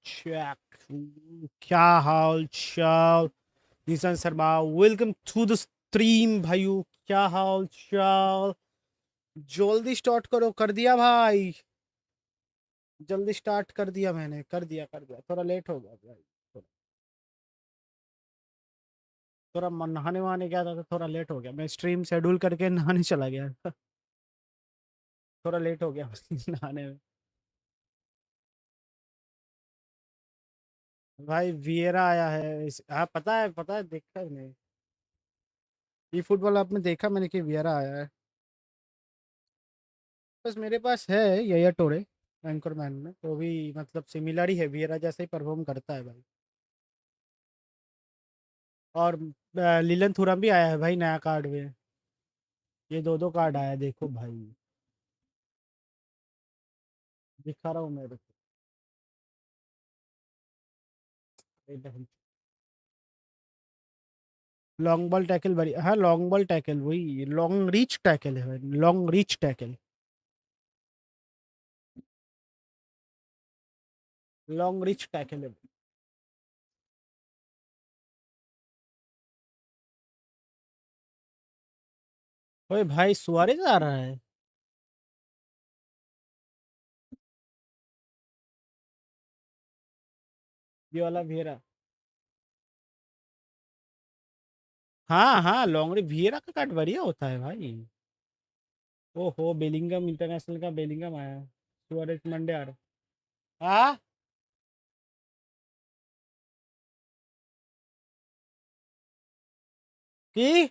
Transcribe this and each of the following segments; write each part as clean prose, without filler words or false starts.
check. क्या हाल चाल Nishan Sharma, welcome to the stream भाइयों। क्या हाल चाल, जल्दी स्टार्ट करो। कर दिया भाई, जल्दी स्टार्ट कर दिया मैंने, कर दिया। थोड़ा लेट हो गया भाई, थोड़ा नहाने वहाने गया था तो थोड़ा लेट हो गया। मैं स्ट्रीम शेड्यूल करके नहाने चला गया थोड़ा लेट हो गया नहाने में। भाई वियरा आया है हाँ, पता है देखा है नहीं। ये फुटबॉल आपने देखा मैंने कि वियरा आया है। बस मेरे पास है यया टोरे एंकरमैन में, तो भी मतलब सिमिलर ही है, वियरा जैसे ही परफॉर्म करता है भाई। और लिलन थुरम भी आया है भाई नया कार्ड में। ये दो दो कार्ड आया है, देखो भाई, दिखा रहा हूँ मेरे को। लॉन्ग बॉल टैकल बड़ी, हाँ लॉन्ग बॉल टैकल, वही लॉन्ग रीच टैकल है भाई, long reach tackle, long reach tackle है। ओए भाई सुआरेज आ रहा है। ये वाला वियरा, हाँ हाँ लॉन्ग रीच वियरा का कार्ड बढ़िया होता है भाई। ओहो बेलिंगम इंटरनेशनल का बेलिंगम आया, सुआरेज मंडे आ रहा। हाँ कि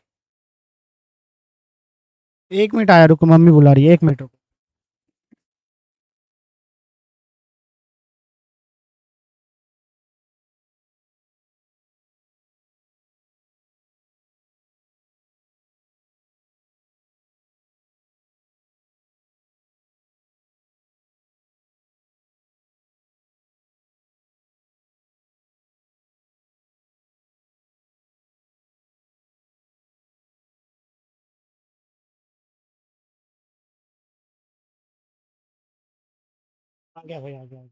1 मिनट आया, रुको मम्मी बुला रही है, 1 मिनट रुको। आ गया भाई, आ गया।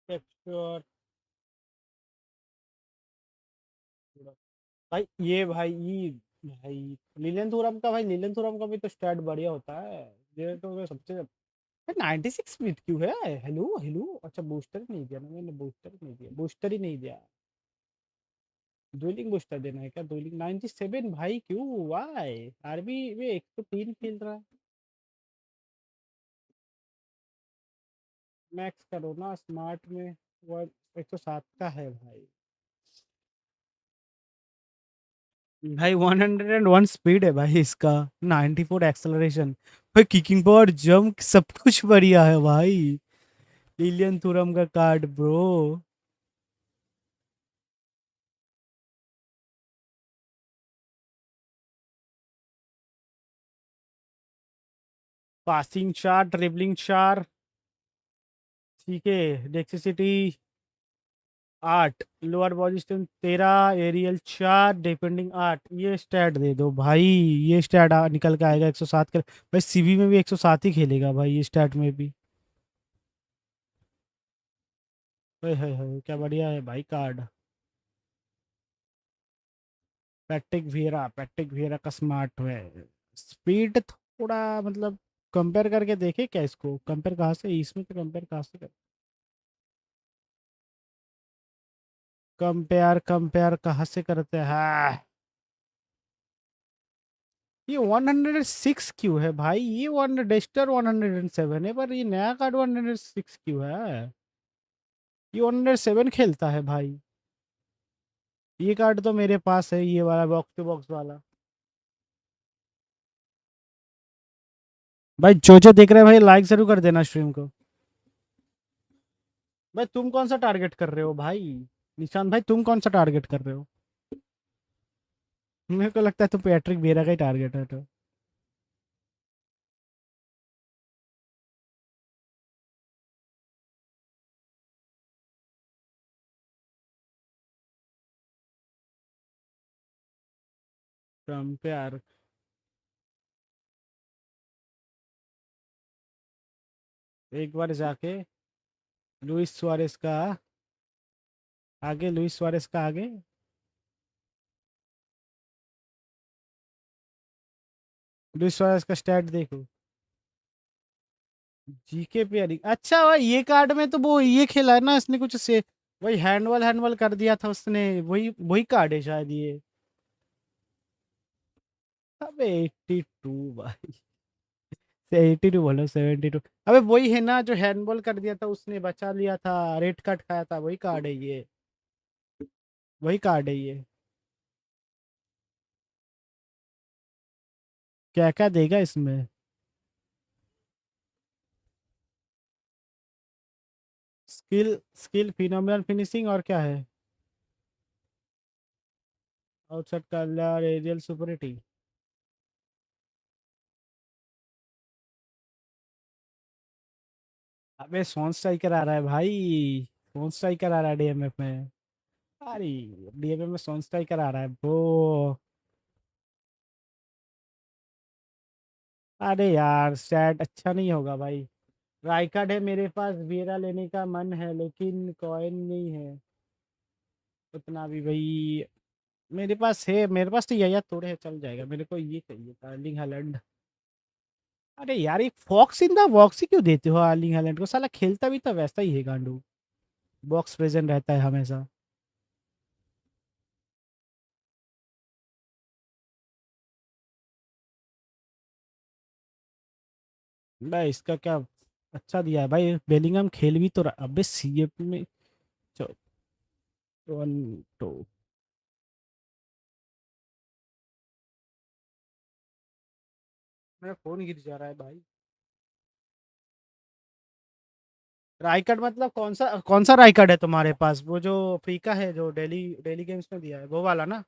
टेक्सचर भाई, ये भाई ये भाई लीलेंथुरम का, भाई लीलेंथुरम का भी तो स्टैट बढ़िया होता है। ये तो मैं सबसे 96 मिनट क्यों है। हेलो हेलो, अच्छा बूस्टर नहीं दिया ना मैंने, बूस्टर नहीं दिया, बूस्टर ही नहीं दिया। डुएलिंग बूस्टर देना है क्या? डुएलिंग 97 भाई, क्यों वाई? आरबी में 103 खेल रहा है। मैक्स करो ना स्मार्ट में, वो 107 का है भाई। भाई 101 स्पीड है भाई इसका, 94 एक्सेलरेशन, भाई किकिंग पावर जंप सब कुछ बढ़िया है भाई। लिलियन थुरम का कार्ड ब्रो। पासिंग 4, ड्रिबलिंग 4, ठीक है, dexterity 8, lower body strength 13, aerial 4, defending 8। ये स्टैट दे दो भाई, ये स्टैट निकल के आएगा 107 का भाई। सीबी में भी 107 ही खेलेगा भाई, ये स्टैट में भी। है क्या बढ़िया है भाई कार्ड। पैट्रिक विएरा का स्मार्ट है। स्पीड थोड़ा मतलब कंपेयर करके देखे क्या इसको, कंपेयर कहाँ से, इसमें तो कंपेयर कहाँ से कर, कंपेयर कंपेयर कहाँ से करते हैं। ये 106 क्यों है भाई? ये वन डेस्टर 107 है, पर ये नया कार्ड 106 क्यों है? ये 107 खेलता है भाई। ये कार्ड तो मेरे पास है, ये वाला बॉक्स टू बॉक्स वाला। भाई जो जो देख रहे हैं भाई लाइक जरूर कर देना स्ट्रीम को। भाई तुम कौन सा टारगेट कर रहे हो भाई? निशान भाई तुम कौन सा टारगेट कर रहे हो? मेरे को लगता है तुम पैट्रिक वेरा का ही टारगेट है तो। कंपेयर एक बार जाके लुइस सुआरेस का आगे, लुइस सुआरेस का आगे। लुइस सुआरेस का स्टैट देखो। जीके पे अच्छा भाई, ये कार्ड में तो वो ये खेला है ना इसने कुछ से, वही हैंडबॉल कर दिया था उसने, वही वही कार्ड है शायद ये। अबे 82 भाई, से 82 बोलो 72। अबे वही है ना जो हैंडबॉल कर दिया था उसने, बचा लिया था, रेड कार्ड खाया था, वही कार्ड है ये। वही कार्ड है ये। क्या क्या देगा इसमें? स्किल, स्किल फिनोमिनल फिनिशिंग, और क्या है? आउटसाइड कलर, एरियल सुपरिटी। अबे सोन स्ट्राइकर आ रहा है भाई, सोन स्ट्राइकर आ रहा है डीएमएफ में। अरे डीएमएफ में सोन स्ट्राइकर आ रहा है ब्रो। अरे यार स्टैट अच्छा नहीं होगा भाई। राइकार्ड है मेरे पास, वीरा लेने का मन है लेकिन कॉइन नहीं है उतना भी भाई। मेरे पास है, मेरे पास तो यही थोड़े है, चल जाएगा। मेरे को ये चाहिए था अर्लिंग हालैंड। अरे यार एक फॉक्स इन द बॉक्स ही क्यों देते हो अर्लिंग हालैंड को? साला खेलता भी तो वैसा ही है गांडू, बॉक्स प्रेजेंट रहता है हमेशा। भाई इसका क्या अच्छा दिया है भाई, बेलिंगम खेल भी तो रहा। अबे सीएफ में। चलो, 1 2। मेरा फोन गिर जा रहा है भाई। राइकार्ड मतलब कौन सा राइकार्ड है तुम्हारे पास? वो जो फ्री का है, जो डेली डेली गेम्स में दिया है, वो वाला ना?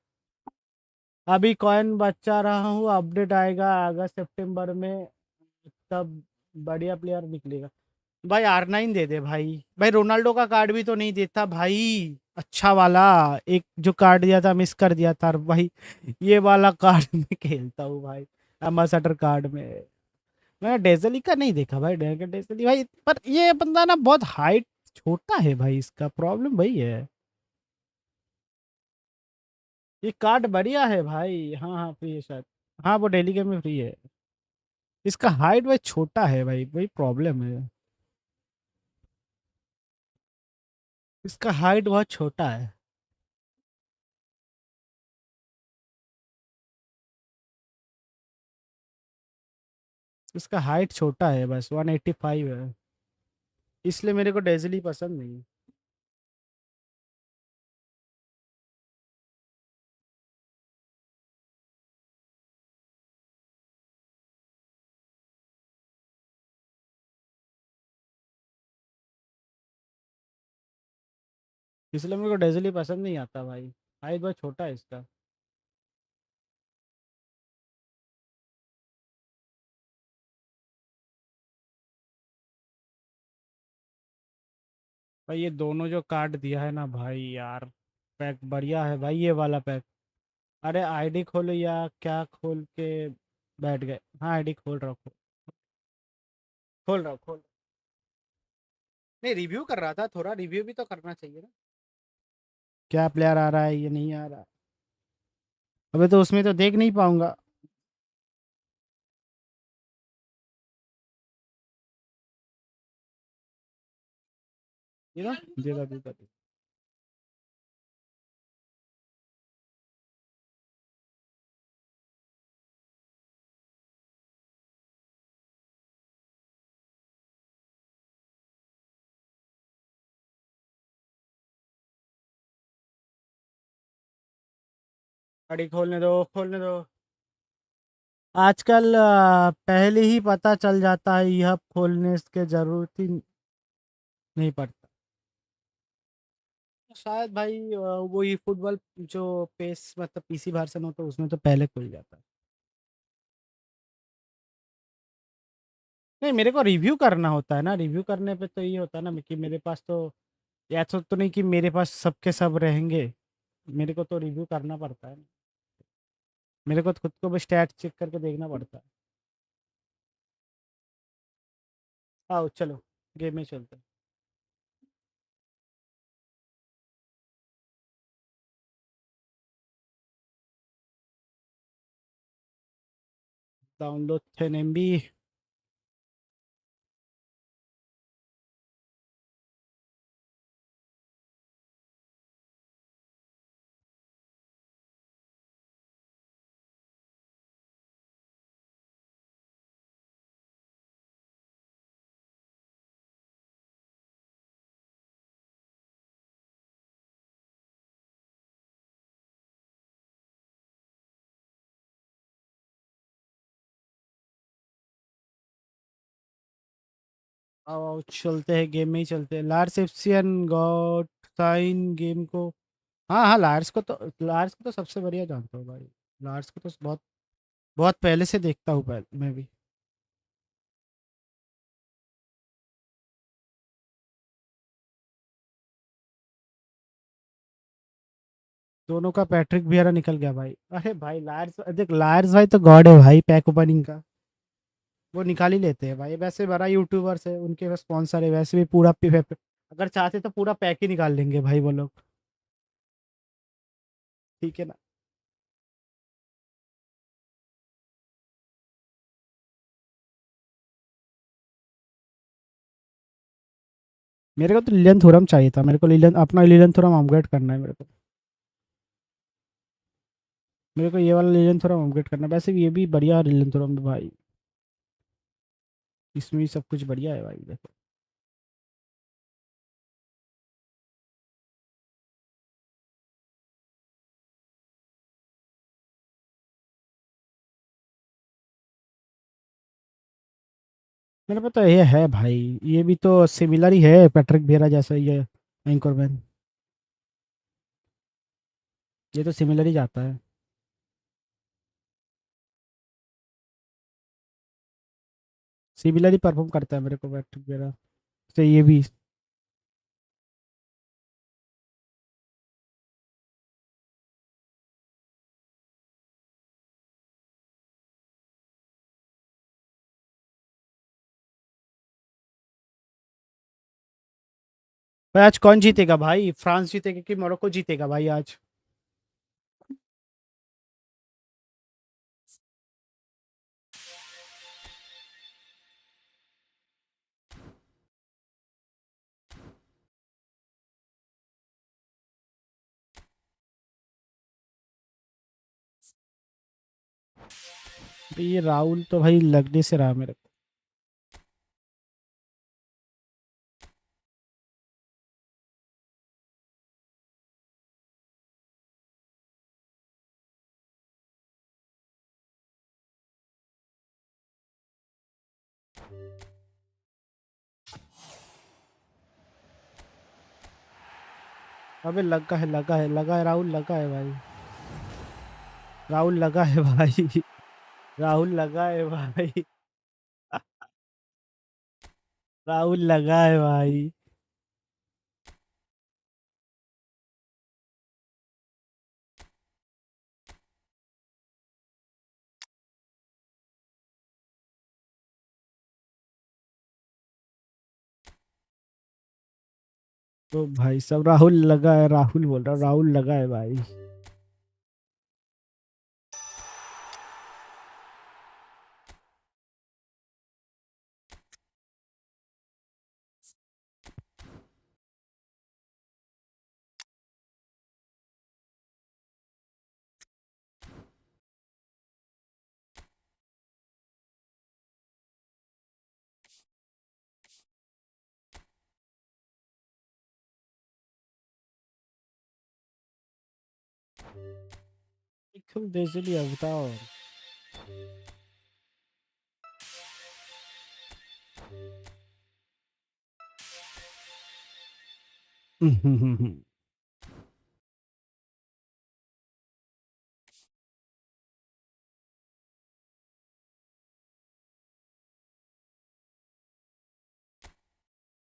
अभी कॉइन बचा रहा हूँ, अपडेट आएगा अगस्त सितंबर में, तब बढ़िया प्लेयर निकलेगा। भाई R9 दे दे भाई। भाई रोनाल्डो का कार्ड भी तो नहीं देता भाई, अच्छा वाला। एक जो कार्ड दिया था मिस कर दिया था भाई। ये वाला कार्ड में खेलता हूँ भाई, एम्बेसडर कार्ड में। मैं डेजली का नहीं देखा भाई, डेजली भाई, पर ये बंदा ना बहुत हाइट छोटा है भाई, इसका प्रॉब्लम वही है। ये कार्ड बढ़िया है भाई, हाँ हाँ फ्री है शायद। हाँ वो डेली गेम में फ्री है। इसका हाइट भाई छोटा है भाई, वही प्रॉब्लम है। इसका हाइट बहुत छोटा है। इसका हाइट छोटा है बस, 185 है। इसलिए मेरे को डेजली पसंद नहीं है। इसलिए मेरे को डेजली पसंद नहीं आता भाई, हाइट बहुत छोटा है इसका। भाई ये दोनों जो कार्ड दिया है ना भाई यार, पैक बढ़िया है भाई ये वाला पैक। अरे आईडी खोलो या क्या, खोल के बैठ गए। हाँ आईडी खोल रखो, खोल रहा हूँ, खोल। नहीं रिव्यू कर रहा था, थोड़ा रिव्यू भी तो करना चाहिए ना। क्या प्लेयर आ रहा है, ये नहीं आ रहा। अबे तो उसमें तो देख नहीं पाऊंगा। ये ना, दे दो। गाड़ी खोलने दो, खोलने दो। आजकल पहले ही पता चल जाता है, यह खोलने के जरूरत ही नहीं पड़ता। शायद भाई वही फुटबॉल जो पेस मतलब पीसी वर्जन हो तो उसमें तो पहले खुल जाता है। नहीं मेरे को रिव्यू करना होता है ना, रिव्यू करने पे तो ये होता है ना कि मेरे पास तो, ऐसा तो नहीं कि मेरे पास सबके सब रहेंगे। मेरे को तो रिव्यू करना पड़ता है ना। मेरे को तो खुद को भी स्टैट चेक करके देखना पड़ता है। आओ चलो। गेम में चलते हैं। Download 10 MB। आओ चलते हैं, गेम में ही चलते हैं। लार्स एफसीएन गॉड साइन गेम को। हाँ हाँ, लार्स को तो सबसे बढ़िया जानता हूँ भाई। लार्स को तो बहुत बहुत पहले से देखता हूँ, पहले मैं भी। दोनों का पैट्रिक वियरा निकल गया भाई। अरे भाई लार्स देख, लार्स भाई तो गॉड है भाई पैक ओपनिंग का। वो निकाल ही लेते हैं भाई, वैसे बड़ा यूट्यूबर्स है, उनके पास स्पॉन्सर है, वैसे भी पूरा अगर चाहते तो पूरा पैक ही निकाल लेंगे भाई वो लोग। ठीक है ना। मेरे को तो लिलियन थोरम चाहिए था, मेरे को लिलियन, अपना लिलियन थोरम अपग्रेड करना है मेरे को। मेरे को ये वाला लिलियन थोरम अपग्रेड करना है, वैसे भी ये भी बढ़िया लिलियन थोरम है भाई। इसमें भी सब कुछ बढ़िया है भाई, देखो। मेरे को तो ये है भाई। ये भी तो सिमिलर ही है पैट्रिक वेरा जैसा, ये एंकरमैन। ये तो सिमिलर ही जाता है। सिमिलर ही परफॉर्म करता है मेरे को पैट्रिक वेरा से, ये भी। भाई आज कौन जीतेगा भाई, फ्रांस जीतेगा कि मोरक्को जीतेगा भाई आज? ये राहुल तो भाई लगने से रहा मेरे को। अबे लगा है, लगा है, लगा है, राहुल लगा है भाई। राहुल लगा है भाई। राहुल लगा है भाई। राहुल लगा है भाई। तो भाई सब राहुल लगा है, राहुल बोल रहा, राहुल लगा है भाई। एकदम देसी लिया बताओ।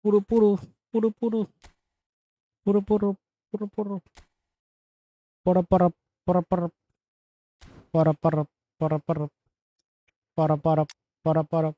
पुरु पुरु पुरु पुरु पुरु पुरु पुरु पुरु पर पर पर पर पर पर पर पर पर पर पर पर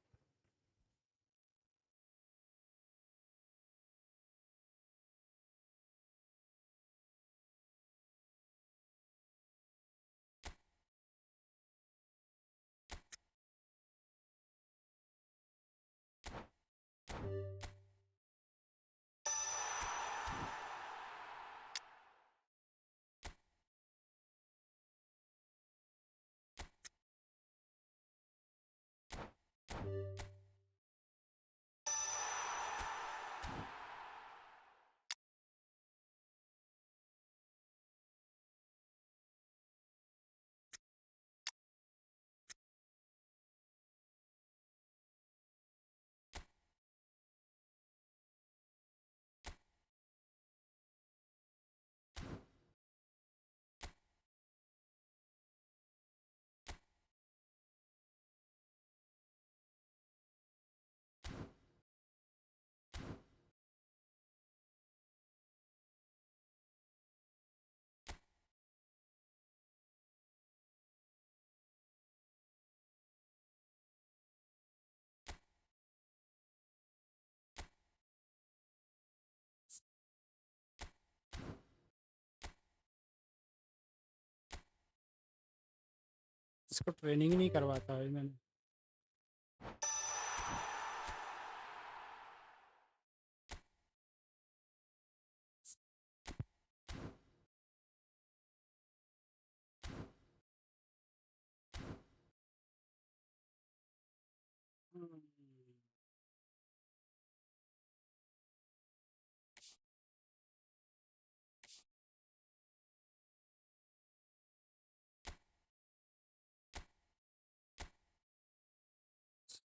इसको ट्रेनिंग नहीं करवाता है मैंने।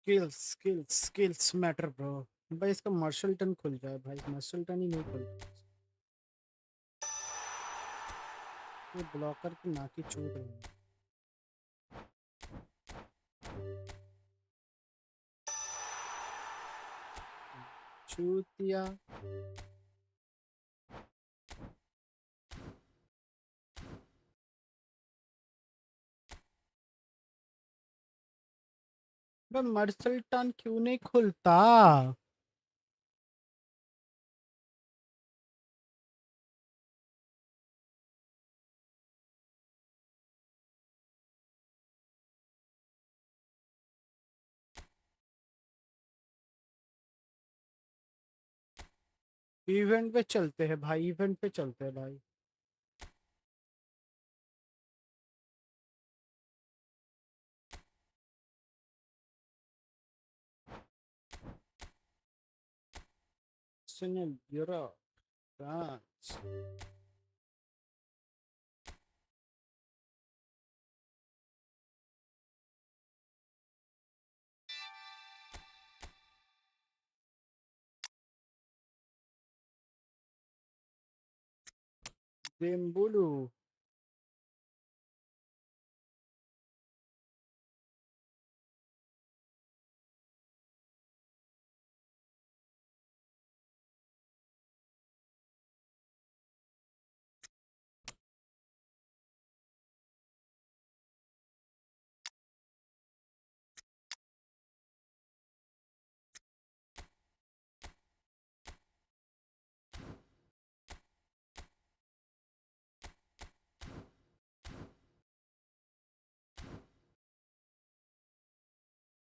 Skills skills skills matter bro. भाई इसका मार्शल टन खुल जाए भाई, मार्शल टन ही नहीं खुल रहा। ये ब्लॉकर की नाकी चूत रही है। चूतिया मार्शल टन क्यों नहीं खुलता? इवेंट पे चलते हैं भाई, इवेंट पे चलते हैं भाई। सुनिए यूरोप, फ्रांस, बेम्बुलू।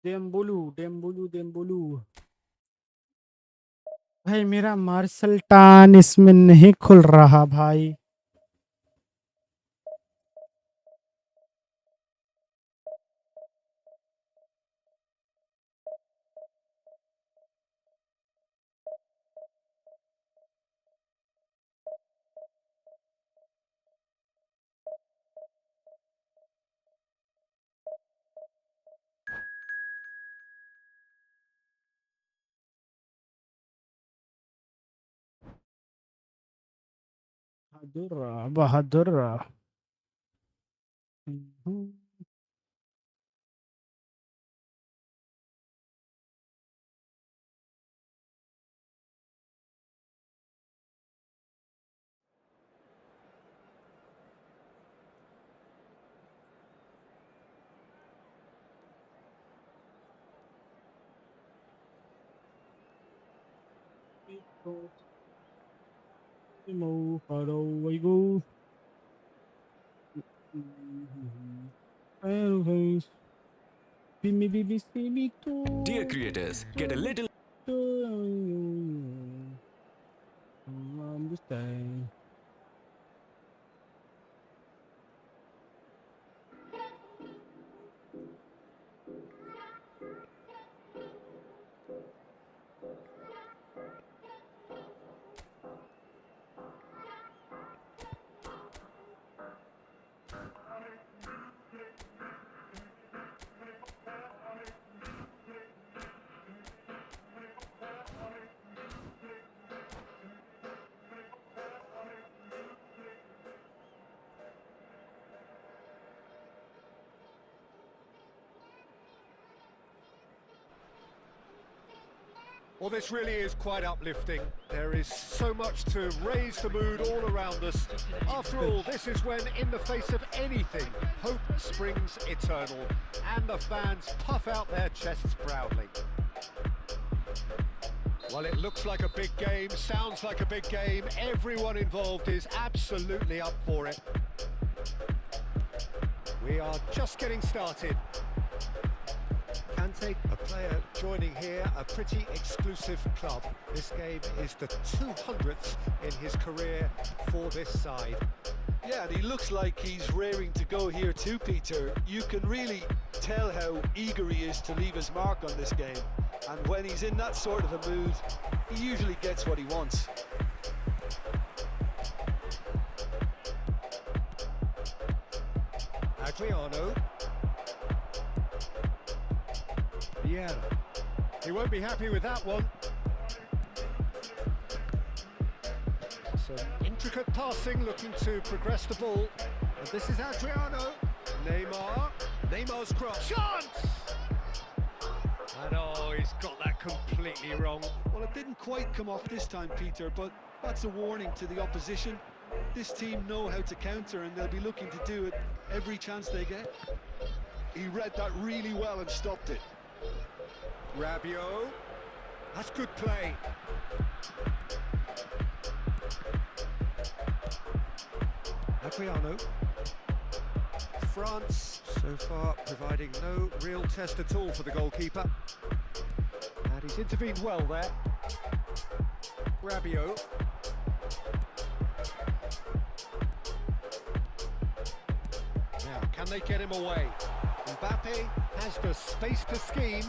डेम्बुलू डेम्बुलू डेम्बुलू। भाई मेरा मार्शल टन इसमें नहीं खुल रहा भाई। बहादुर बहादुर। How do I go? Dear creators, get a little understand. Well, this really is quite uplifting. There is so much to raise the mood all around us. After all, this is when, in the face of anything, hope springs eternal, and the fans puff out their chests proudly. Well, it looks like a big game, sounds like a big game. Everyone involved is absolutely up for it. We are just getting started. Kante, a player joining here, a pretty exclusive club. This game is the 200th in his career for this side. Yeah, and he looks like he's raring to go here too, Peter. You can really tell how eager he is to leave his mark on this game. And when he's in that sort of a mood, he usually gets what he wants. Adriano. Yeah, he won't be happy with that one. Some intricate passing, looking to progress the ball. And this is Adriano. Neymar. Neymar's cross. Chance! And oh, he's got that completely wrong. Well, it didn't quite come off this time, Peter, but that's a warning to the opposition. This team know how to counter, and they'll be looking to do it every chance they get. He read that really well and stopped it. Rabiot. That's good play. Adriano. France, so far, providing no real test at all for the goalkeeper. And he's intervened well there. Rabiot. Now, can they get him away? Mbappe has the space to scheme.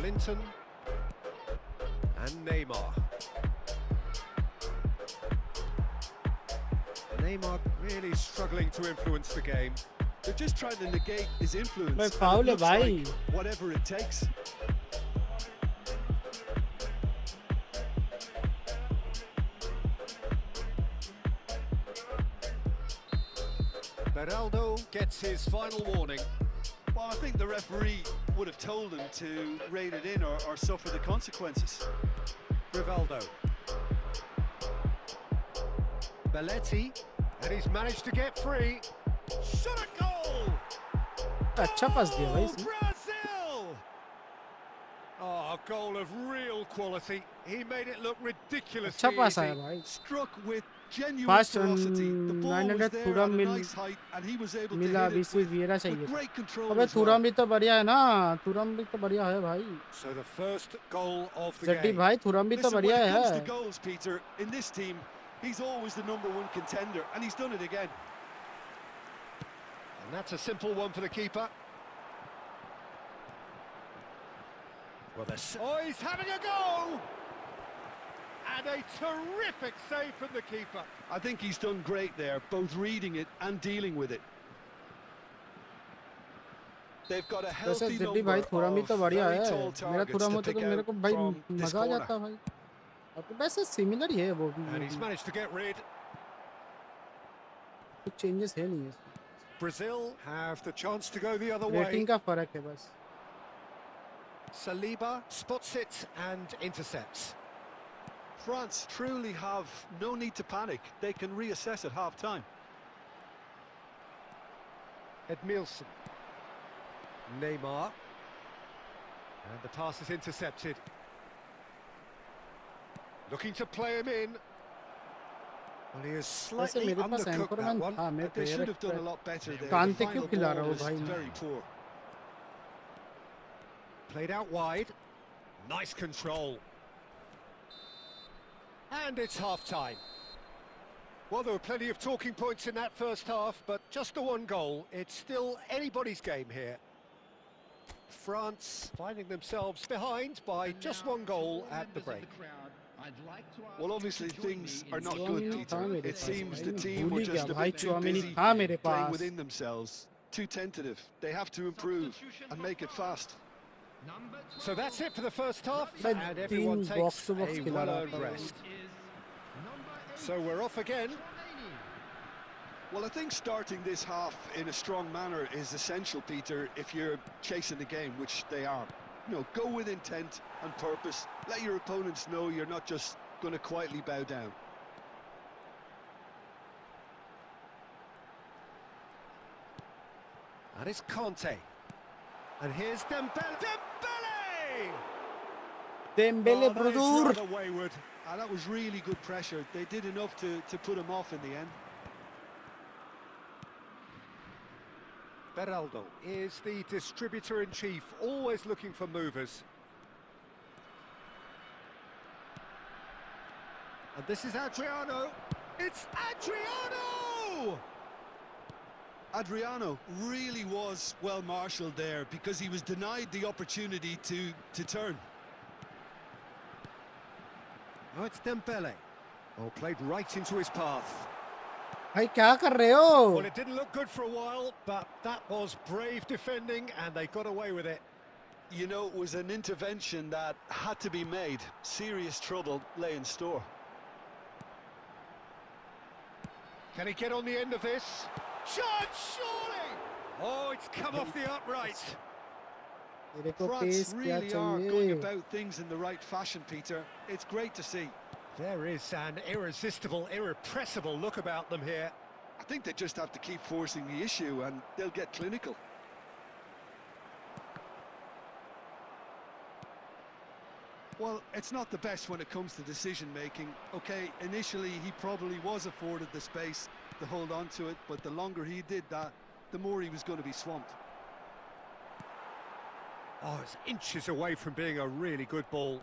Linton and Neymar. Neymar really struggling to influence the game. They're just trying to negate his influence. But foul hai bhai. Like whatever it takes. Beraldo gets his final warning. Well, I think the referee would have told him to rein it in or suffer the consequences. Rivaldo. Belletti, and he's managed to get free. Shot a goal! अच्छा पास दिया भाई इसने. Brazil! Oh, a goal of real quality. He made it look ridiculously अच्छा पास easy. आया भाई. Struck with genuine Fast ferocity. The ball 900 was there पूरा at a mill nice height, and he was able to मिला. hit अभी it से वीरा with चाहिए. great control अबे as well. तुरम भी तो बढ़िया है ना. तुरम भी तो बढ़िया है भाई. So the first goal of the जड्डी game. भाई तुरम भी तो Listen, बढ़िया when it comes है. to goals, Peter, in this team, he's always the #1 contender, and he's done it again. And that's a simple one for the keeper. Well, oh, he's having a go! And a terrific save from the keeper. I think he's done great there, both reading it and dealing with it. They've got a वैसे healthy जड्डी number भाई थोड़ा भी of तो बढ़िया very है. tall मेरा targets थोड़ा to होता pick तो मेरे को out भाई from this मजा आ corner. जाता भाई. और वैसे सिमिलर ही है वो भी. And he's managed to get rid. कुछ चेंजेस है नहीं इसमें. Brazil have the chance to go the other way. Rating का फर्क है बस. Saliba spots it and intercepts. France truly have no need to panic. They can reassess at half-time. Edmilson. Neymar. And the pass is intercepted. Looking to play him in. Well, he is वैसे slightly मेरे पास undercooked that anchorman one. था. मैं They should have done a player lot better there. कान The पे क्यों final खिला रहा ball हो was भाई. very poor. Played out wide. Nice control. And it's half-time. Well, there were plenty of talking points in that first half, but just the one goal. It's still anybody's game here. France finding themselves behind by just one goal at the break. Well, obviously things are not good, Peter. It seems the team भूल were he just गया a भाई. bit too चुआमिनी busy था मेरे playing pass. within themselves. Too tentative. They have to improve and make it fast. So that's it for the first half, भाई and everyone तीन takes box to a box खिला रहा well-earned था. rest. So we're off again. Well, I think starting this half in a strong manner is essential, Peter, if you're chasing the game, which they are. You know, go with intent and purpose. Let your opponents know you're not just going to quietly bow down. And it's Conte. And here's Dembele. Dembele! Dembele Oh, that is brother. rather wayward. That was really good pressure. They did enough to put him off in the end. Beraldo is the distributor-in-chief, always looking for movers. And this is Adriano. It's Adriano! Adriano really was well marshalled there because he was denied the opportunity to turn. Oh, it's Dembele. Oh, played right into his path. भाई क्या कर रहे हो? Well, it didn't look good for a while, but that was brave defending, and they got away with it. You know, it was an intervention that had to be made. Serious trouble lay in store. Can he get on the end of this? Shot, surely! Oh, it's come off the upright. तेरे को France pace क्या really are going चाहिए? about things in the right fashion, Peter. It's great to see. There is an irresistible, irrepressible look about them here. I think they just have to keep forcing the issue and they'll get clinical. Well, it's not the best when it comes to decision making. Okay, initially he probably was afforded the space to hold on to it, but the longer he did that, the more he was going to be swamped. Oh, it's inches away from being a really good ball.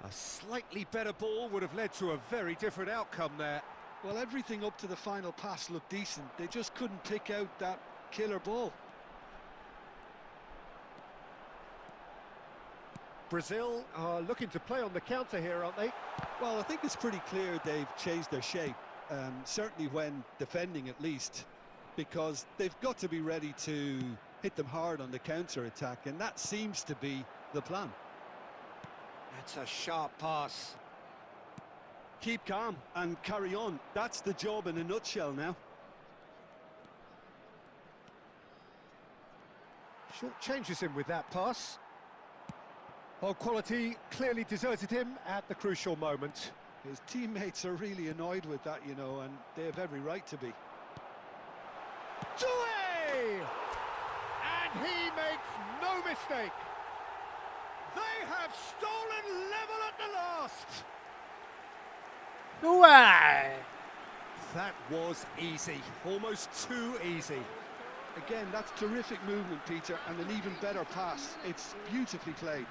A slightly better ball would have led to a very different outcome there. Well, everything up to the final pass looked decent. They just couldn't pick out that killer ball. Brazil are looking to play on the counter here, aren't they? Well, I think it's pretty clear they've changed their shape, certainly when defending at least, because they've got to be ready to hit them hard on the counter-attack, and that seems to be the plan. That's a sharp pass. Keep calm and carry on. That's the job in a nutshell now. Short changes him with that pass. Oh, quality clearly deserted him at the crucial moment. His teammates are really annoyed with that, you know, and they have every right to be. Doué! And he makes no mistake. They have stolen level at the last. Liouid. That was easy, almost too easy. Again, that's terrific movement, Peter, and an even better pass. It's beautifully played.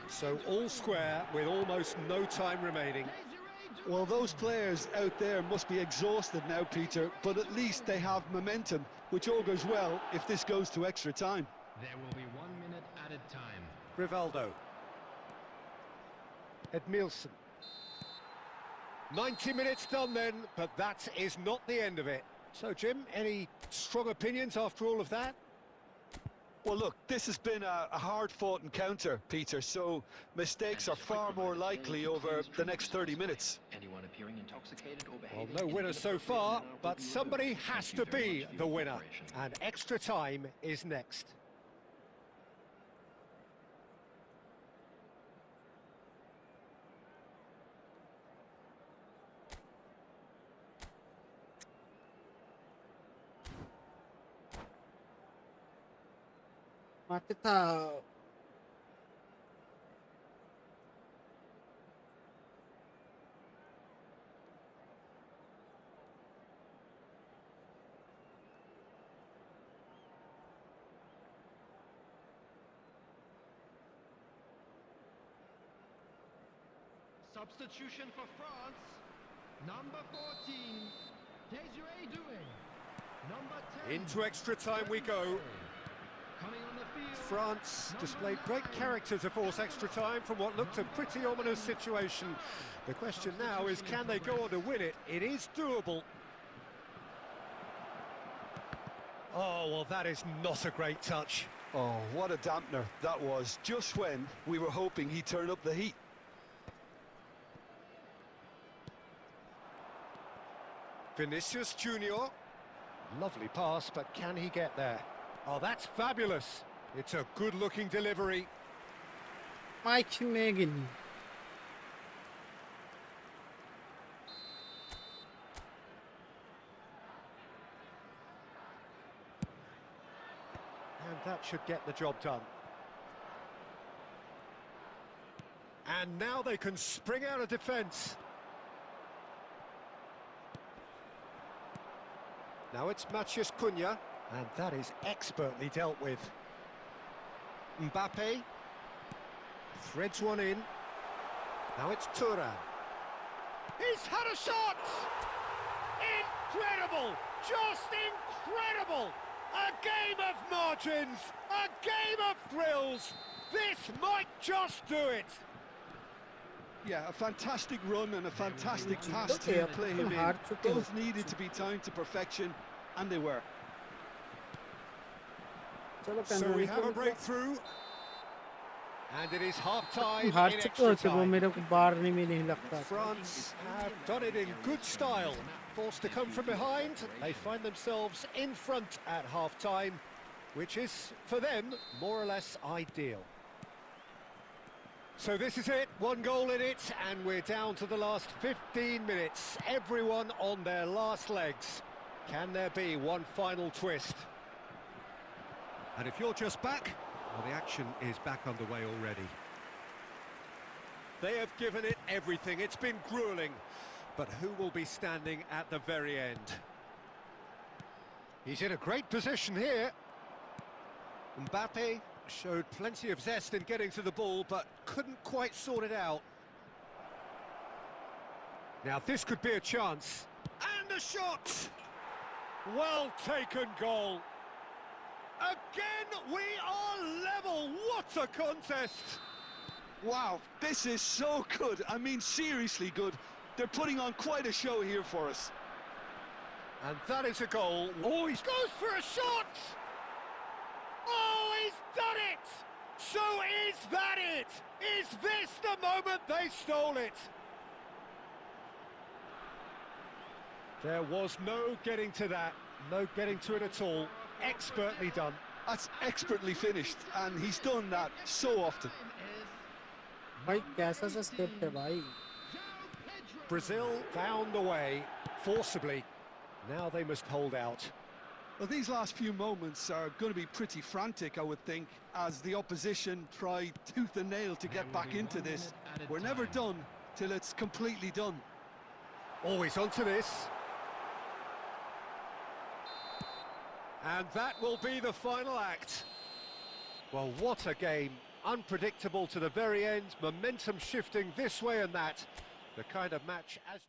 So all square with almost no time remaining. Well, those players out there must be exhausted now, Peter, but at least they have momentum, which all goes well if this goes to extra time. There will be 1 minute added time. Rivaldo. Edmilson. 90 minutes done then, but that is not the end of it. So, Jim, any strong opinions after all of that? Well, look, this has been a hard-fought encounter, Peter, so mistakes are far more likely over the next 30 minutes. Anyone appearing intoxicated or Well, behaving no winner so far, but somebody has to be the winner. And extra time is next. मारते था Substitution for France. Number 14. Desiree Doué. Number 10. Into extra time we go. Coming on the field. France displayed great character to force extra time from what looked a pretty ominous situation. The question now is, can they go on to win it? It is doable. Oh, well, that is not a great touch. Oh, what a dampener that was, just when we were hoping he'd turn up the heat. Vinicius Junior. Lovely pass, but can he get there? Oh, that's fabulous. It's a good-looking delivery. Mike Megan. And that should get the job done. And now they can spring out of defence. Now it's Matheus Cunha, and that is expertly dealt with. Mbappe threads one in. Now it's Thuram. He's had a shot! Incredible! Just incredible! A game of margins! A game of thrills! This might just do it! Yeah, a fantastic run and a fantastic pass Okay, to play him in. hard to do. Both needed to be timed to perfection, and they were. चलो So we have a breakthrough. And it is half-time हार in चुके extra होते वो time. मेरे को बार नहीं नहीं लगता France have done it in good style. Forced to come from behind, they find themselves in front at half-time, which is, for them, more or less ideal. So this is it, one goal in it, and we're down to the last 15 minutes. Everyone on their last legs. Can there be one final twist? And if you're just back, well, the action is back underway already. They have given it everything. It's been grueling. But who will be standing at the very end? He's in a great position here. Mbappe showed plenty of zest in getting to the ball, but couldn't quite sort it out. Now this could be a chance. And a shot! Well taken goal. Again, we are level. What a contest! Wow, this is so good. I mean, seriously good. They're putting on quite a show here for us. And that is a goal. Oh, he goes for a shot! Oh, he's done it! So is that it? Is this the moment they stole it? There was no getting to that, no getting to it at all. Expertly done. That's expertly finished, and he's done that so often. भाई कैसा सा script है भाई Brazil found the way, forcibly. Now they must hold out. Well, these last few moments are going to be pretty frantic, I would think, as the opposition try tooth and nail to get back into this. We're never done till it's completely done. Always onto this. And that will be the final act. Well, what a game. Unpredictable to the very end, momentum shifting this way and that. The kind of match as...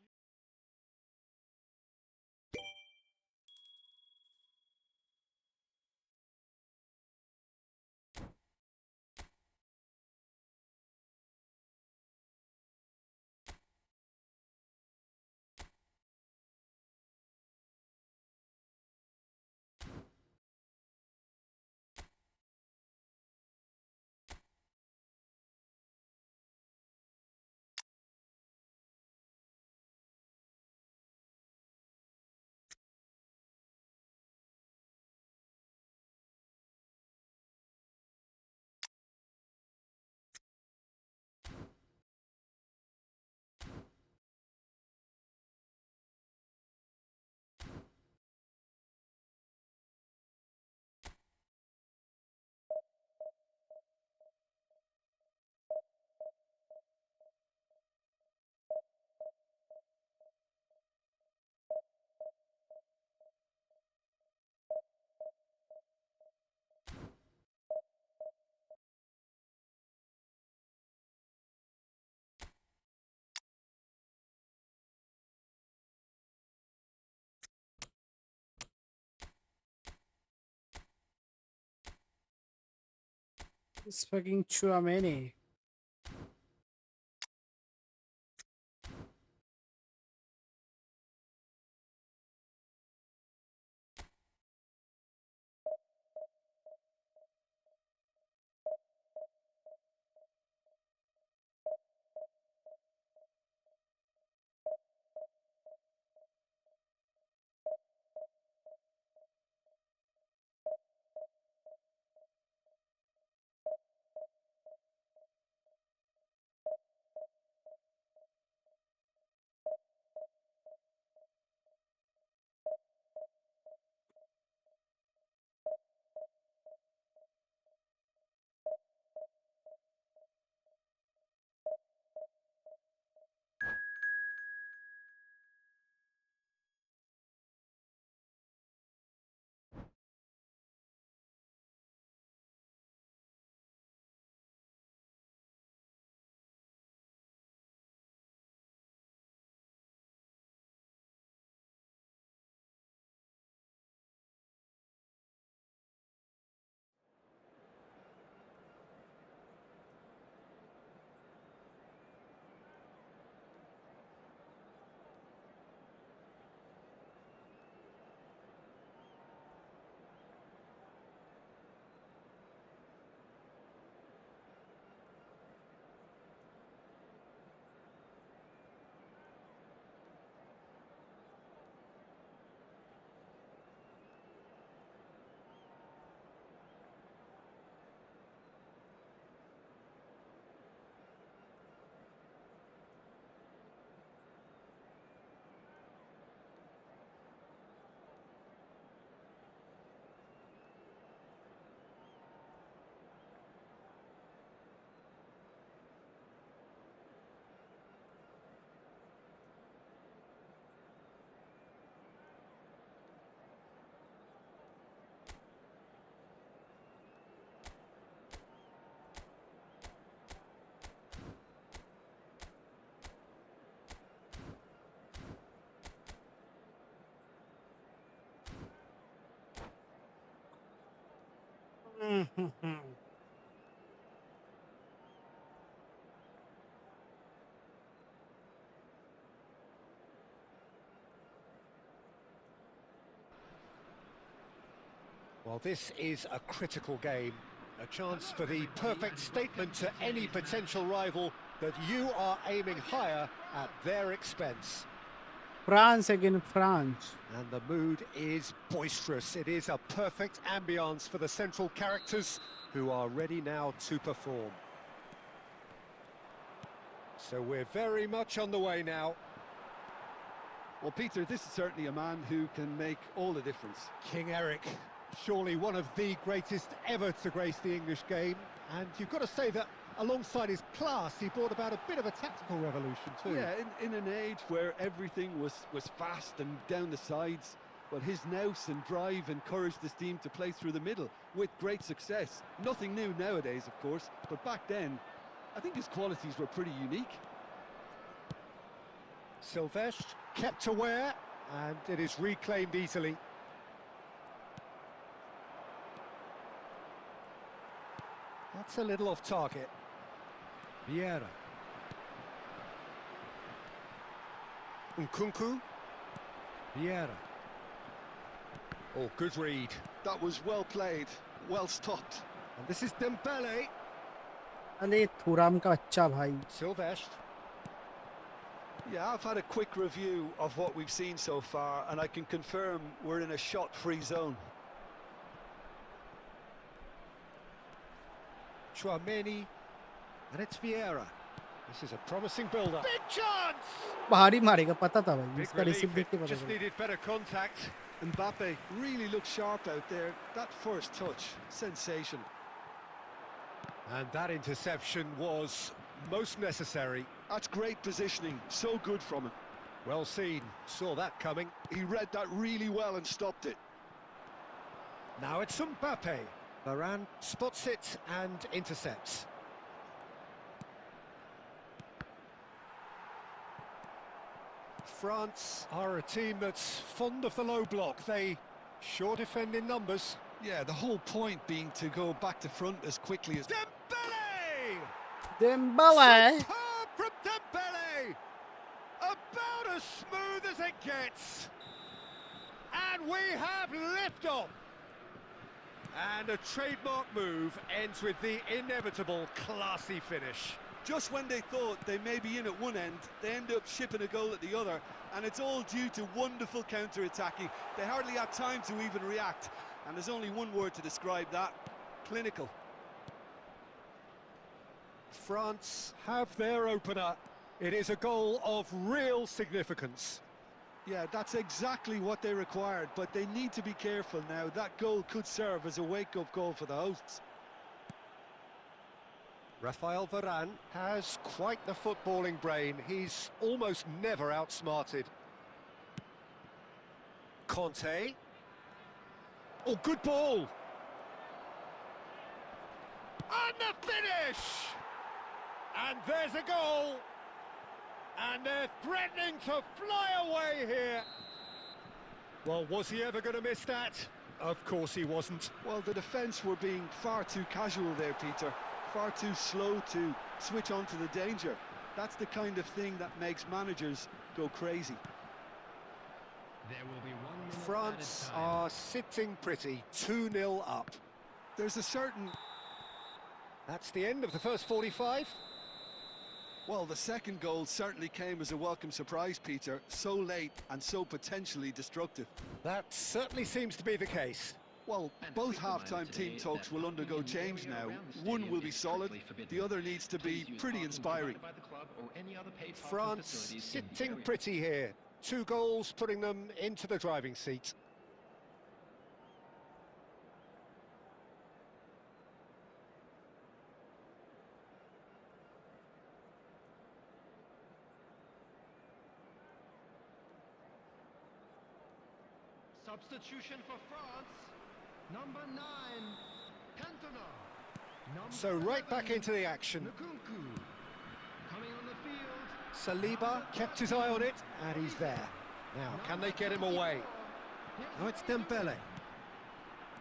इस fucking Chouameni Well, this is a critical game, a chance for the perfect statement to any potential rival that you are aiming higher at their expense. France against France. And the mood is boisterous. It is a perfect ambience for the central characters who are ready now to perform. So we're very much on the way now. Well, Peter, this is certainly a man who can make all the difference. King Eric, surely one of the greatest ever to grace the English game. And you've got to say that alongside his class, he brought about a bit of a tactical revolution too. Yeah, in an age where everything was fast and down the sides, well, his nous and drive encouraged his team to play through the middle with great success. Nothing new nowadays, of course, but back then, I think his qualities were pretty unique. Silvestre kept aware, and it is reclaimed easily. That's a little off target. Vieira. Nkunku. Vieira. Oh, good read. That was well played, well stopped. And this is Dembele. अरे थुराम का अच्छा भाई. Silvestre. Yeah, I've had a quick review of what we've seen so far, and I can confirm we're in a shot-free zone. Chouameni. And it's Vieira. This is a promising build-up. Big chance! बाहर ही मारेगा पता था भाई. Big इसका receive relief, देख के it पता just चला. needed better contact. Mbappe really looked sharp out there. That first touch, sensational. And that interception was most necessary. That's great positioning, so good from him. Well seen, saw that coming. He read that really well and stopped it. Now it's Mbappe. Varane spots it and intercepts. France are a team that's fond of the low block. They sure defend in numbers. Yeah, the whole point being to go back to front as quickly as... Dembele! Dembele. Superb from Dembele! About as smooth as it gets. And we have liftoff. And a trademark move ends with the inevitable classy finish. Just when they thought they may be in at one end, they end up shipping a goal at the other, and it's all due to wonderful counter-attacking. They hardly had time to even react, and there's only one word to describe that: clinical. France have their opener. It is a goal of real significance. Yeah, that's exactly what they required, but they need to be careful now. That goal could serve as a wake-up call for the hosts. Raphael Varane has quite the footballing brain. He's almost never outsmarted. Conte. Oh, good ball! And the finish! And there's a goal! And they're threatening to fly away here. Well, was he ever going to miss that? Of course he wasn't. Well, the defence were being far too casual there, Peter. Far too slow to switch on to the danger. That's the kind of thing that makes managers go crazy. There will be 1 minute France added time. are sitting pretty, 2-0 up. There's a certain... That's the end of the first 45. Well, the second goal certainly came as a welcome surprise, Peter. So late and so potentially destructive. That certainly seems to be the case. Well, both half-time team talks will undergo change now. One will be solid, the other needs to be pretty inspiring. France sitting pretty here. 2 goals putting them into the driving seat. Substitution for France. Number 9, Cantona. Number So right back 11, into the action. Nkunku. Coming on the field. Saliba kept his eye on it, and he's there. Now, can they get him away? Now it's Dembele.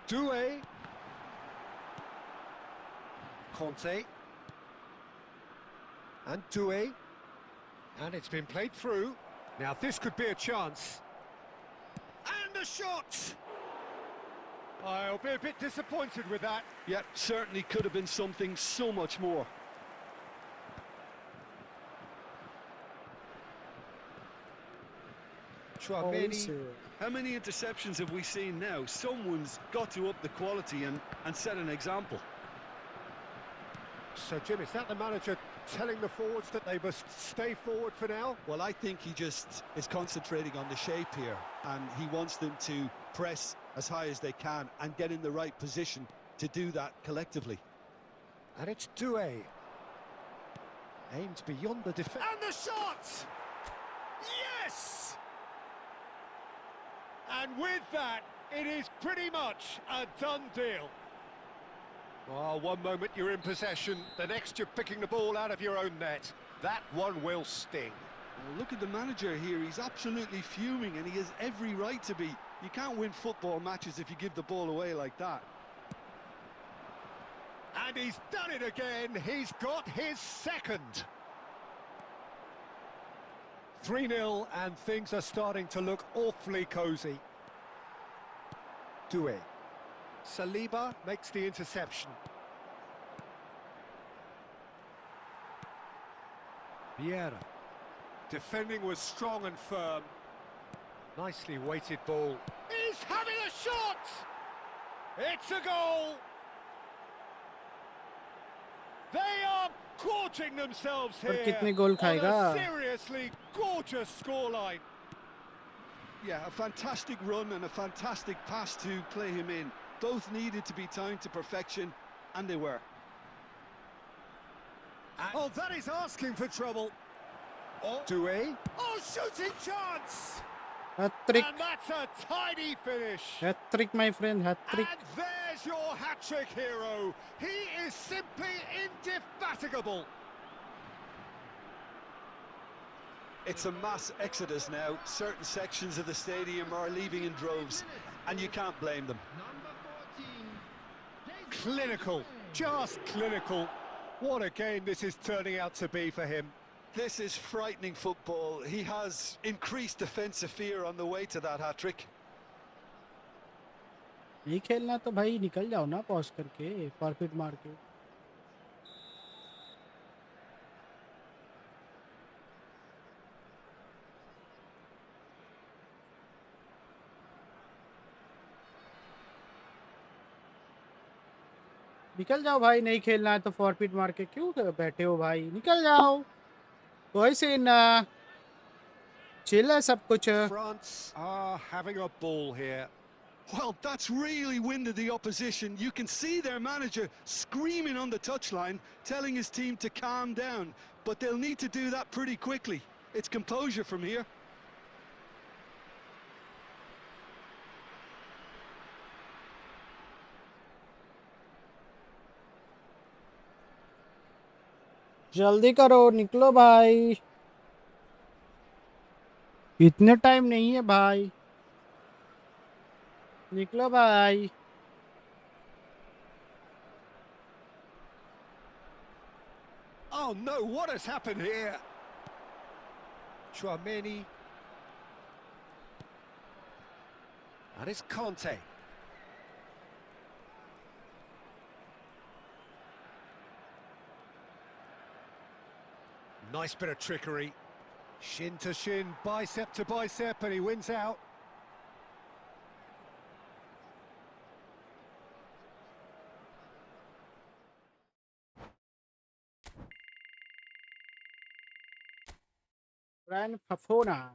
Doué. Conte. And Doué. And it's been played through. Now this could be a chance. And the shot! I'll be a bit disappointed with that. Yeah, certainly could have been something so much more. Chouameni. How many interceptions have we seen now? Someone's got to up the quality and set an example. So, Jim, is that the manager telling the forwards that they must stay forward for now? Well, I think he just is concentrating on the shape here, and he wants them to press as high as they can and get in the right position to do that collectively. And it's Doué. Aimed beyond the defence. And the shot! Yes! And with that, it is pretty much a done deal. Oh, one moment you're in possession, the next you're picking the ball out of your own net. That one will sting. Well, look at the manager here, he's absolutely fuming and he has every right to be. You can't win football matches if you give the ball away like that. And he's done it again, he's got his second. 3-0 and things are starting to look awfully cosy. Doué. Saliba makes the interception. Vieira. Defending was strong and firm. Nicely weighted ball. He's having a shot! It's a goal! They are gorging themselves here कितने गोल on खाएगा? a seriously gorgeous scoreline. Yeah, a fantastic run and a fantastic pass to play him in. Both needed to be timed to perfection, and they were. Oh, that is asking for trouble. Oh, Doué. Oh, shooting chance! Hat-trick. And that's a tidy finish. Hat-trick, my friend. Hat-trick. And there's your hat-trick hero. He is simply indefatigable. It's a mass exodus now. Certain sections of the stadium are leaving in droves, and you can't blame them. Clinical, just clinical. What a game this is turning out to be for him. This is frightening football. He has increased defensive fear on the way to that hat-trick. नहीं खेलना तो भाई निकल जाओ ना pause करके forfeit मार के. निकल जाओ भाई, नहीं खेलना है तो फॉरफिट मार के क्यों बैठे हो भाई, निकल जाओ. कोई सीन ना, चिल है सब कुछ. France are having a ball here. Well, that's really winded the opposition. You can see their manager screaming on the touchline, telling his team to calm down. But they'll need to do that pretty quickly. It's composure from here. जल्दी करो, निकलो भाई, इतने time नहीं है भाई, निकलो भाई. Oh no, what has happened here? Chouameni. And it's Conte. Nice bit of trickery. Shin to shin, bicep to bicep, and he wins out. Brian Fafona.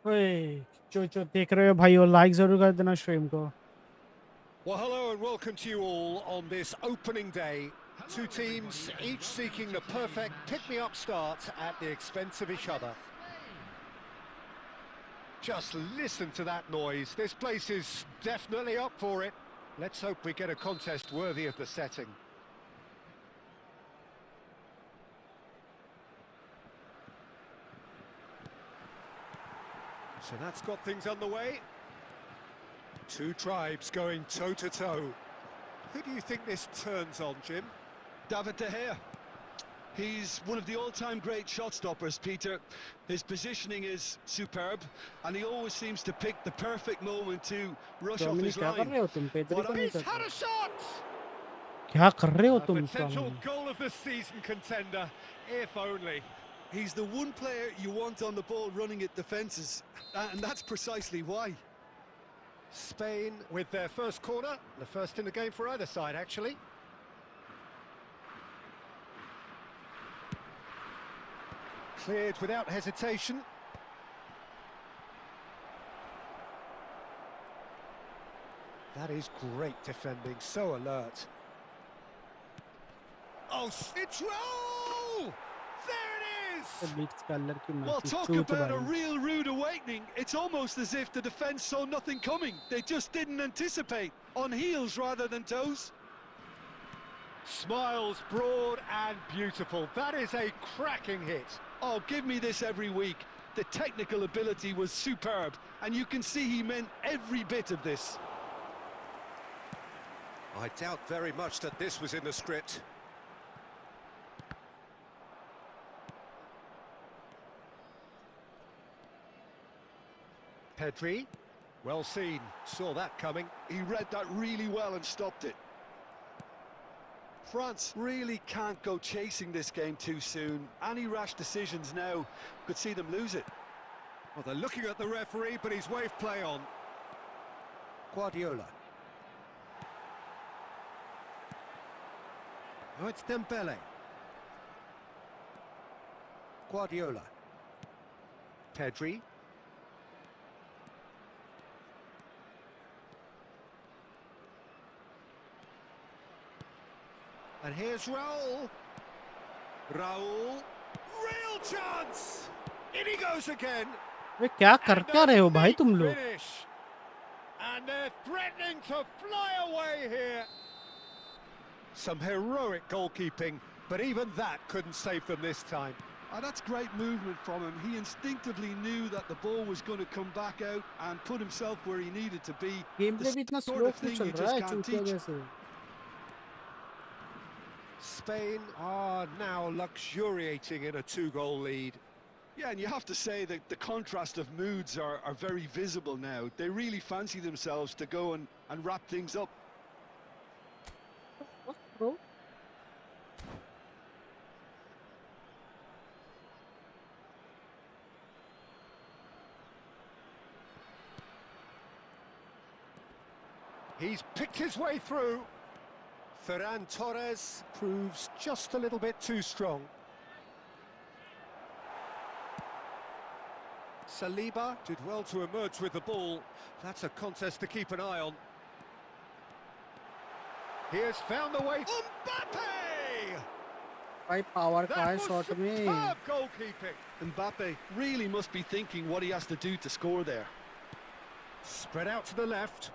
ओए जो देख रहे हो भाई और लाइक जरूर कर देना स्ट्रीम को। Well, hello and welcome to you all on this opening day. Two teams, each seeking the perfect pick-me-up start at the expense of each other. Just listen to that noise. This place is definitely up for it. Let's hope we get a contest worthy of the setting. So that's got things underway. Two tribes going toe-to-toe. Who do you think this turns on, Jim? David De Gea. He's one of the all-time great shot stoppers, Peter. His positioning is superb, and he always seems to pick the perfect moment to rush off Dominic his क्या कर line. रहे हो तुम? पेदरी को नहीं He's कर had रहे। a shot! क्या कर रहे हो A तुम? potential goal of the season contender, if only. He's the one player you want on the ball running at defences, and that's precisely why. Spain with their first corner, the first in the game for either side, actually. Cleared without hesitation. That is great defending, so alert. Oh, it's roll! There it is! Well, talk about a real rude awakening. It's almost as if the defence saw nothing coming. They just didn't anticipate. On heels rather than toes. Smiles broad and beautiful. That is a cracking hit. Oh, give me this every week. The technical ability was superb, and you can see he meant every bit of this. I doubt very much that this was in the script. Pedri, well seen, saw that coming. He read that really well and stopped it. France really can't go chasing this game too soon. Any rash decisions now could see them lose it. Well, they're looking at the referee, but he's waved play on. Guardiola. Oh, it's Dembele. Guardiola. Pedri. And here's Raul. Raul. Real chance! In he goes again. क्या कर क्या रहे हो भाई तुम लोग? Finish. And And they're threatening to fly away here. Some heroic goalkeeping, but even that couldn't save them this time. Oh, that's great movement from him. He instinctively knew that the ball was going to come back out and put himself where he needed to be. Game The play भी इतना sort slow of क्यों thing चल you रहा just है can't चूतिया teach. जैसे? Spain are now luxuriating in a 2-goal lead. Yeah, and you have to say that the contrast of moods are very visible now. They really fancy themselves to go and wrap things up. What, bro? He's picked his way through. Ferran Torres proves just a little bit too strong. Saliba did well to emerge with the ball. That's a contest to keep an eye on. He has found the way. Mbappe! भाई power का That है was shot में. superb goalkeeping. Mbappe really must be thinking what he has to do to score there. Spread out to the left.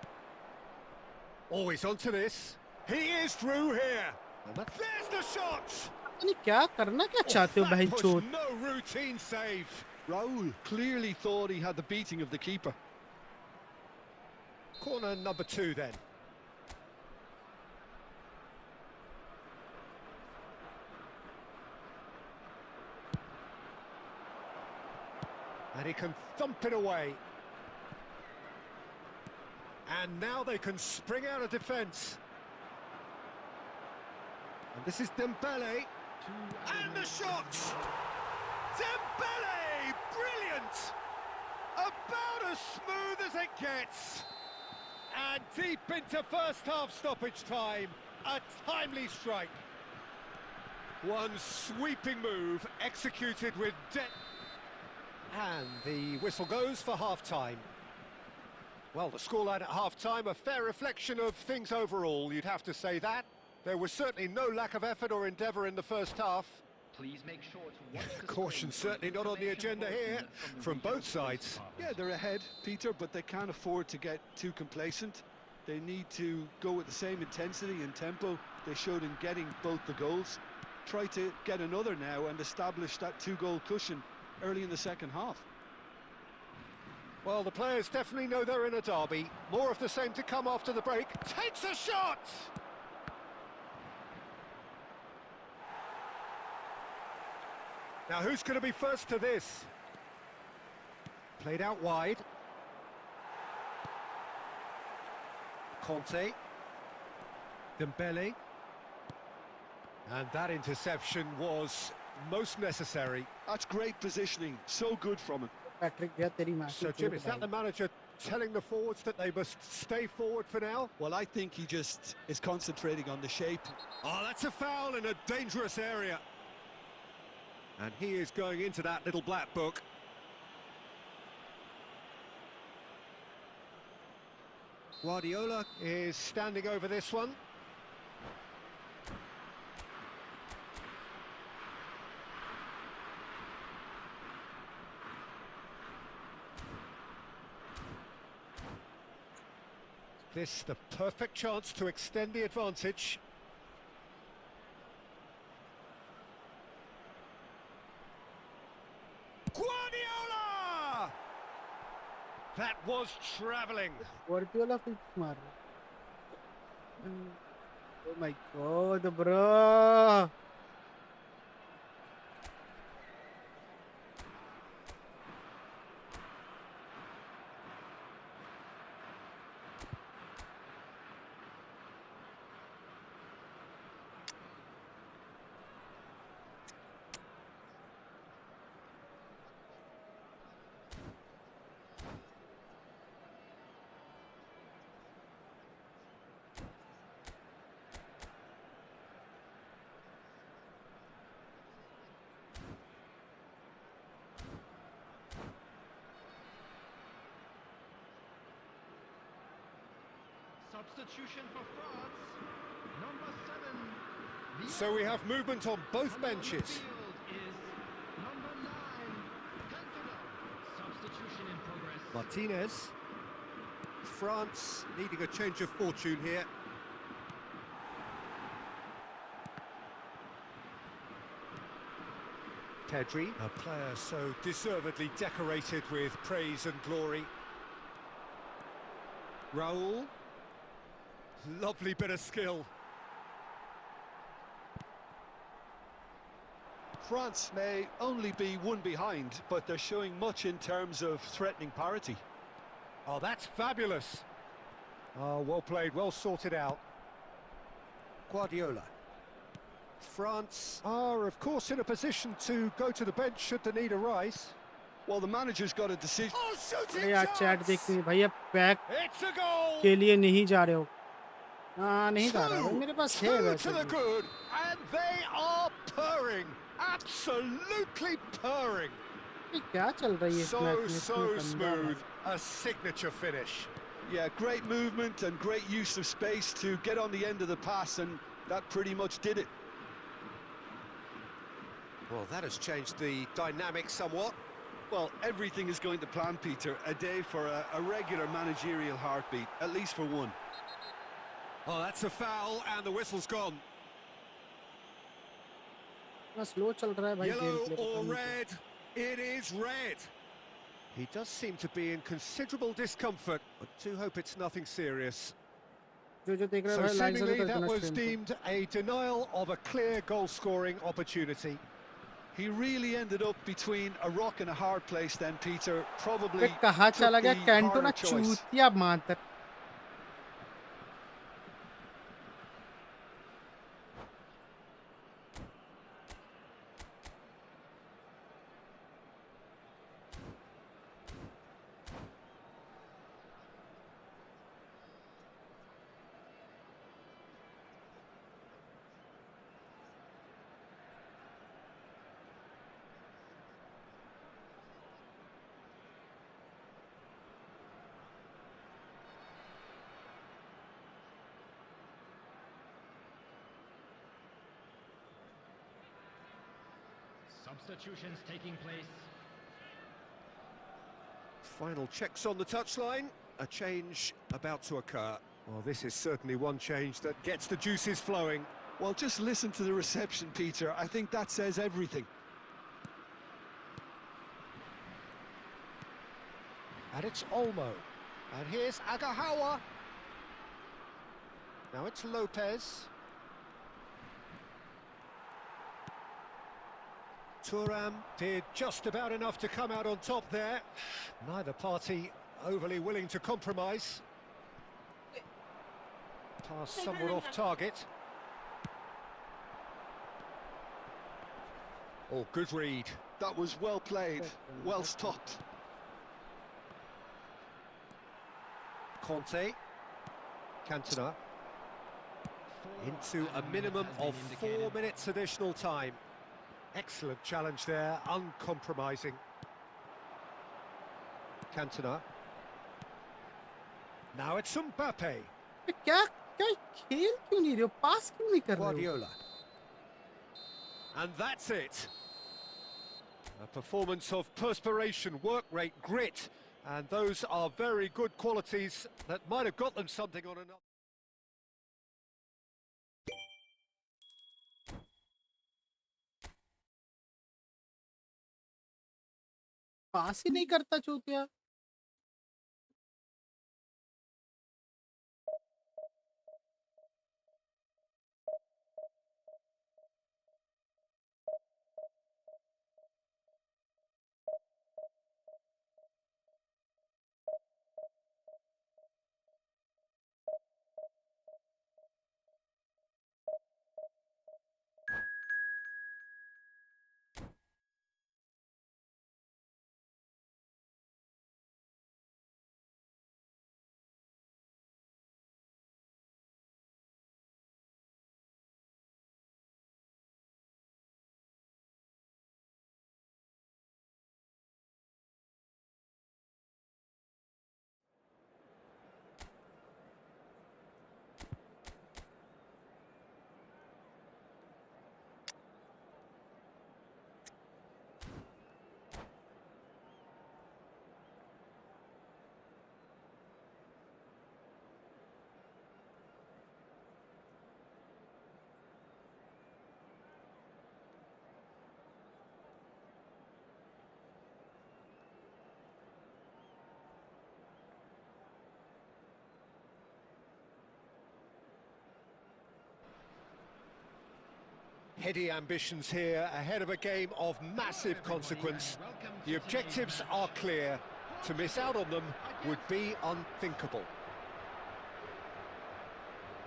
Always onto this. He is through here. And there's the shot. नहीं क्या करना क्या चाहते हो भाई That was चोट? no routine save. Raul clearly thought he had the beating of the keeper. Corner number 2 then. And he can thump it away. And now they can spring out of defence. And this is Dembele. And the shot! Dembele! Brilliant! About as smooth as it gets. And deep into first half stoppage time. A timely strike. One sweeping move executed with depth. And the whistle goes for half-time. Well, the scoreline at half-time, a fair reflection of things overall, you'd have to say that. There was certainly no lack of effort or endeavour in the first half. Please make sure to watch the Caution screen for certainly not on the information agenda here bulletin the from regional both sports sides. department. Yeah, they're ahead, Peter, but they can't afford to get too complacent. They need to go with the same intensity and tempo they showed in getting both the goals. Try to get another now and establish that 2-goal cushion early in the second half. Well, the players definitely know they're in a derby. More of the same to come after the break. Takes a shot! Now, who's going to be first to this? Played out wide. Conte. Dembele. And that interception was most necessary. That's great positioning, so good from him. Patrick गया तेरी माँ की So, Jim, चोट is that भाई. the manager telling the forwards that they must stay forward for now? Well, I think he just is concentrating on the shape. Oh, that's a foul in a dangerous area. And he is going into that little black book. Guardiola is standing over this one. This the perfect chance to extend the advantage. Guardiola! That was travelling. Guardiola फिर मार रहा. Oh my god, bro. Substitution for France. Number 7. So we have movement on both benches. Field is number 9. Cantona. Substitution in progress. Martinez. France needing a change of fortune here. Pedri, a player so deservedly decorated with praise and glory. Raoul, lovely bit of skill. France may only be one behind, but they're showing much in terms of threatening parity. Oh, that's fabulous. Oh, well played, well sorted out. Guardiola. France are, of course, in a position to go to the bench should the need arise. Well, the manager's got a decision. Oh, shooting अरे यार chat chance! देखते हैं भैया, pack It's a goal! के लिए नहीं जा रहे हो? हाँ नहीं जा रहा भाई, Two, मेरे पास है two वैसे to the भी। good, and they are purring, absolutely purring. ये क्या चल रही है इस मैच में? So इतनी गंदा smooth, भाई। a signature finish. Yeah, great movement and great use of space to get on the end of the pass, and that pretty much did it. Well, that has changed the dynamic somewhat. Well, everything is going to plan, Peter. A day for a regular managerial heartbeat, at least for one. Oh, that's a foul, and the whistle's gone. इतना slow चल रहा है भाई Yellow game play, or पता नहीं red? It is red. He does seem to be in considerable discomfort, but do hope it's nothing serious. क्यों। जो देख रहे So हैं भाई लाइक जरूर seemingly कर that देना was स्ट्रीम को। deemed a denial of a clear goal-scoring opportunity. He really ended up between a rock and a hard place then, Peter. अबे Probably कहाँ took चला गया the कैंटो ना harder choice. चूतिया मातर। Substitutions taking place. Final checks on the touchline. A change about to occur. Well, this is certainly one change that gets the juices flowing. Well, just listen to the reception, Peter. I think that says everything. And it's Olmo. And here's Agahawa. Now it's Lopez. Thuram did just about enough to come out on top there. Neither party overly willing to compromise. Pass somewhat off target. Oh, good read. That was well played, well stopped. Conte. Cantona. Into a minimum of 4 minutes additional time. Excellent challenge there, uncompromising. Cantona. Now it's Mbappe. क्या क्या खेल क्यों नहीं रहे हो? पास क्यों नहीं कर रहे हो? Guardiola. And that's it. A performance of perspiration, work rate, grit. And those are very good qualities that might have got them something on another. पास ही नहीं करता चूतिया। Heady ambitions here, ahead of a game of massive consequence. The objectives are clear. To miss out on them would be unthinkable.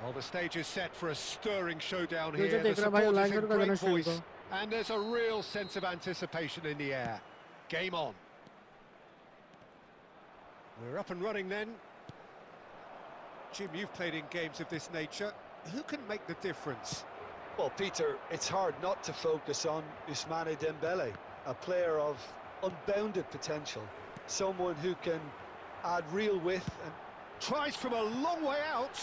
Well, the stage is set for a stirring showdown here. The support is in great voice, and there's a real sense of anticipation in the air. Game on. We're up and running then. Jim, you've played in games of this nature. Who can make the difference? Well, Peter, it's hard not to focus on Ousmane Dembele, a player of unbounded potential, someone who can add real width and tries from a long way out.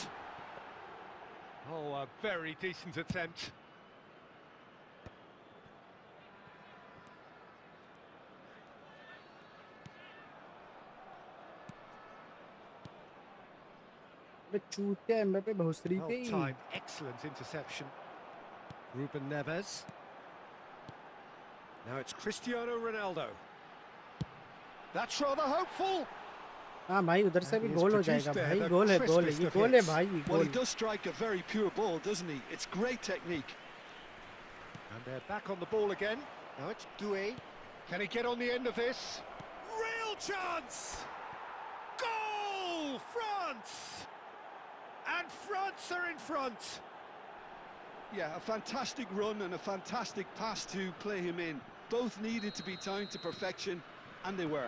Oh, a very decent attempt. Well timed, excellent interception. Ruben Neves. Now it's Cristiano Ronaldo. That's rather hopeful. हाँ भाई उधर से भी गोल हो जाएगा भाई गोल है ये गोल है भाई well he does strike a very pure ball, doesn't he? It's great technique. And they're back on the ball again. Now it's Doué. Can he get on the end of this? Real chance! Goal! France! And France are in front. Yeah, a fantastic run and a fantastic pass to play him in. Both needed to be timed to perfection, and they were.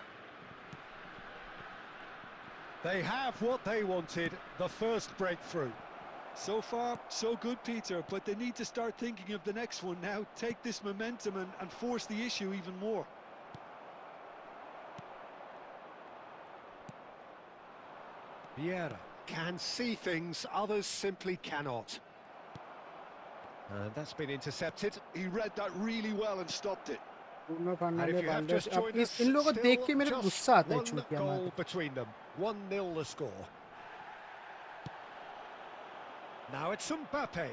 They have what they wanted, the first breakthrough. So far, so good, Peter, but they need to start thinking of the next one now. Take this momentum and force the issue even more. Vieira can see things others simply cannot. And that's been intercepted. He read that really well and stopped it. इन लोगों को देख के मेरे गुस्सा आता है चूतिया goal between them. 1-0 the score. Now it's Mbappe.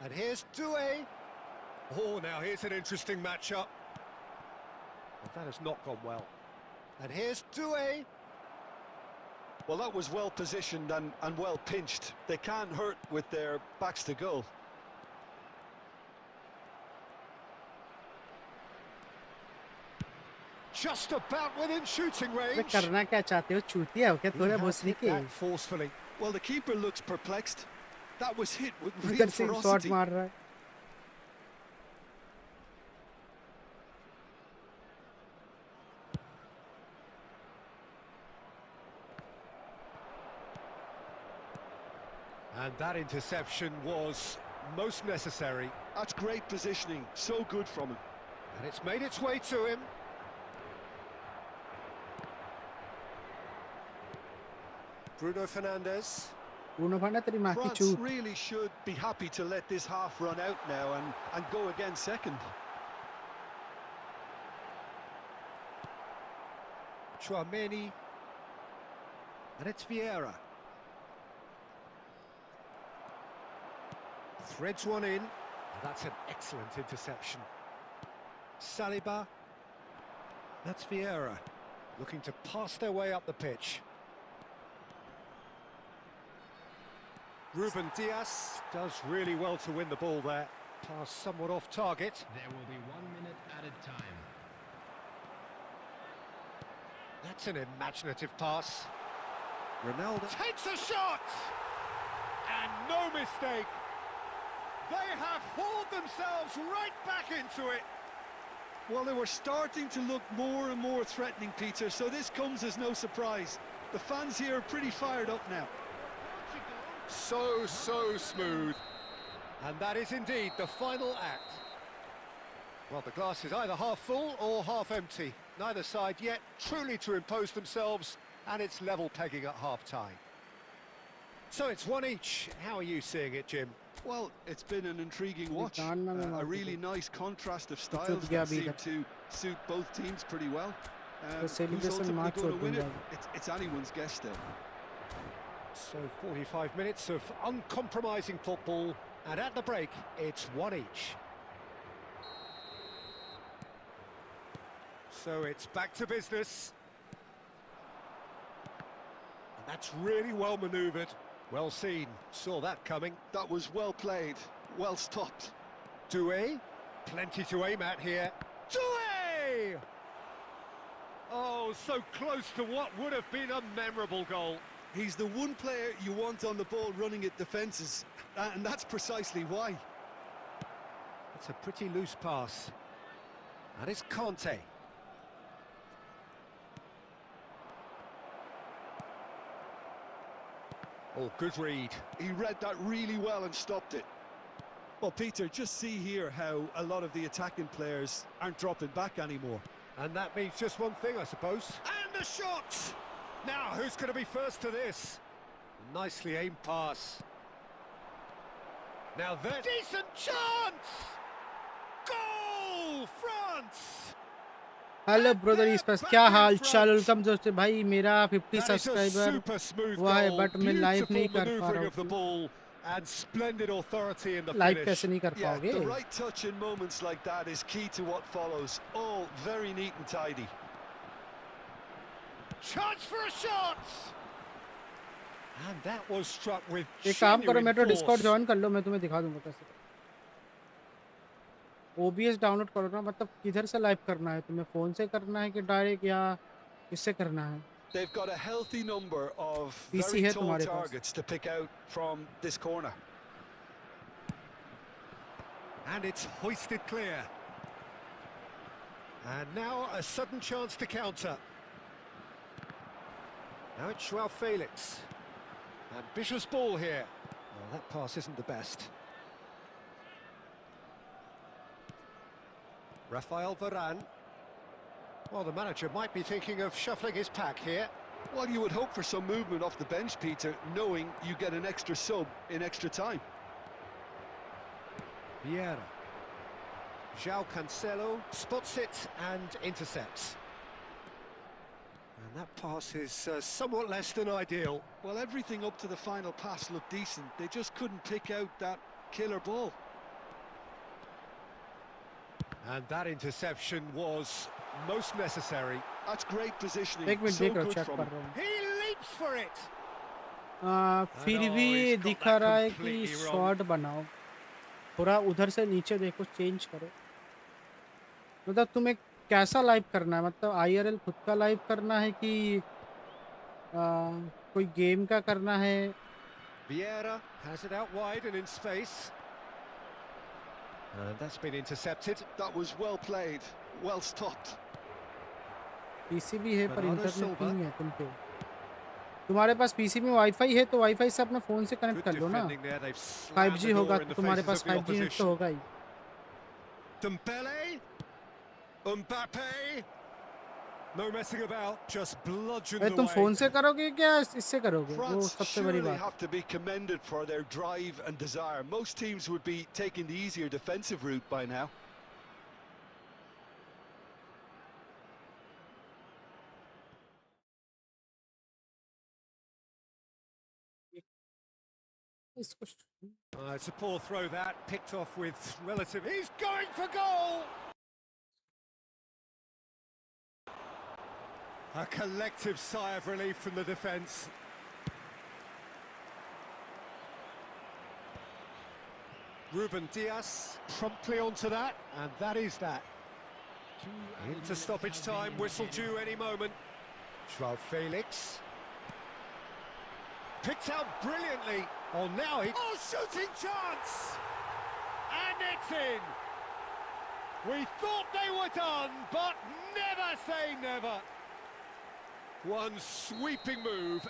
And here's Doué. Oh, now here's an interesting matchup. Well, that has not gone well. And here's Doué. Well, that was well positioned and well pinched. They can't hurt with their backs to goal. Just about within shooting range. करना क्या चाहते हो चूतिया हो क्या थोड़ा भोसड़ी के forcefully. Well, the keeper looks perplexed. That was hit with real ferocity. Shot मार रहा है And that interception was most necessary. That's great positioning, so good from him. And it's made its way to him. Bruno Fernandes. France really should be happy to let this half run out now and go again second. Chouameni. And it's Vieira. Threads one in. And that's an excellent interception. Saliba. That's Vieira. Looking to pass their way up the pitch. Ruben Dias does really well to win the ball there. Pass somewhat off target. There will be 1 minute added time. That's an imaginative pass. Ronaldo takes a shot! And no mistake. They have hauled themselves right back into it. Well, they were starting to look more and more threatening, Peter, so this comes as no surprise. The fans here are pretty fired up now. So smooth. And that is indeed the final act. Well, the glass is either half full or half empty. Neither side yet truly to impose themselves, and it's level pegging at half-time. So it's one each. How are you seeing it, Jim? Well, it's been an intriguing watch. A really nice contrast of styles that seem to suit both teams pretty well. Who's ultimately going to win it? It's anyone's guess still. So 45 minutes of uncompromising football, and at the break, it's one each. So it's back to business. And that's really well manoeuvred. Well seen, saw that coming. That was well played, well stopped. Doué, plenty to aim at here. Doué! Oh, so close to what would have been a memorable goal. He's the one player you want on the ball running at defences, and that's precisely why. It's a pretty loose pass. And it's Conte. Oh, good read. He read that really well and stopped it. Well, Peter, just see here how a lot of the attacking players aren't dropping back anymore. And that means just one thing, I suppose. And a shot! Now, who's going to be first to this? Nicely aimed pass. Now there's decent chance! Goal, France! Hello brother space, क्या हाल चाल? Welcome दोस्तों भाई, मेरा 50 subscriber हुआ है but मैं live नहीं कर पा रहा हूँ। And splendid authority in the live finish. कैसे नहीं कर पाओगे? The right touch in moments like that is key to what follows. All very neat and tidy. Chance for a shot! And that was struck with एक काम करो, genuine metro force. Discord join कर लो, मैं तुम्हें दिखा दूंगा कैसे। OBS download करो ना, मतलब किधर से लाइव करना है तुम्हें? फोन से करना है कि डायरेक्ट या किससे करना है? They've got a healthy number of PC very है tall तुम्हारे पास? targets to pick out from this corner. And it's hoisted clear. And now a sudden chance to counter. Now it's Joao Felix. Ambitious ball here. Well, that pass isn't the best. Rafael Varane. Well, the manager might be thinking of shuffling his pack here. Well, you would hope for some movement off the bench, Peter, knowing you get an extra sub in extra time. Vieira. João Cancelo spots it and intercepts. And that pass is somewhat less than ideal. Well, everything up to the final pass looked decent. They just couldn't pick out that killer ball. And that interception was most necessary. That's great positioning. एक minute So देख रहा हूँ, good check from कर him. रहा हूँ। He leaps for it. फिर I know, भी he's got दिखा that रहा है कि completely wrong. शॉट बनाओ, थोड़ा उधर से नीचे देखो, चेंज करो। मतलब तुम्हें कैसा लाइव करना है? मतलब IRL खुद का लाइव करना है कि कोई गेम का करना है? Vieira has it out wide and in space. And that's been intercepted. That was well played, well stopped. PC भी है पर Bernardo इंटरनेट Silva. नहीं है तुम पे। तुम्हारे पास PC में वाईफाई है तो वाईफाई से अपने फोन से कनेक्ट Good कर लो ना। defending there. They've slammed 5G the होगा door in तो the तुम्हारे faces pass of the 5G net तो opposition. होगा ही। Dembele. Mbappe. No messing about, just bludgeoned अरे तुम away. फोन से करोगे क्या इससे करोगे? वो France सबसे बड़ी surely बात। have to be commended for their drive and desire. Most teams would be taking the easier defensive route by now. इसको It's a poor throw that, picked off with relative. He's going for goal! A collective sigh of relief from the defence. Ruben Dias promptly onto that, and that is that. Into stoppage time, whistle due any moment. Joao Felix. Picked out brilliantly. Oh, now he... Oh, shooting chance! And it's in! We thought they were done, but never say never. One sweeping move,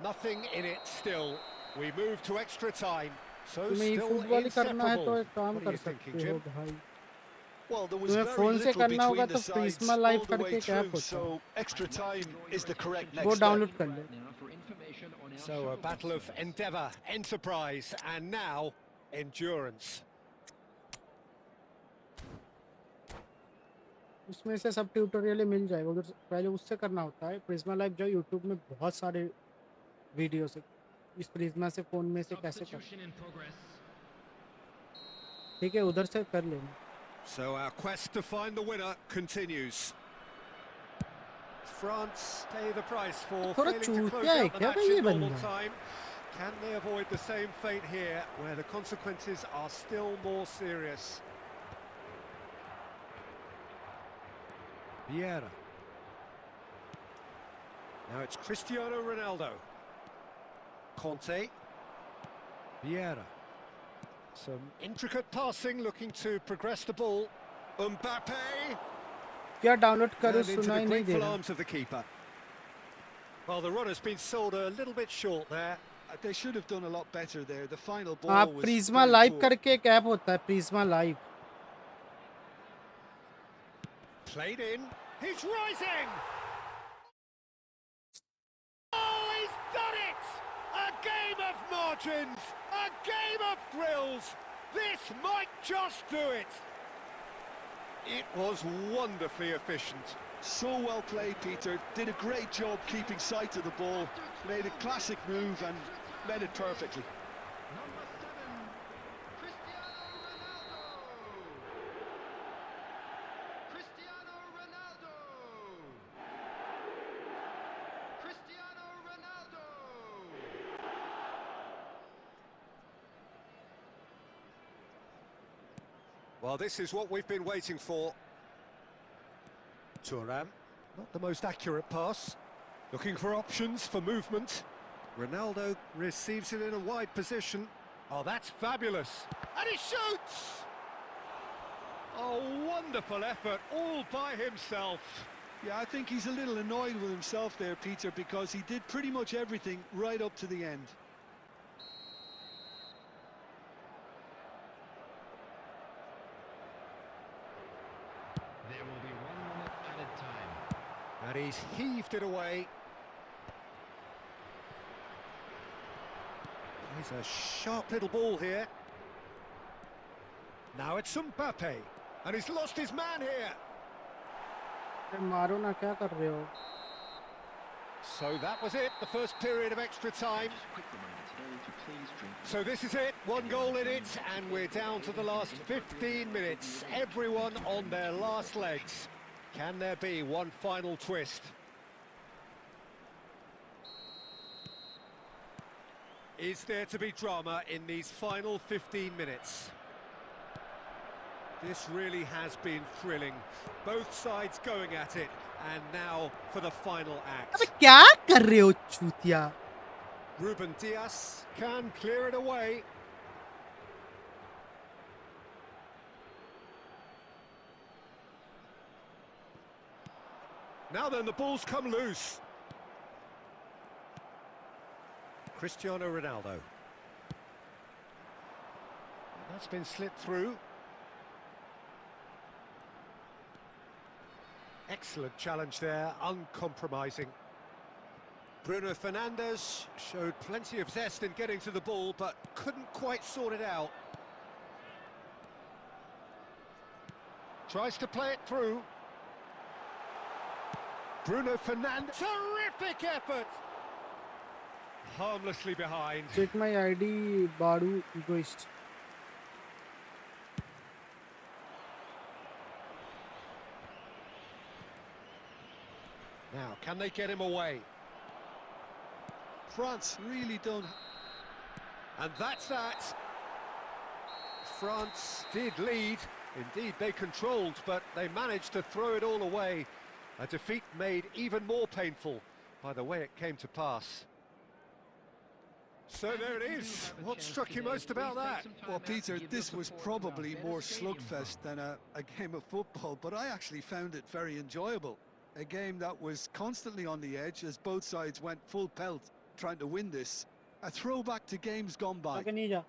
nothing in it still. We move to extra time, so तुम्हें still football ही करना है तो inseparable. एक काम What are कर you सकते thinking, हो Jim? भाई। Well, there was तुम्हें very फोन से little करना होगा between तो the sides Prisma live all the way करके क्या through, होता है? so extra time is the correct वो next step. डाउनलोड कर लो। So a battle of endeavour, enterprise, and now endurance. उसमें से सब ट्यूटोरियल मिल जाएगा, उधर पहले उससे करना होता है। प्रिज्मा लाइव जो यूट्यूब में बहुत सारे वीडियोस है, इस प्रिज्मा से फोन में से कैसे कर, ठीक है, उधर से कर लेना। So our quest to find the winner continues. France pay the price for थोड़ा failing to close चूतिया है out the क्या match भाई ये in normal बंदा? time. Can they avoid the same fate here, where the consequences are still more serious? Vieira. Now it's Cristiano Ronaldo. Conte. Vieira. Some intricate passing, looking to progress the ball. Mbappe. क्या download करूं And into सुना the ही नहीं दे grateful रहा. arms of the keeper. Well, the run has been sold a little bit short there. They should have done a lot better there. The final ball आप was Prisma very live poor. करके एक app होता है Prisma live. Played in. He's rising! Oh, he's done it! A game of margins! A game of thrills! This might just do it! It was wonderfully efficient. So well played, Peter. Did a great job keeping sight of the ball. Made a classic move and met it perfectly. Number 7, Cristiano Ronaldo. Cristiano Ronaldo. Cristiano Ronaldo. Well, this is what we've been waiting for. Thuram, not the most accurate pass. Looking for options for movement. Ronaldo receives it in a wide position. Oh, that's fabulous. And he shoots! Oh, wonderful effort, all by himself. Yeah, I think he's a little annoyed with himself there, Peter, because he did pretty much everything right up to the end. There will be 1 minute added time. And he's heaved it away. He's a sharp little ball here. Now it's Mbappe. And he's lost his man here. मारो ना क्या कर रहे हो? So that was it, the first period of extra time. So this is it, 1 goal in it, and we're down to the last 15 minutes. Everyone on their last legs. Can there be one final twist? Is there to be drama in these final 15 minutes? This really has been thrilling. Both sides going at it, and now for the final act. अबे क्या कर रहे हो चूतिया? Ruben Dias can clear it away. Now then, the ball's come loose. Cristiano Ronaldo. That's been slipped through. Excellent challenge there, uncompromising. Bruno Fernandes showed plenty of zest in getting to the ball, but couldn't quite sort it out. Tries to play it through. Bruno Fernandes, terrific effort! Harmlessly behind. Check my ID, Badu Egoist. Now, can they get him away? France really don't... And that's that. France did lead. Indeed, they controlled, but they managed to throw it all away. A defeat made even more painful by the way it came to pass. So there it is. What struck you most about that? Well, Peter, this was probably more slugfest than a game of football, but I actually found it very enjoyable. A game that was constantly on the edge as both sides went full pelt trying to win this. A throwback to games gone by. आगे नहीं जा.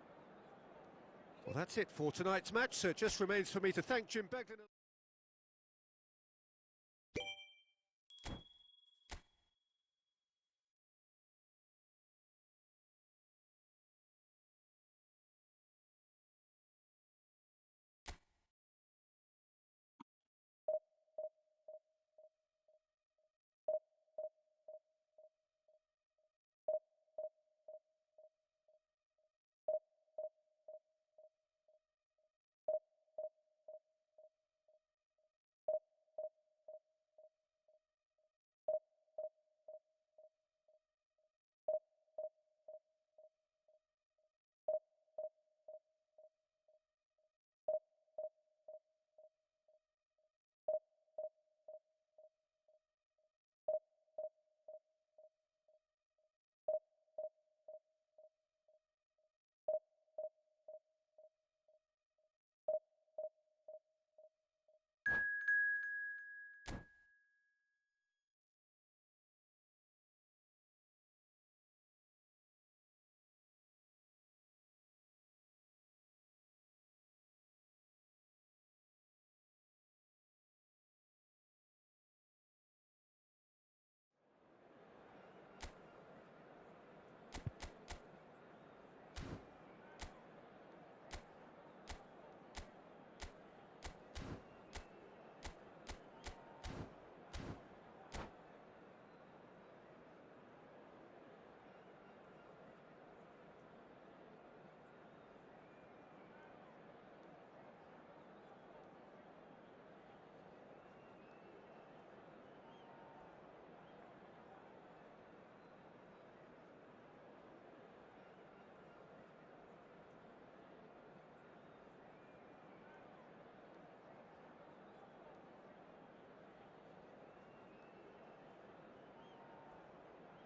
Well, that's it for tonight's match, so it just remains for me to thank Jim Beglin.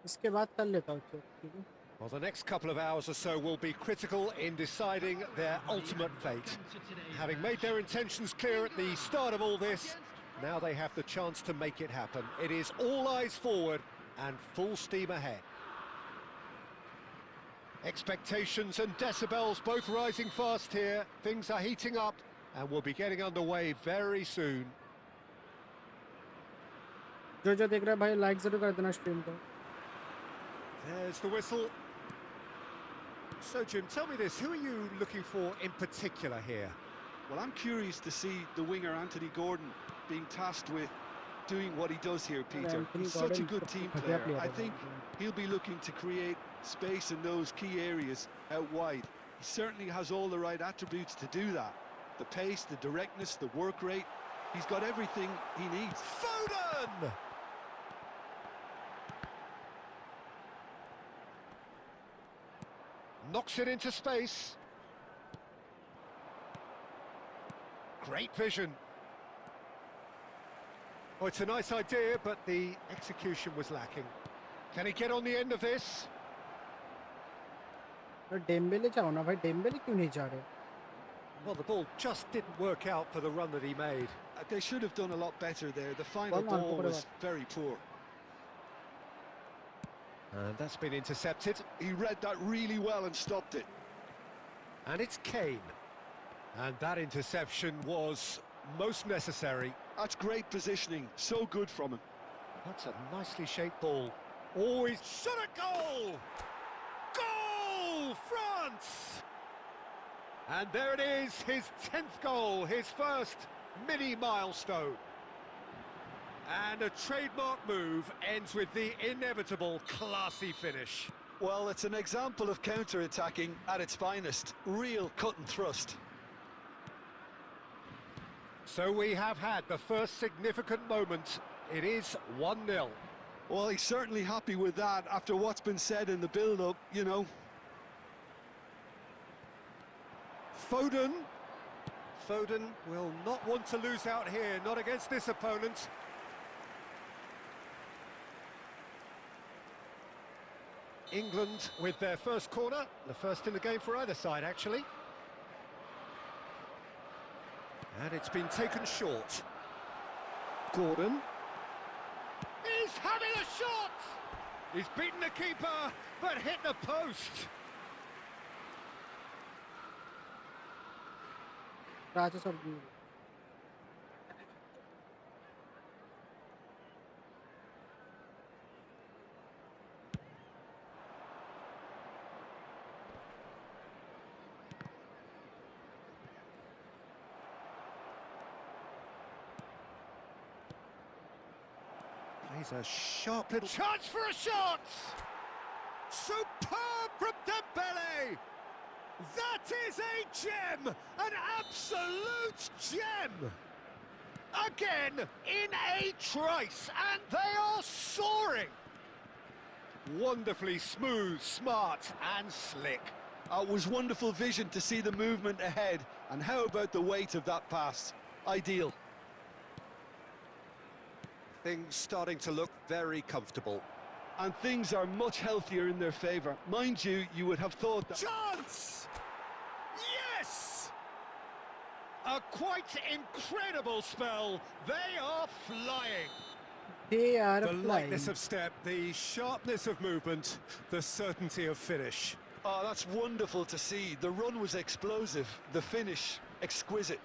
इसके बाद कर लेता हूँ check, ठीक है? Well, the next couple of hours or so will be critical in deciding their ultimate fate. Having made their intentions clear at the start of all this, now they have the chance to make it happen. It is all eyes forward and full steam ahead. Expectations and decibels both rising fast here. Things are heating up and we'll be getting underway very soon. जो देख रहा है भाई like जरूर कर देना stream को. There's the whistle. So, Jim, tell me this, who are you looking for in particular here? Well, I'm curious to see the winger Anthony Gordon being tasked with doing what he does here, Peter. He's such a good team player. I think he'll be looking to create space in those key areas out wide. He certainly has all the right attributes to do that. The pace, the directness, the work rate. He's got everything he needs. Foden! Knocks it into space. Great vision. Oh, it's a nice idea, but the execution was lacking. Can he get on the end of this? Dembélé जाओ ना भाई, Dembélé क्यों नहीं जा रहे? Well, the ball just didn't work out for the run that he made. They should have done a lot better there. The final ball was very poor. And that's been intercepted. He read that really well and stopped it. And it's Kane. And that interception was most necessary. That's great positioning. So good from him. That's a nicely shaped ball. Always shot a goal! Goal! France! And there it is, his 10th goal, his first mini milestone. And a trademark move ends with the inevitable classy finish. Well, it's an example of counter-attacking at its finest. Real cut and thrust. So we have had the first significant moment. It is 1-0. Well, he's certainly happy with that after what's been said in the build-up, you know. Foden. Foden will not want to lose out here, not against this opponent. England with their first corner, the first in the game for either side, actually. And it's been taken short. Gordon. He's having a shot! He's beaten the keeper, but hit the post. Rajas or Giroud. Plays a sharp little chance for a shot! Superb from Dembele! That is a gem! An absolute gem! Again, in a trice, and they are soaring! Wonderfully smooth, smart and slick. It was wonderful vision to see the movement ahead, and how about the weight of that pass? Ideal. Things starting to look very comfortable. And things are much healthier in their favour. Mind you, you would have thought that... Chance! Yes! A quite incredible spell. They are flying. They are The flying. lightness of step, the sharpness of movement, the certainty of finish. Oh, that's wonderful to see. The run was explosive. The finish, exquisite.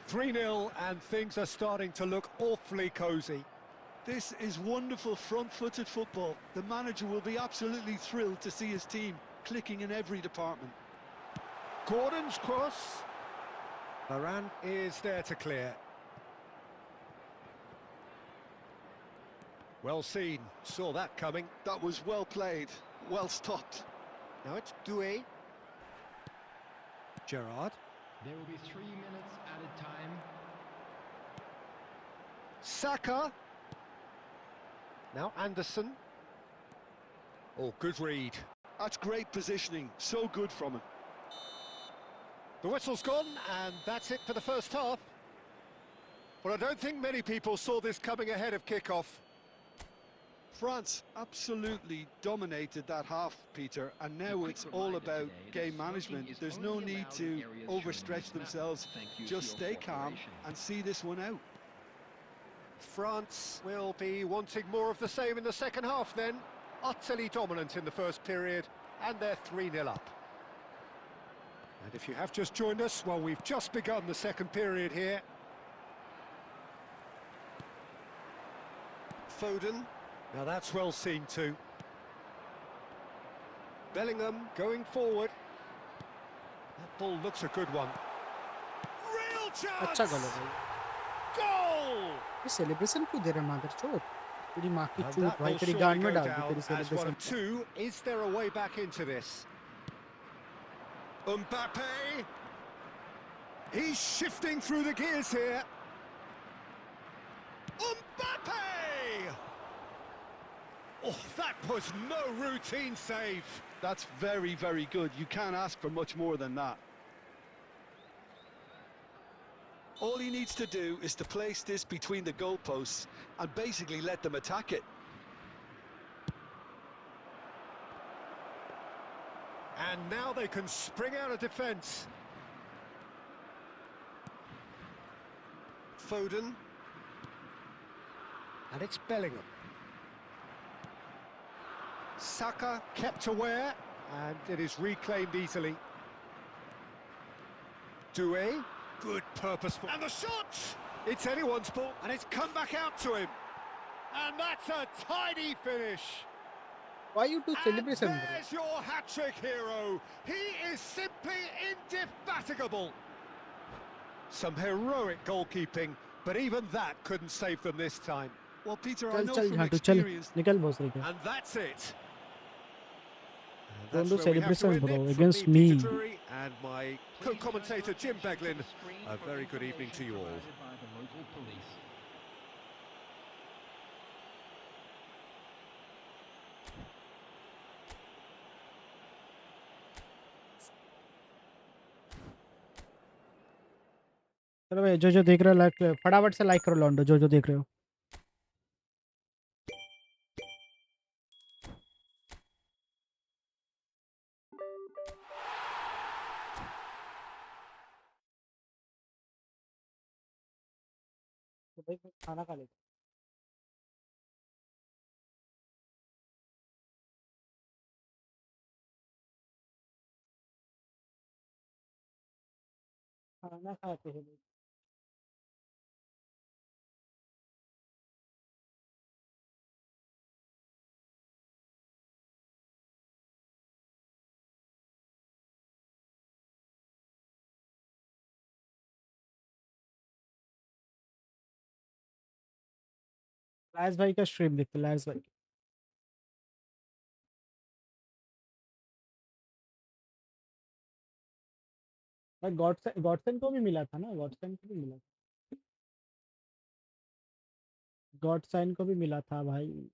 3-0 and things are starting to look awfully cosy. This is wonderful front-footed football. The manager will be absolutely thrilled to see his team clicking in every department. Gordon's cross. Varane is there to clear. Well seen, saw that coming. That was well played, well stopped. Now it's Doué. Gerrard. There will be 3 minutes added time. Saka. Now Anderson. Oh, good read. That's great positioning, so good from him. The whistle's gone, and that's it for the first half. Well, I don't think many people saw this coming ahead of kickoff. France absolutely dominated that half, Peter, and now it's all about game management. There's no need to overstretch themselves. Just stay calm and see this one out. France will be wanting more of the same in the second half then. Utterly dominant in the first period, and they're 3-0 up. And if you have just joined us, well, we've just begun the second period here. Foden. Now that's well seen too. Bellingham going forward. That ball looks a good one. Real chance! अच्छा गोल है भाई। Goal! ये celebration क्यों दे रहे हैं मादरचोद? तेरी माँ की And चूत that भाई will तेरी surely गांड में go डाल दी down तेरी as one celebration. of two. Is there a way back into this? Mbappe! He's shifting through the gears here. Mbappe! Oh, that was no routine save. That's very, very good. You can't ask for much more than that. All he needs to do is to place this between the goalposts and basically let them attack it. And now they can spring out of defence. Foden. And it's Bellingham. Saka kept aware, and it is reclaimed easily. Doué, good purposeful. And the shot! It's anyone's ball, and it's come back out to him. And that's a tidy finish. Why you do And celebration bro? there's your hat-trick hero. He is simply indefatigable. Some heroic goalkeeping, but even that couldn't save them this time. Well, Peter, I चल know चल from यहाँ तो चल experience. निकल भोसड़ी के। And that's it. Don't That's do where we have to celebration, end bro, it. From against me, Peter me. Drury, and my co-commentator Jim Beglin. A very good evening to you all. चलो भाई जो देख रहे हो like फटाफट से like करो लॉन्डो जो देख रहे हो। तो भाई खाना खा लेते खाना खाते हैं भाई। लायस भाई का स्ट्रीम देखते लायस भाई। भाई गॉडसन को भी मिला था ना, गॉडसन को भी मिला था, गॉडसन को भी मिला था भाई।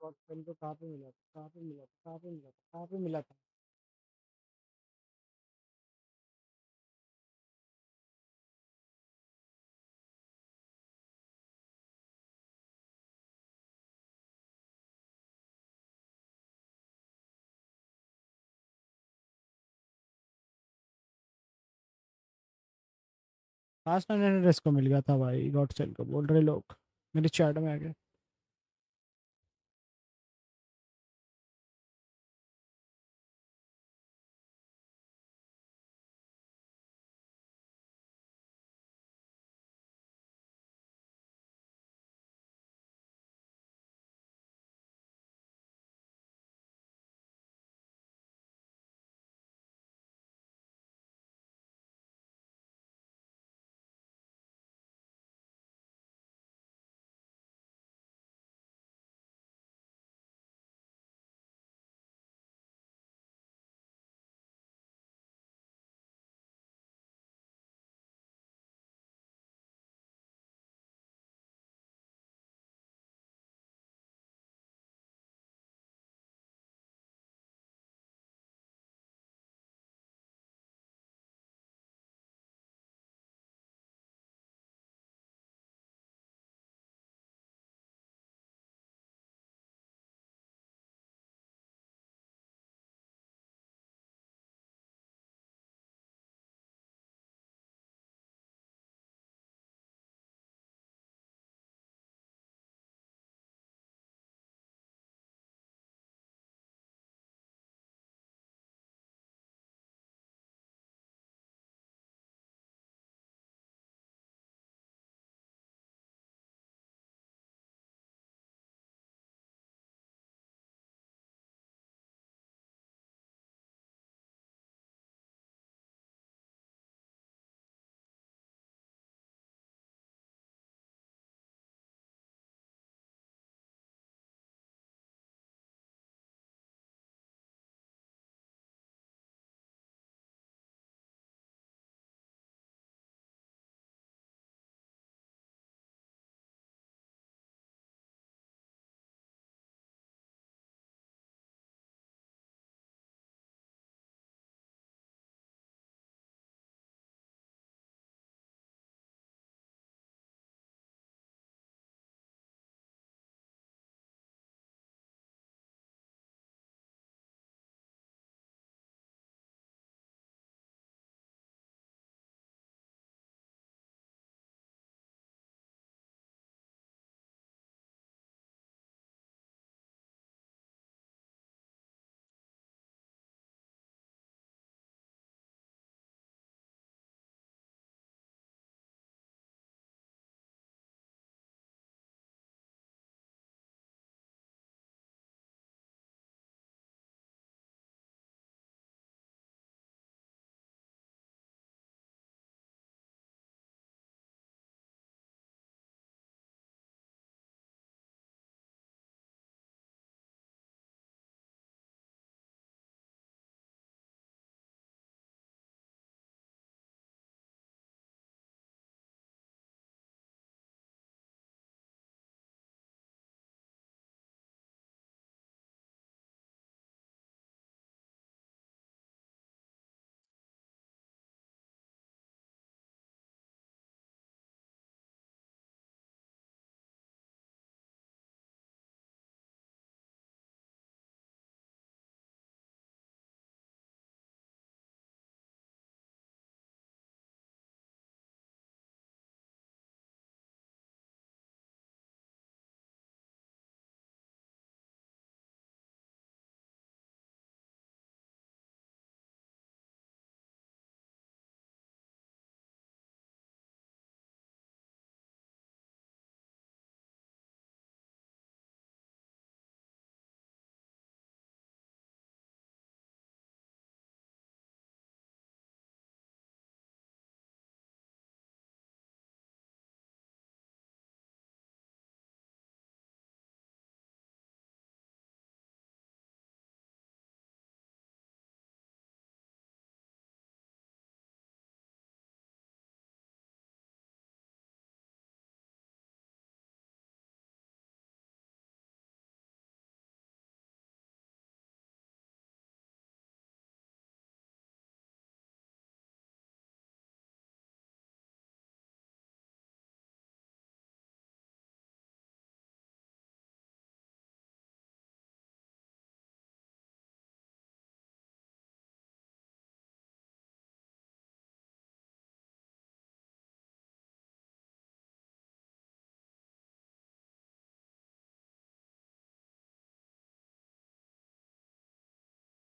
गॉडसन को कहाँ पे मिला था, कहाँ पे मिला था, कहाँ पे मिला था, कहाँ पे मिला था। लास्ट 900 को मिल गया था भाई गॉडसन को, बोल रहे लोग मेरे चैट में आ गए।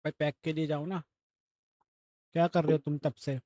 भाई पैक के लिए जाओ ना, क्या कर रहे हो तुम तब से?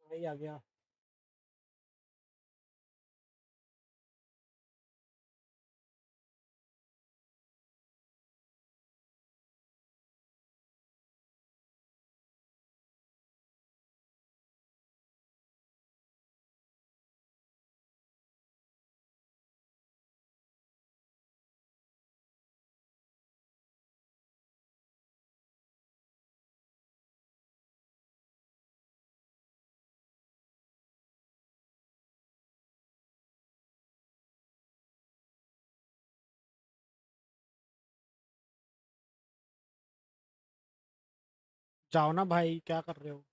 भाई आ गया। जाओ ना भाई, क्या कर रहे हो?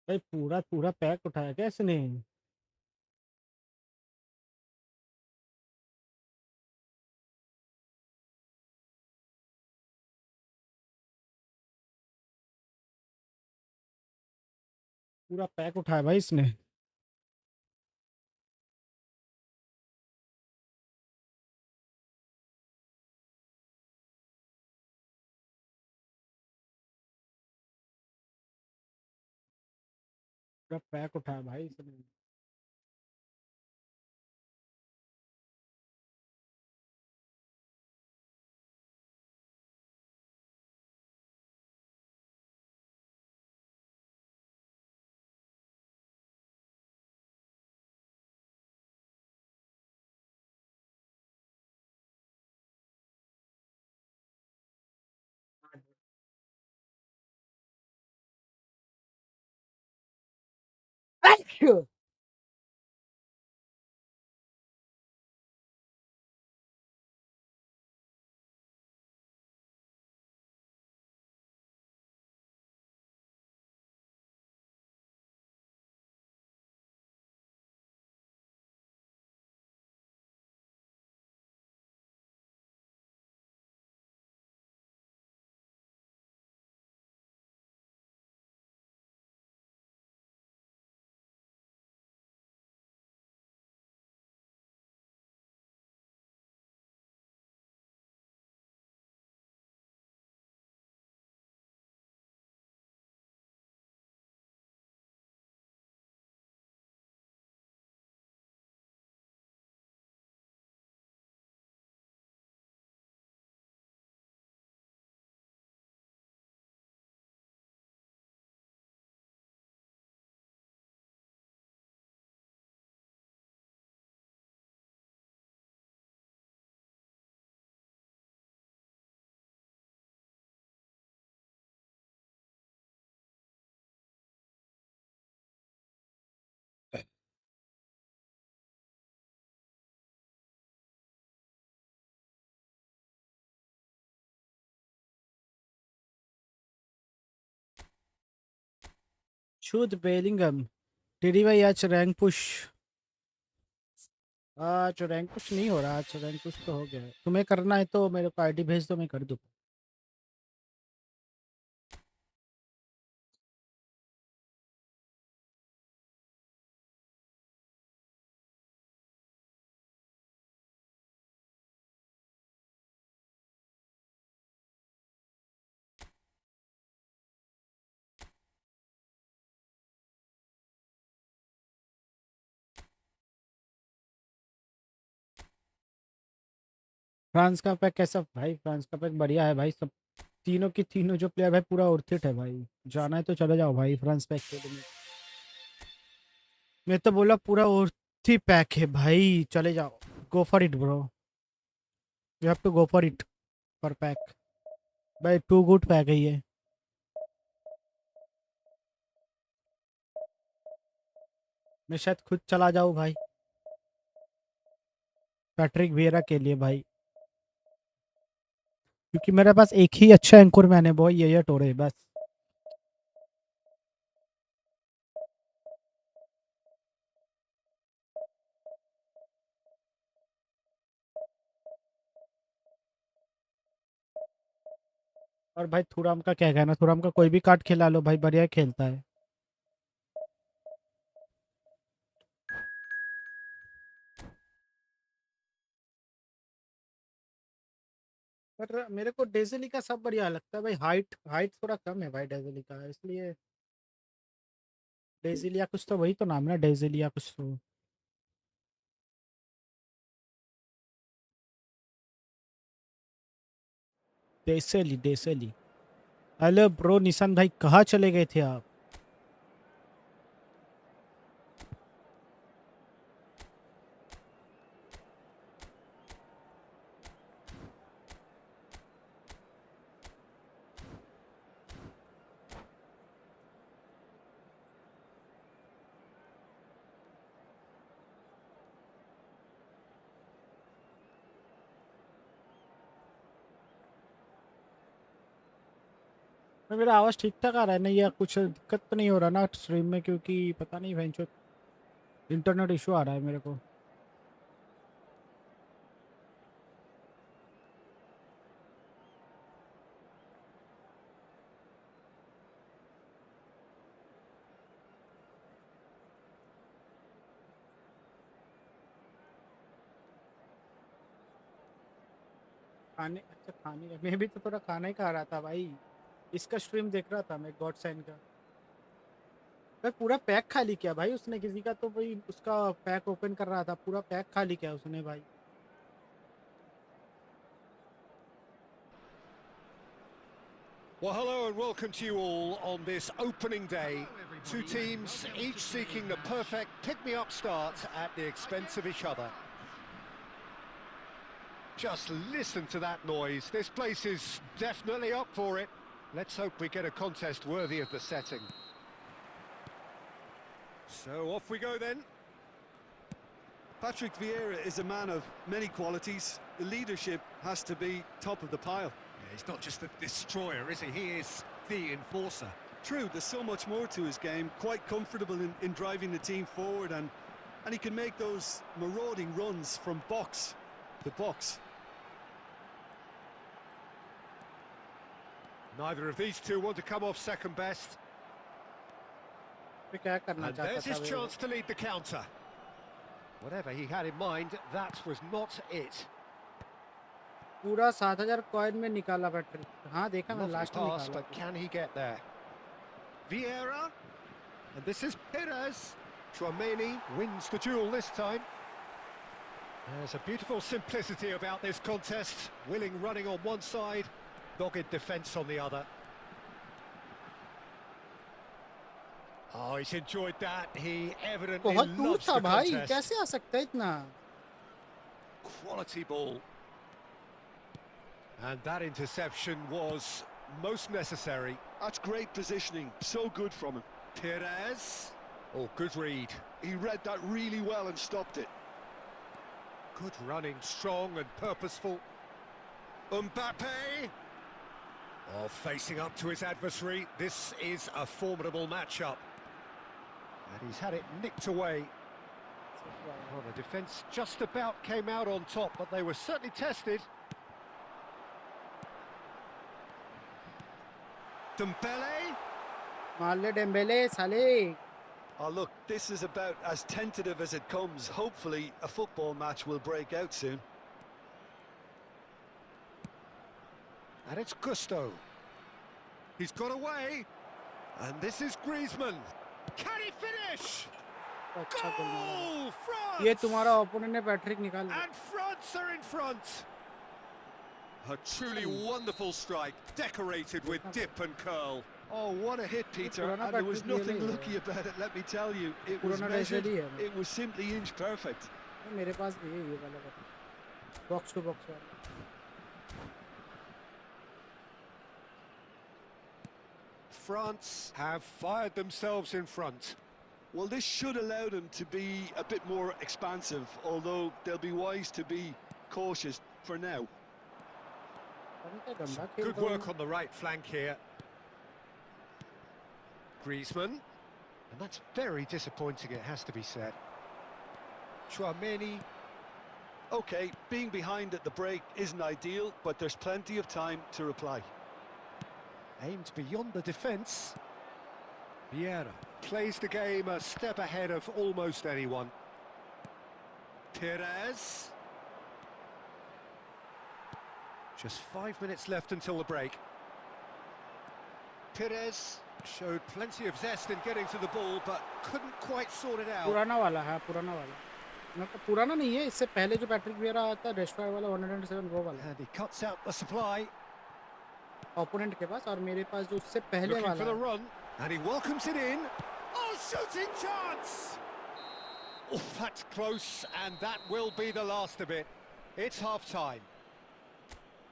भाई पूरा पूरा पैक उठाया क्या इसने? पूरा पैक उठाया भाई इसने। पूरा पैक उठाया भाई इसने। अच्छा। Jude Bellingham. टीडी भाई आज रैंक पुश नहीं हो रहा। आज रैंक पुश तो हो गया है। तुम्हें करना है तो मेरे को आईडी भेज दो, मैं कर दूँ। फ्रांस का पैक कैसा भाई? फ्रांस का पैक बढ़िया है भाई। सब तीनों की तीनों जो प्लेयर भाई पूरा ऑर्थिट है भाई। जाना है तो चले जाओ भाई फ्रांस पैक के लिए। मैं तो बोला पूरा ऑर्थी पैक है भाई, चले जाओ। Go for it bro, you have to go for it for pack भाई। टू गुड पैक है ये। मैं शायद खुद चला जाऊँ भाई पैट्रिक विएरा के लिए भाई, क्योंकि मेरे पास एक ही अच्छा एंकर मैन है बॉय, ये टोरे बस। और भाई थुराम का क्या कहना? थुराम का कोई भी कार्ड खिला लो भाई, बढ़िया खेलता है। पर मेरे को डेजली का सब बढ़िया लगता है भाई। हाइट हाइट थोड़ा कम है भाई डेजली का, इसलिए डेजलिया कुछ तो, वही तो नाम है ना, डेजलिया कुछ तो। डेसली डेसली। हेलो ब्रो निशान भाई, कहाँ चले गए थे आप? मेरा आवाज़ ठीक ठाक आ रहा है ना, या कुछ दिक्कत तो नहीं हो रहा ना स्ट्रीम में? क्योंकि पता नहीं भैंचो इंटरनेट इशू आ रहा है मेरे को। खाने, अच्छा खाने का, मैं भी तो थोड़ा खाना ही खा रहा था भाई। इसका स्ट्रीम देख रहा था मैं, गॉड साइन का। भाई पूरा पैक खाली किया भाई उसने, किसी का तो भाई उसका पैक ओपन कर रहा था, पूरा पैक खाली किया उसने भाई। Well, hello and welcome to you all on this opening day. Two teams, each seeking the perfect pick-me-up start at the expense of each other. Just listen to that noise. This place is definitely up for it. Let's hope we get a contest worthy of the setting. So off we go then. Patrick Vieira is a man of many qualities. The leadership has to be top of the pile. Yeah, he's not just the destroyer, is he? He is the enforcer. True, there's so much more to his game. Quite comfortable in driving the team forward, and he can make those marauding runs from box to box. Neither of these two want to come off second best. And there's his chance to lead the counter. Whatever he had in mind, that was not it. पूरा 7000 coin में निकाला battery. हाँ देखा मैं, Lovely last में pass, निकाला। but can he get there? Vieira, and this is Perez. Chouameni wins the duel this time. There's a beautiful simplicity about this contest. Willing running on one side, dogged defence on the other. Oh, he's enjoyed that. He evidently बहुत दूर loves था the भाई, contest. कैसे आ सकता है इतना? Quality ball. And that interception was most necessary. That's great positioning. So good from him. Perez. Oh, good read. He read that really well and stopped it. Good running, strong and purposeful. Mbappe. Oh, facing up to his adversary. This is a formidable matchup. And he's had it nicked away. Well, the defence just about came out on top, but they were certainly tested. Dembele. मार Dembele साले. Oh, look, this is about as tentative as it comes. Hopefully, a football match will break out soon. And it's Gusto. He's got away. And this is Griezmann. Can he finish? अच्छा गोल मारा. Goal! France! ये तुम्हारा opponent ने Patrick निकाल. And France are in front. A truly wonderful strike, decorated with dip and curl. Oh, what a hit, Peter. Purana And there was Patrick nothing Vieira lucky about it, let me tell you. It was Purana measured, Patrick Vieira. it was simply inch perfect. मेरे पास भी है ये वाला button. Box to box वाला. France have fired themselves in front. Well, this should allow them to be a bit more expansive, although they'll be wise to be cautious for now. Good work on the right flank here. Griezmann. And that's very disappointing, it has to be said. Chouameni. Okay, being behind at the break isn't ideal, but there's plenty of time to reply. Aimed beyond the defence. Vieira plays the game a step ahead of almost anyone. Perez. Just 5 minutes left until the break. Perez showed plenty of zest in getting to the ball, but couldn't quite sort it out. पुराना वाला है, पुराना वाला. मतलब पुराना नहीं है, इससे पहले जो पैट्रिक विएरा आता है रेस्टोरेंट वाला 107 वो वाला. And he cuts out the supply. Opponent के पास और मेरे पास जो उससे पहले Looking for the वाला. run, and he welcomes it in. Oh, shooting chance! Oh, that's close, and that will be the last of it. It's half-time.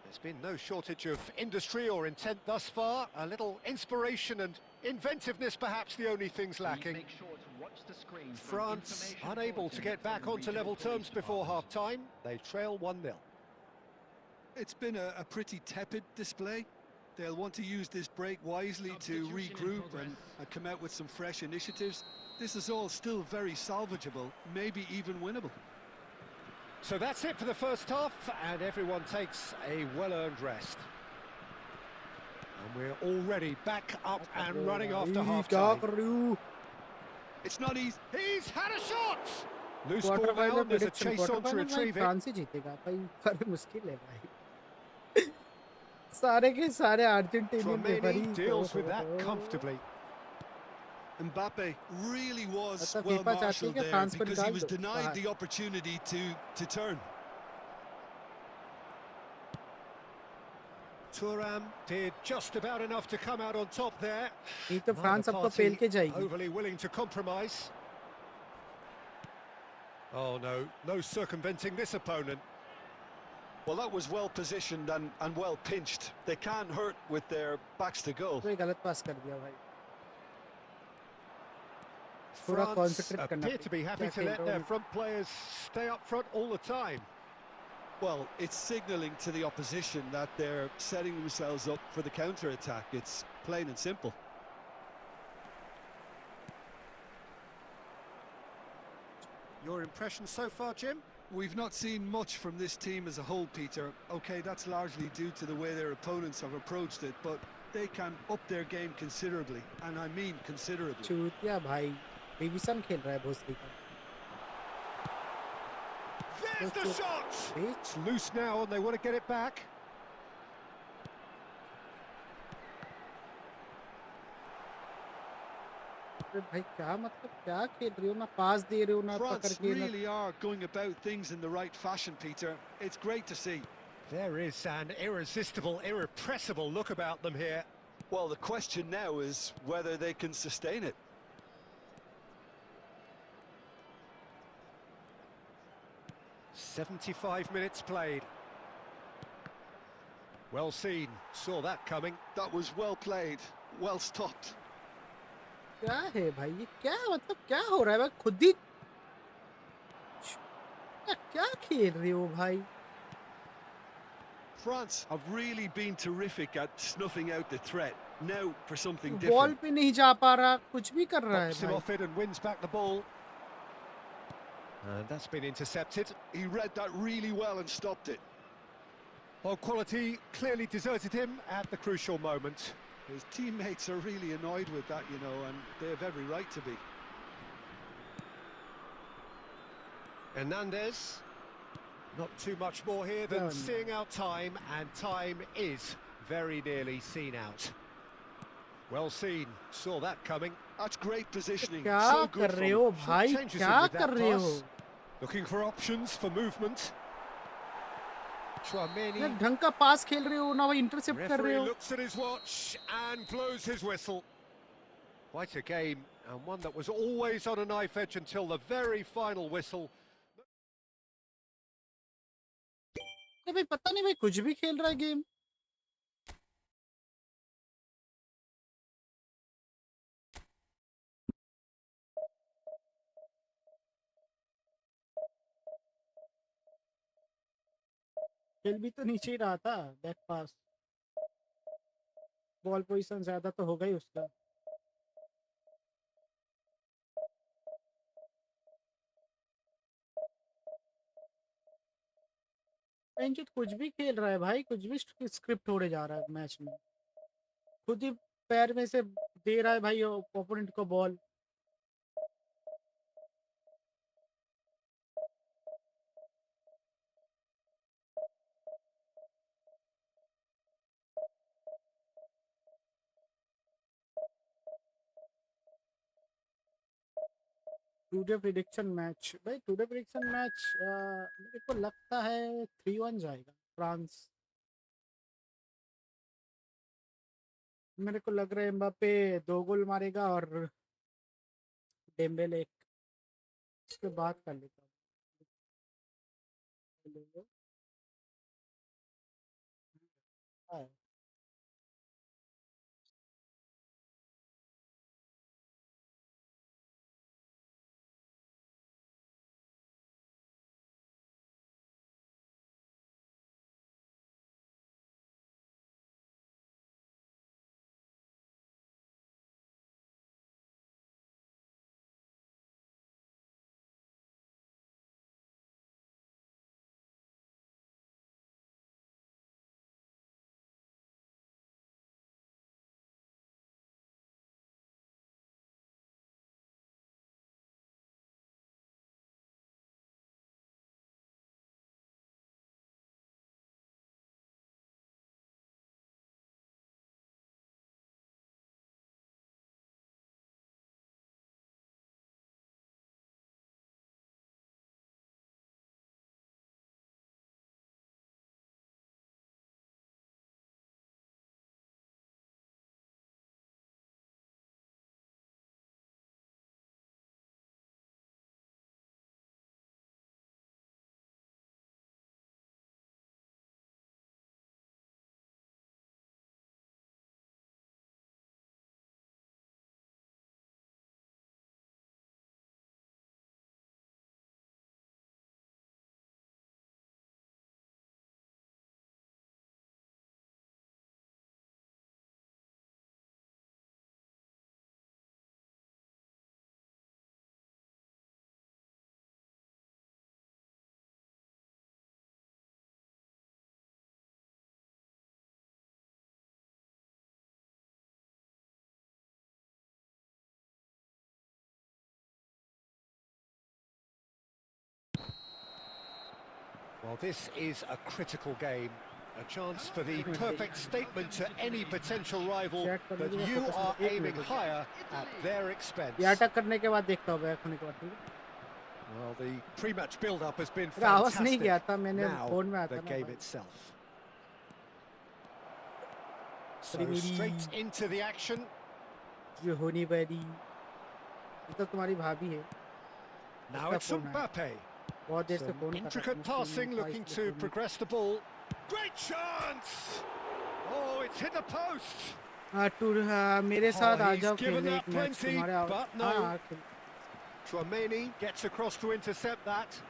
There's been no shortage of industry or intent thus far. A little inspiration and inventiveness, perhaps the only things lacking. France unable to get back onto level terms before half-time. They trail 1-0. It's been a pretty tepid display. They'll want to use this break wisely to regroup and come out with some fresh initiatives. This is all still very salvageable, maybe even winnable. So that's it for the first half, and everyone takes a well-earned rest. And we're already back up and running after half-time. It's not easy. He's had a shot! Loose quarter ball final now, there's a prediction chase quarter on to final भाई retrieve it. France ही जीतेगा भाई. अरे मुश्किल है भाई. सारे के सारे Argentinian Chouameni deals with that comfortably. Mbappe really was मतलब well फीफा चाहती है marshalled कि there फ्रांस को because he निकाल was दो denied बाहर. the opportunity to turn. Thuram did just about enough to come out on top there. नहीं तो फ्रांस Neither सबको फेल के party जाएगी. overly willing to compromise. Oh no, no circumventing this opponent. Well, that was well positioned and well pinched. They can't hurt with their backs to goal. कोई गलत पास कर दिया भाई. पूरा France concentrate करना appear to be happy क्या to खेल let रहे their हो. front players stay up front all the time. Well, it's signalling to the opposition that they're setting themselves up for the counter-attack. It's plain and simple. Your impression so far, Jim? We've not seen much from this team as a whole, Peter. Okay, that's largely due to the way their opponents have approached it, but they can up their game considerably, and I mean considerably. चूतिया भाई. Division खेल रहा है भोसड़ी का. There's the shot! भाई It's loose now and they want to get it back. भाई क्या मतलब क्या खेल रही हो ना पास दे रहे हो ना पकड़ France के ना. really are going about things in the right fashion, Peter. It's great to see. There is an irresistible, irrepressible look about them here. Well, the question now is whether they can sustain it. "75 minutes played. Well seen, saw that coming. That was well played, well stopped. क्या है भाई ये क्या मतलब क्या हो रहा है भाई खुद ही क्या खेल रहे हो भाई. France have really been terrific at snuffing out the threat. Now for something ball different. पे नहीं जा पा रहा, कुछ भी कर रहा है Pops him भाई. off it and wins back the ball. And that's been intercepted. He read that really well and stopped it. Ball quality clearly deserted him at the crucial moment. His teammates are really annoyed with that, you know, and they have every right to be. Hernandez. Not too much more here than seeing out time, and time is very nearly seen out. Well seen, saw that coming. That's great positioning. क्या So कर good रहे from हो Short भाई, changes क्या him with that कर रहे हो? pass. Looking for options for movement. Chouameni. यार ढंग का पास खेल रहे हो ना भाई, इंटरसेप्ट कर रहे Referee हो. looks at his watch and blows his whistle. Quite a game, and one that was always on a knife edge until the very final whistle. नहीं भाई, पता नहीं भाई, कुछ भी खेल रहा है गेम. खेल भी तो नीचे ही रहा था. बैक पास, बॉल पोजीशन ज्यादा तो होगा ही उसका. रंजित कुछ भी खेल रहा है भाई, कुछ भी स्क्रिप्ट होने जा रहा है मैच में. खुद ही पैर में से दे रहा है भाई ओपोनेंट को बॉल. टुडे प्रेडिक्शन मैच भाई, टुडे प्रेडिक्शन मैच मेरे को लगता है 3-1 जाएगा फ्रांस. मेरे को लग रहा है एम्बापे 2 गोल मारेगा और डेम्बेले 1. उसके बाद कर लेता हूँ. हाँ. Well, this is a critical game. A chance for the perfect statement to any potential rival that you are aiming higher at their expense. ये अटैक करने के बाद देखता हूँ बैक होने के बाद. ठीक है. Well, the pre-match build-up has been मेरा आवाज नहीं गया fantastic. था, मैंने Now, फोन में आता the ना game भाई. itself. So Premier straight League. into the action. ये होनी बैरी, ये तो तुम्हारी भाभी है. Now उसका it's फोन आया. Mbappe. बहुत देर से Some फोन कर रहा था. intricate मुश्किल passing, में था, looking इसलिए to फोन नहीं. progress the ball. Great chance! Oh, it's hit the post. मेरे साथ आ he's जाओ given खेलने that एक मैच plenty, तुम्हारे. but no. हाँ खेल. Chouameni gets across to intercept that.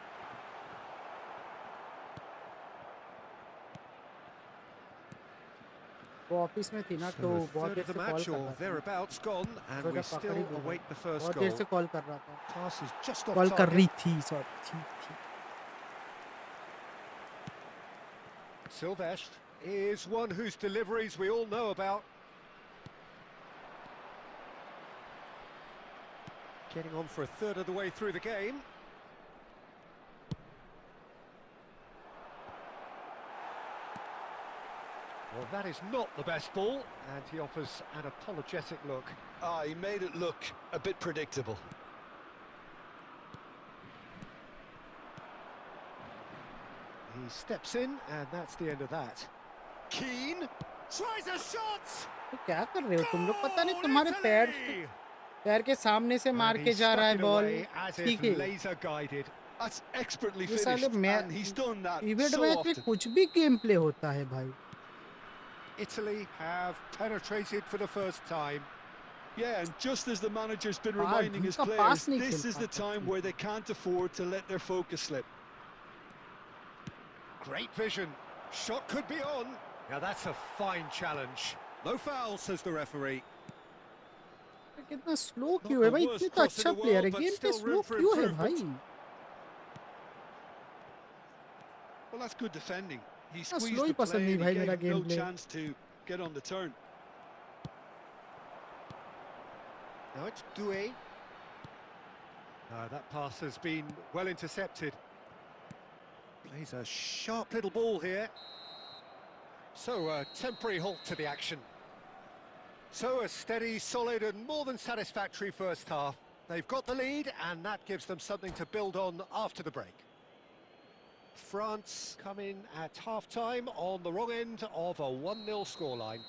वो ऑफिस में थी ना So तो a बहुत third देर of the से कॉल match कर or रहा था, thereabouts gone, and सोचा we पकड़ still ही लूंगा, await the first बहुत देर goal. से कॉल कर रहा था, Pass is just off call कर रही target. थी, सॉरी थी। Silvestre is one whose deliveries we all know about. Getting on for a third of the way through the game. Well, that is not the best ball, and he offers an apologetic look. Ah, he made it look a bit predictable. He steps in, and that's the end of that. Keane tries a shot! तो क्या कर रहे हो तुम लोग? पता नहीं Goal, तुम्हारे Italy! पैर के सामने से मार And के he जा रहा stuck है it ball, away as if ठीक है। laser guided. That's expertly ये साले finished, and he's done that event so match में often. कुछ भी गेम प्ले होता है भाई। Italy have penetrated for the first time. Yeah, and just as the manager's been Ah, reminding his उनका players, पास नहीं this खेल is the पाता time ठीक। where they can't afford to let their focus slip. Great vision. Shot could be on. Now that's a fine challenge. No foul, says the referee. कितना slow Not क्यों है the भाई? worst इतनी तो cross in अच्छा the player है, world, but game पे still slow room for क्यों है improvement. भाई? Well, that's good defending. He slow squeezed he the पसंद play नहीं and he भाई gave मेरा him no game play. chance to get on the turn. Now it's Doué. That pass has been well intercepted. Plays a sharp little ball here. So a temporary halt to the action. So a steady, solid and more than satisfactory first half. They've got the lead and that gives them something to build on after the break. France come in at half-time on the wrong end of a 1-0 scoreline.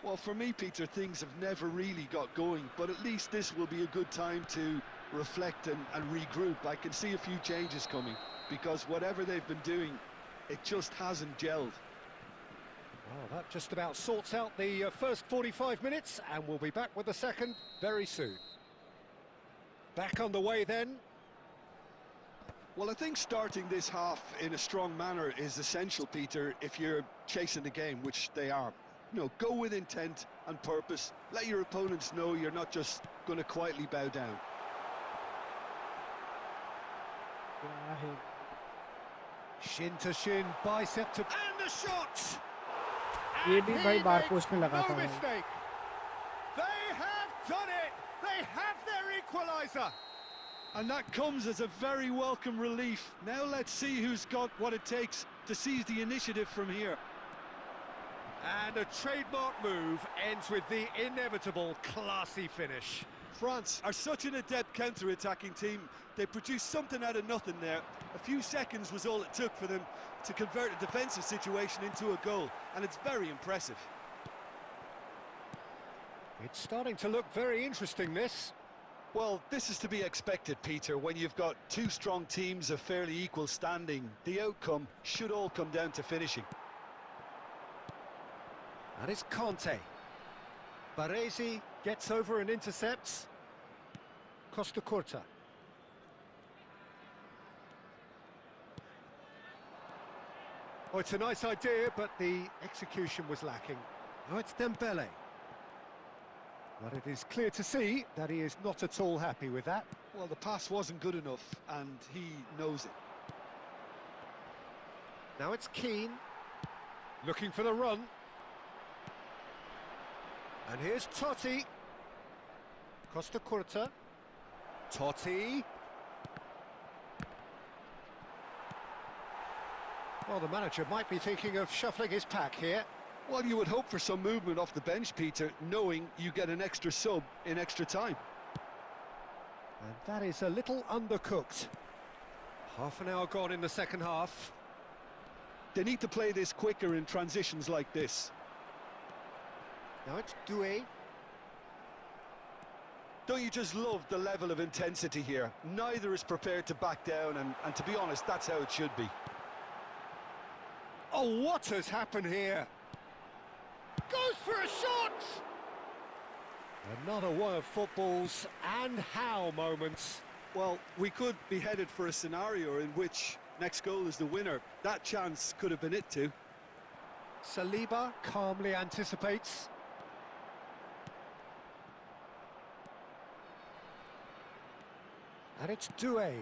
Well, for me, Peter, things have never really got going, but at least this will be a good time to reflect and regroup. I can see a few changes coming, because whatever they've been doing, it just hasn't gelled. Well, that just about sorts out the first 45 minutes, and we'll be back with the second very soon. Back underway then. Well, I think starting this half in a strong manner is essential, Peter, if you're chasing the game, which they are. You know, go with intent and purpose. Let your opponents know you're not just going to quietly bow down. क्या है? Shin to shin, bicep to... And the shot! ये And भी he भाई बार makes post में लगा no था भाई। mistake. They have done it! They have their equaliser! And that comes as a very welcome relief. Now let's see who's got what it takes to seize the initiative from here. And a trademark move ends with the inevitable classy finish. France are such an adept counter-attacking team. They produced something out of nothing there. A few seconds was all it took for them to convert a defensive situation into a goal, and it's very impressive. It's starting to look very interesting, this. Well, this is to be expected, Peter, when you've got two strong teams of fairly equal standing. The outcome should all come down to finishing. That is Conte. Baresi gets over and intercepts. Costa Curta. Oh, it's a nice idea, but the execution was lacking. Now it's Dembele. But it is clear to see that he is not at all happy with that. Well, the pass wasn't good enough, and he knows it. Now it's Keane. Looking for the run. And here's Totti. Costa Curta. Totti. Well, the manager might be thinking of shuffling his pack here. Well, you would hope for some movement off the bench, Peter, knowing you get an extra sub in extra time. And that is a little undercooked. Half an hour gone in the second half. They need to play this quicker in transitions like this. Now it's Doué. Don't you just love the level of intensity here? Neither is prepared to back down, and to be honest, that's how it should be. Oh, what has happened here? Goes for a shot! Another one of football's and how moments. Well, we could be headed for a scenario in which next goal is the winner. That chance could have been it too. Saliba calmly anticipates. And it's Doué.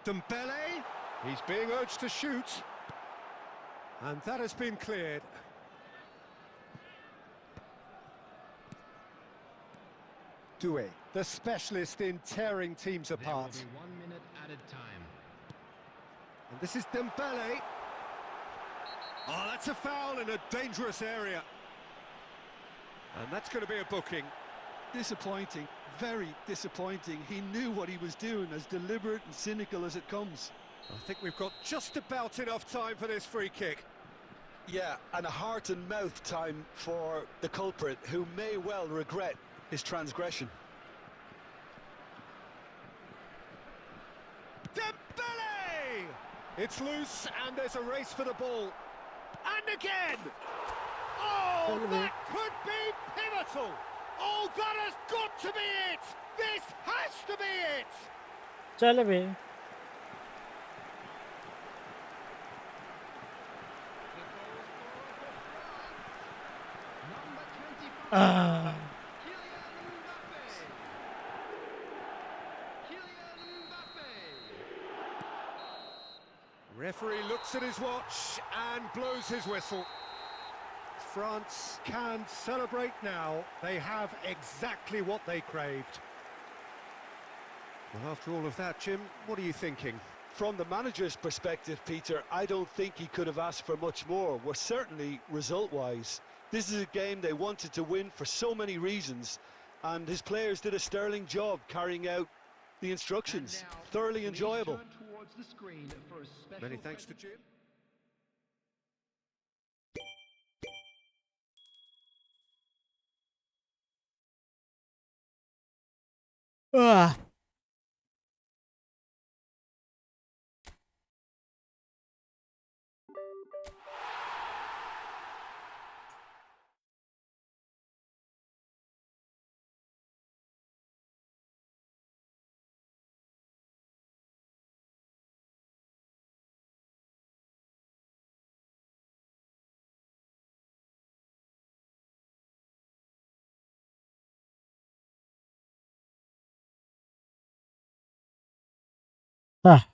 Dembele, he's being urged to shoot. And that has been cleared. Doué, the specialist in tearing teams There will apart. be 1 minute added time. And this is Dembele. Oh, that's a foul in a dangerous area. And that's going to be a booking. Disappointing, very disappointing. He knew what he was doing, as deliberate and cynical as it comes. I think we've got just about enough time for this free kick. Yeah, and a heart and mouth time for the culprit, who may well regret his transgression. Dembele! It's loose and there's a race for the ball. And again! Oh, that could be pivotal! Oh, that has got to be it! This has to be it! चल बे Number 25. Ah. Kylian Mbappe. Kylian Mbappe. Referee looks at his watch and blows his whistle. France can celebrate now. They have exactly what they craved. Well, after all of that, Jim, what are you thinking? From the manager's perspective, Peter, I don't think he could have asked for much more. Well, certainly result-wise. This is a game they wanted to win for so many reasons, and his players did a sterling job carrying out the instructions. And now, Thoroughly please enjoyable. turn towards the screen for a special Many thanks to Jim. Ah. Ah.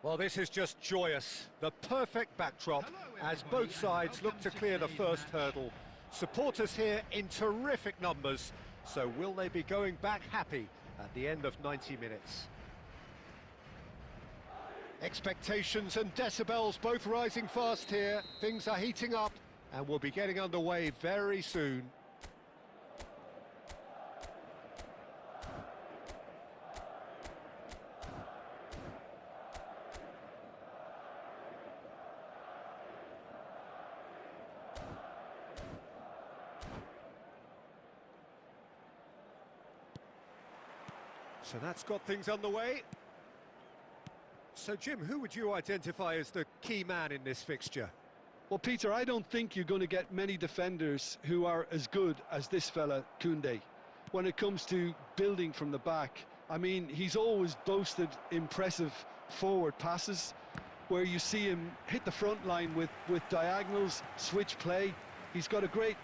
Well, this is just joyous. The perfect backdrop as both sides look to clear the first hurdle. Supporters here in terrific numbers. So will they be going back happy at the end of 90 minutes? Expectations and decibels both rising fast here. Things are heating up and we'll be getting underway very soon. So that's got things underway. So, Jim, who would you identify as the key man in this fixture? Well, Peter, I don't think you're going to get many defenders who are as good as this fella, Koundé. When it comes to building from the back, I mean, he's always boasted impressive forward passes, where you see him hit the front line with diagonals, switch play. He's got a great,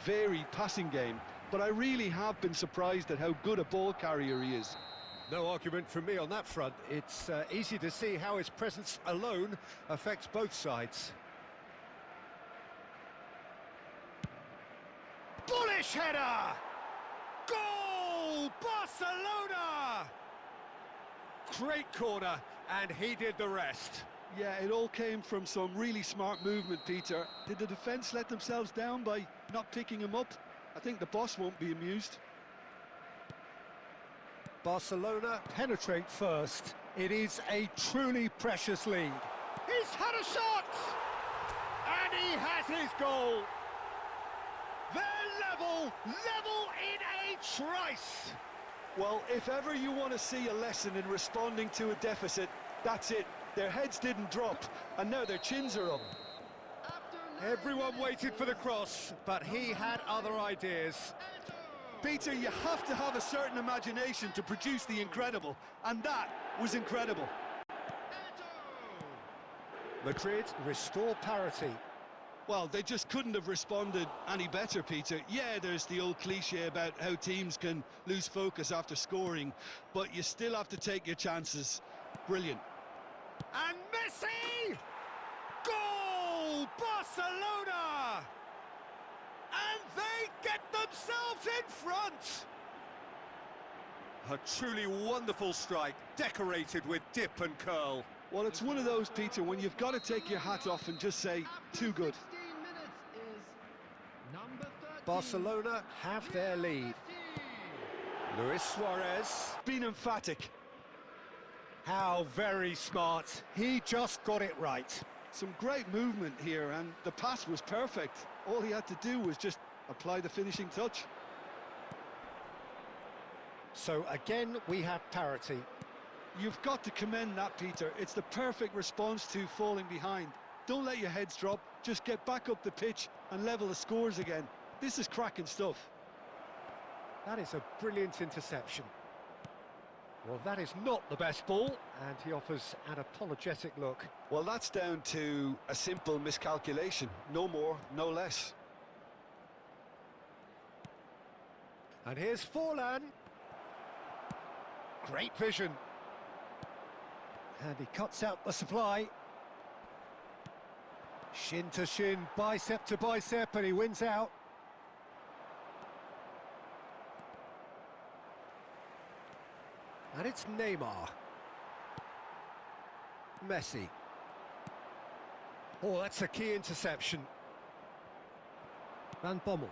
varied passing game, but I really have been surprised at how good a ball carrier he is. No argument from me on that front. It's easy to see how his presence alone affects both sides. Bullish header! Goal! Barcelona! Great corner, and he did the rest. Yeah, it all came from some really smart movement, Peter. Did the defence let themselves down by not picking him up? I think the boss won't be amused. Barcelona penetrate first. It is a truly precious lead. He's had a shot! And he has his goal! They're level in a trice! Well, if ever you want to see a lesson in responding to a deficit, that's it. Their heads didn't drop, and now their chins are up. Everyone waited for the cross, but he had other ideas. Peter, you have to have a certain imagination to produce the incredible, and that was incredible. Madrid restore parity. Well, they just couldn't have responded any better, Peter. Yeah, there's the old cliche about how teams can lose focus after scoring, but you still have to take your chances. Brilliant. And Messi! Goal! Barcelona! And they get themselves in front! A truly wonderful strike, decorated with dip and curl. Well, it's one of those, Peter, when you've got to take your hat off and just say, too good. Barcelona have their lead. Luis Suarez. Been emphatic. How very smart. He just got it right. Some great movement here, and the pass was perfect. All he had to do was just apply the finishing touch. So again, we have parity. You've got to commend that, Peter. It's the perfect response to falling behind. Don't let your heads drop. Just get back up the pitch and level the scores again. This is cracking stuff. That is a brilliant interception. Well, that is not the best ball, and he offers an apologetic look. Well, that's down to a simple miscalculation. No more, no less. And here's Forlan. Great vision. And he cuts out the supply. Shin to shin, bicep to bicep, and he wins out. And it's Neymar. Messi. Oh, that's a key interception. Van Bommel.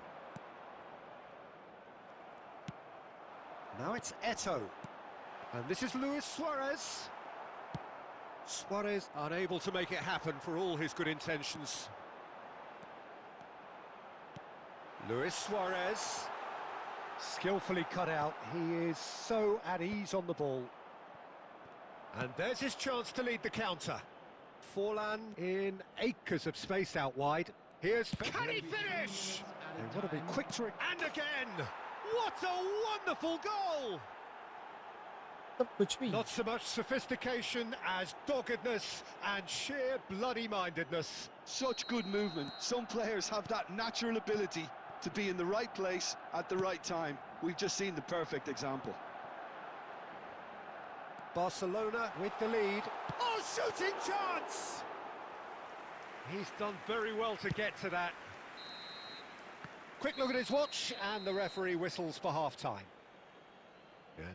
Now it's Eto'o. And this is Luis Suarez. Suarez unable to make it happen for all his good intentions. Luis Suarez. Skillfully cut out. He is so at ease on the ball. And there's his chance to lead the counter. Forlan in acres of space out wide. Here's... Can he finish? They've got to be quick to... And again! What a wonderful goal! Not so much sophistication as doggedness and sheer bloody-mindedness. Such good movement. Some players have that natural ability to be in the right place at the right time. We've just seen the perfect example. Barcelona with the lead. Oh, shooting chance! He's done very well to get to that. Quick look at his watch, and the referee whistles for half-time.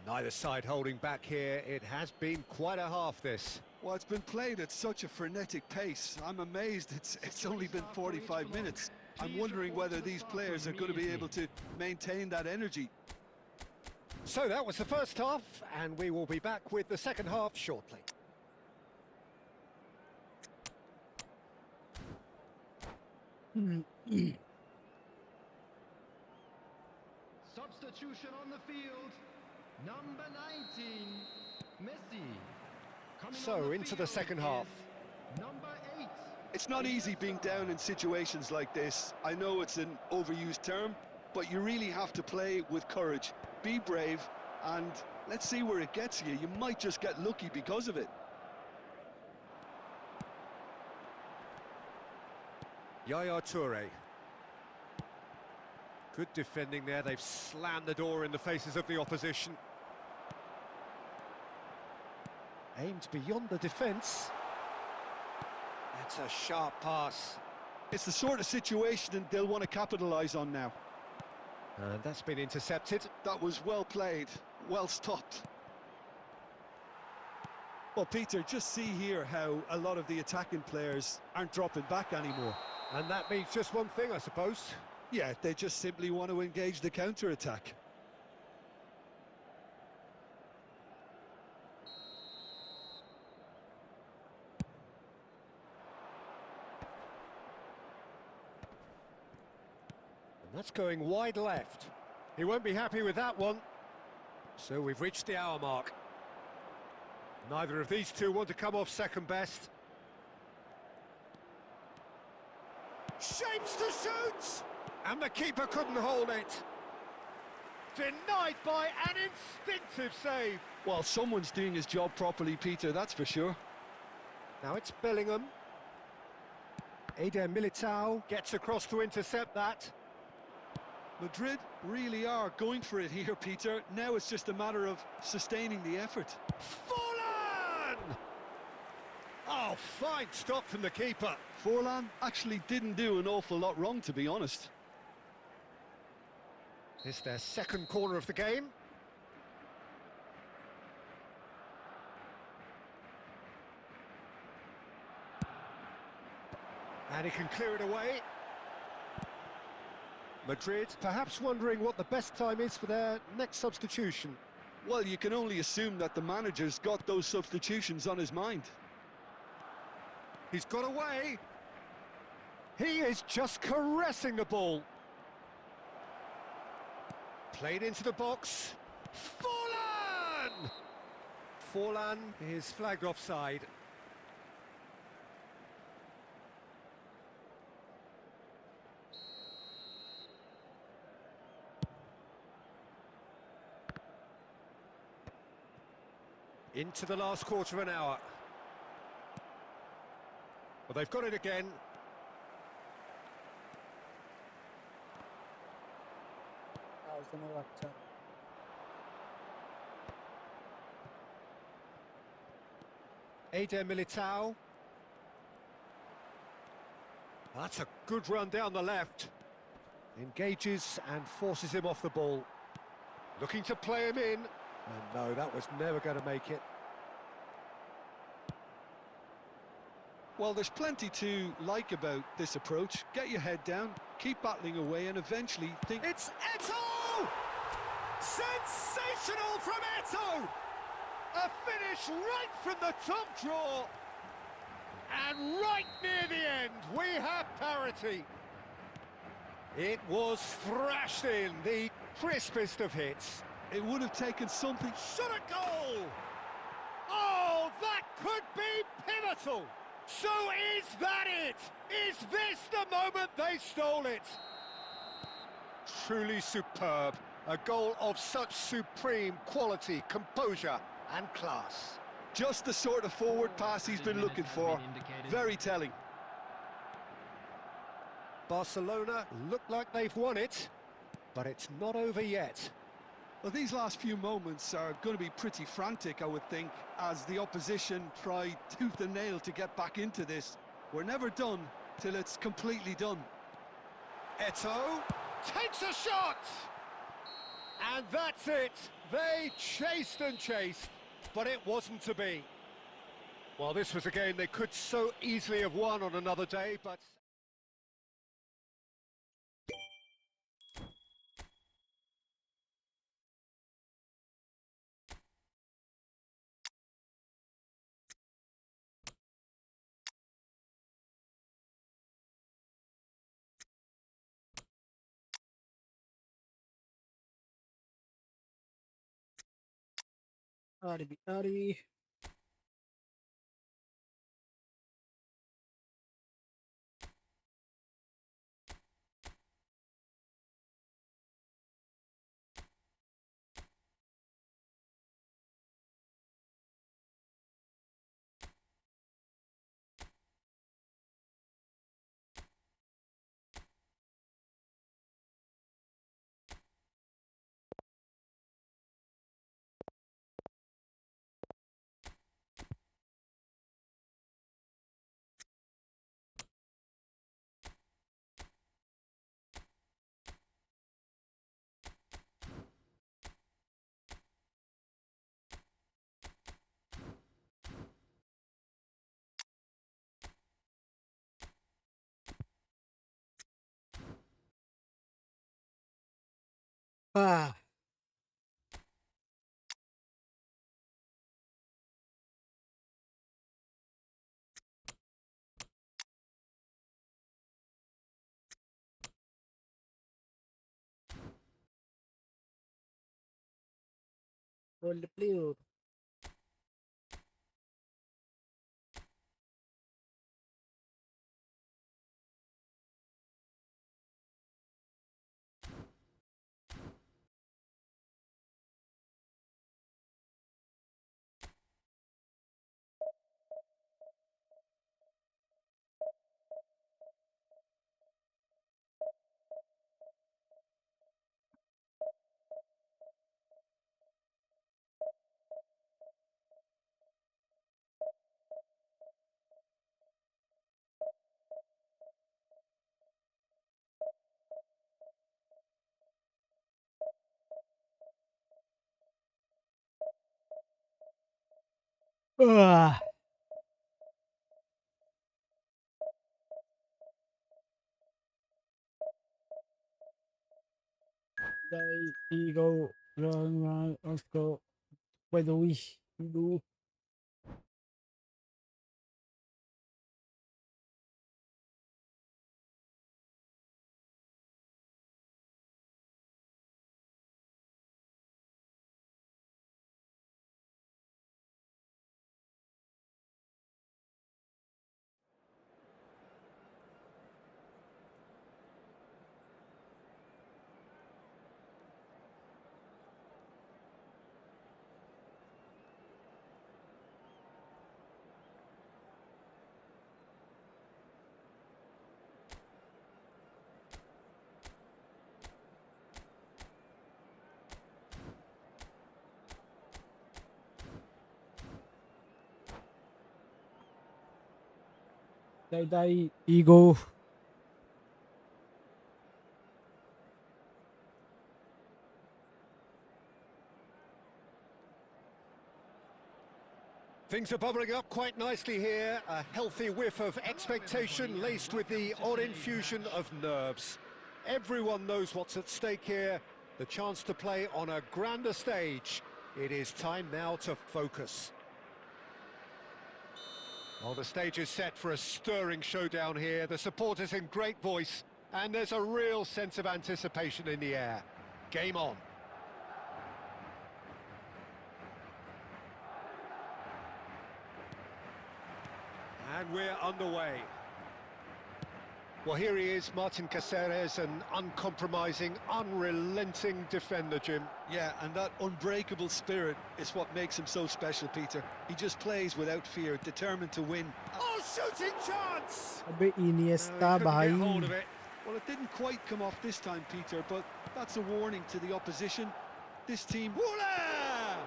Neither side holding back here. It has been quite a half, this. Well, it's been played at such a frenetic pace. I'm amazed it's only been 45 minutes. I'm wondering whether these players are going to be able to maintain that energy. So that was the first half, and we will be back with the second half shortly. Substitution on the field. Number 19, Messi. Coming So, on into the field second half. is Number 8. It's not easy being down in situations like this. I know it's an overused term, but you really have to play with courage. Be brave, and let's see where it gets you. You might just get lucky because of it. Yaya Toure. Good defending there. They've slammed the door in the faces of the opposition. Aimed beyond the defence. That's a sharp pass. It's the sort of situation they'll want to capitalise on now. And that's been intercepted. That was well played, well stopped. Well, Peter, just see here how a lot of the attacking players aren't dropping back anymore. And that means just one thing, I suppose. Yeah, they just simply want to engage the counter-attack. And that's going wide left. He won't be happy with that one. So we've reached the hour mark. Neither of these two want to come off second best. Shapes to shoot! And the keeper couldn't hold it. Denied by an instinctive save. Well, someone's doing his job properly, Peter, that's for sure. Now it's Bellingham. Eder Militao gets across to intercept that. Madrid really are going for it here, Peter. Now it's just a matter of sustaining the effort. Forlan! Oh, fine stop from the keeper. Forlan actually didn't do an awful lot wrong, to be honest. It's their second corner of the game. And he can clear it away. Madrid perhaps wondering what the best time is for their next substitution. Well, you can only assume that the manager's got those substitutions on his mind. He's got away. He is just caressing the ball. Played into the box. Forlan! Forlan is flagged offside. Into the last quarter of an hour. Well, they've got it again. Eder Militao. That's a good run down the left. Engages and forces him off the ball. Looking to play him in. And no, that was never going to make it. Well, there's plenty to like about this approach. Get your head down, keep battling away, and eventually think... It's Eto'o! Sensational from Eto'o! A finish right from the top draw. And right near the end, we have parity. It was thrashed in, the crispest of hits. It would have taken something... Shot a goal! Oh, that could be pivotal! So is that it? Is this the moment they stole it? Truly superb. A goal of such supreme quality, composure and class. Just the sort of forward pass he's been looking for. Very telling. Barcelona look like they've won it, but it's not over yet. Well, these last few moments are going to be pretty frantic, I would think, as the opposition try tooth and nail to get back into this. We're never done till it's completely done. Eto takes a shot! And that's it. They chased and chased, but it wasn't to be. Well, this was a game they could so easily have won on another day, but... Ari. Ah. Hold the player. Ah. Đây, ego, run, let's go. By the way, do. Đây, ego. Things are bubbling up quite nicely here. A healthy whiff of expectation laced with the odd infusion of nerves. Everyone knows what's at stake here. The chance to play on a grander stage. It is time now to focus. Well, the stage is set for a stirring showdown here. The supporters in great voice, and there's a real sense of anticipation in the air. Game on. And we're underway. Well, here he is, Martin Caceres, an uncompromising, unrelenting defender, Jim. Yeah, and that unbreakable spirit is what makes him so special, Peter. He just plays without fear, determined to win. Oh, shooting chance! Abe Iniesta, Couldn't get hold of bhai. it. Well, it didn't quite come off this time, Peter, but that's a warning to the opposition. This team... Wooler!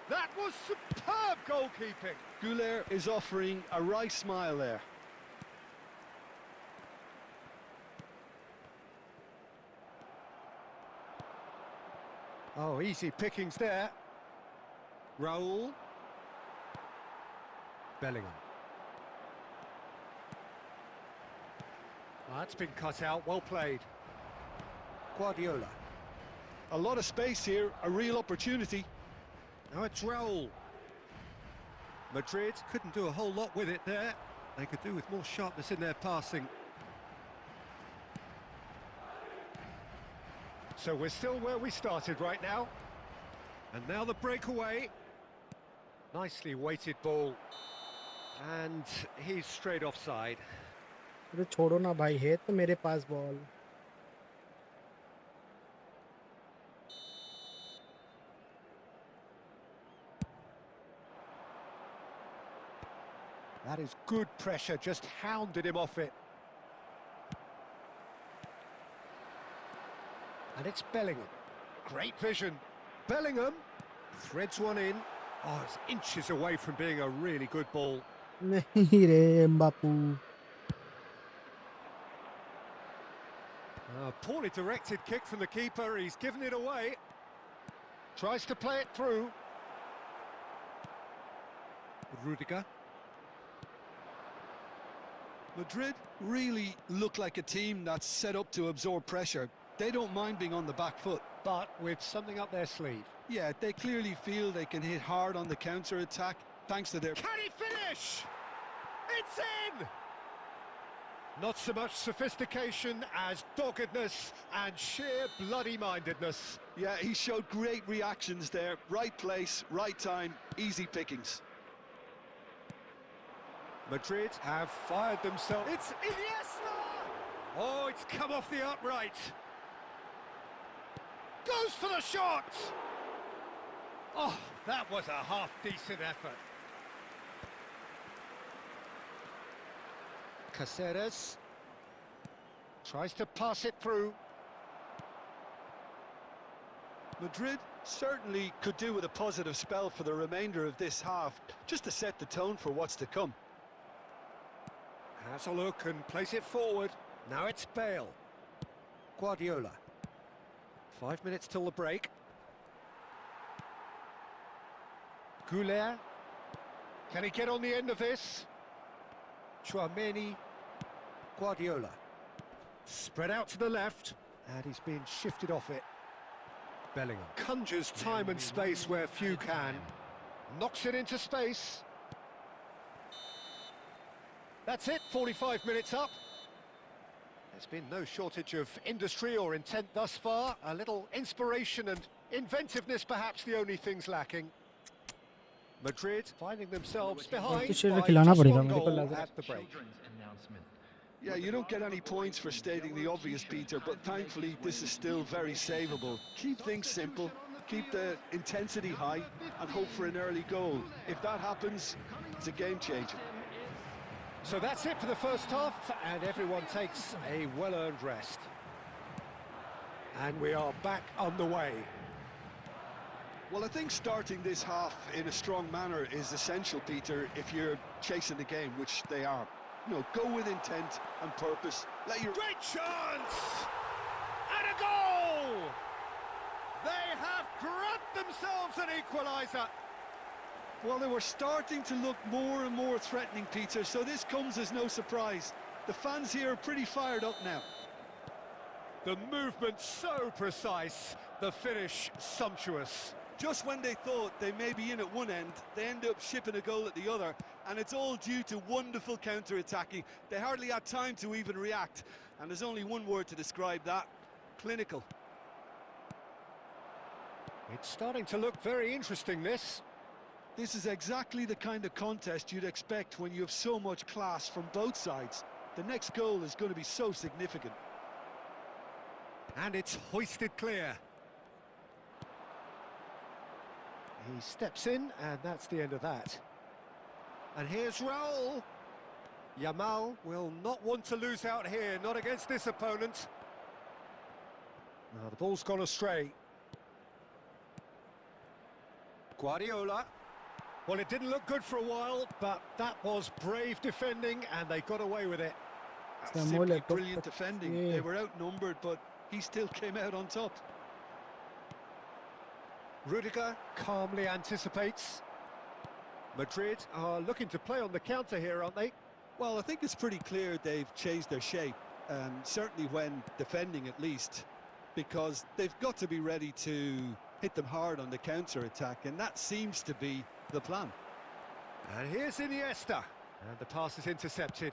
That was superb goalkeeping. Coloer is offering a wry smile there. Oh, easy pickings there. Raul. Bellingham. That's been cut out, well played. Guardiola. A lot of space here, a real opportunity. Now it's Raul. Madrid couldn't do a whole lot with it there. They could do with more sharpness in their passing. So we're still where we started right now. And now the breakaway. Nicely weighted ball. And he's straight offside. अरे छोड़ो ना भाई, है तो मेरे पास ball. That is good pressure, just hounded him off it. And it's Bellingham. Great vision. Bellingham threads one in. Oh, it's inches away from being a really good ball. नहीं रे बापू. Poorly directed kick from the keeper. He's given it away. Tries to play it through. Rudiger. Madrid really look like a team that's set up to absorb pressure. They don't mind being on the back foot. But with something up their sleeve. Yeah, they clearly feel they can hit hard on the counter-attack thanks to their... Can he finish? It's in! Not so much sophistication as doggedness and sheer bloody-mindedness. Yeah, he showed great reactions there. Right place, right time, easy pickings. Madrid have fired themselves. It's Iniesta! Oh, it's come off the upright. Goes for the shot! Oh, that was a half-decent effort. Caceres tries to pass it through. Madrid certainly could do with a positive spell for the remainder of this half, just to set the tone for what's to come. Has a look and plays it forward. Now it's Bale. Guardiola. 5 minutes till the break. Coloer. Can he get on the end of this? Chouameni. Guardiola. Spread out to the left. And he's being shifted off it. Bellingham. Conjures time and space where few can. Knocks it into space. That's it, 45 minutes up. There's been no shortage of industry or intent thus far. A little inspiration and inventiveness, perhaps the only things lacking. Madrid finding themselves behind by just one goal at the break. Yeah, you don't get any points for stating the obvious, Peter, but thankfully this is still very savable. Keep things simple, keep the intensity high, and hope for an early goal. If that happens, it's a game changer. So that's it for the first half, and everyone takes a well-earned rest. And we are back on the way. Well, I think starting this half in a strong manner is essential, Peter, if you're chasing the game, which they are. You know, go with intent and purpose. Let your... Great chance! And a goal! They have grabbed themselves an equaliser. Well, they were starting to look more and more threatening, Peter, so this comes as no surprise. The fans here are pretty fired up now. The movement so precise, the finish sumptuous. Just when they thought they may be in at one end, they end up shipping a goal at the other, and it's all due to wonderful counter-attacking. They hardly had time to even react, and there's only one word to describe that: clinical. It's starting to look very interesting, this. This is exactly the kind of contest you'd expect when you have so much class from both sides. The next goal is going to be so significant. And it's hoisted clear. He steps in, and that's the end of that. And here's Raul. Yamal will not want to lose out here, not against this opponent. Now the ball's gone astray. Guardiola. Well, it didn't look good for a while, but that was brave defending, and they got away with it. Simply brilliant defending. They were outnumbered, but he still came out on top. Rudiger calmly anticipates. Madrid are looking to play on the counter here, aren't they? Well, I think it's pretty clear they've changed their shape, certainly when defending at least, because they've got to be ready to hit them hard on the counter-attack, and that seems to be the plan. And here's Iniesta, and the pass is intercepted.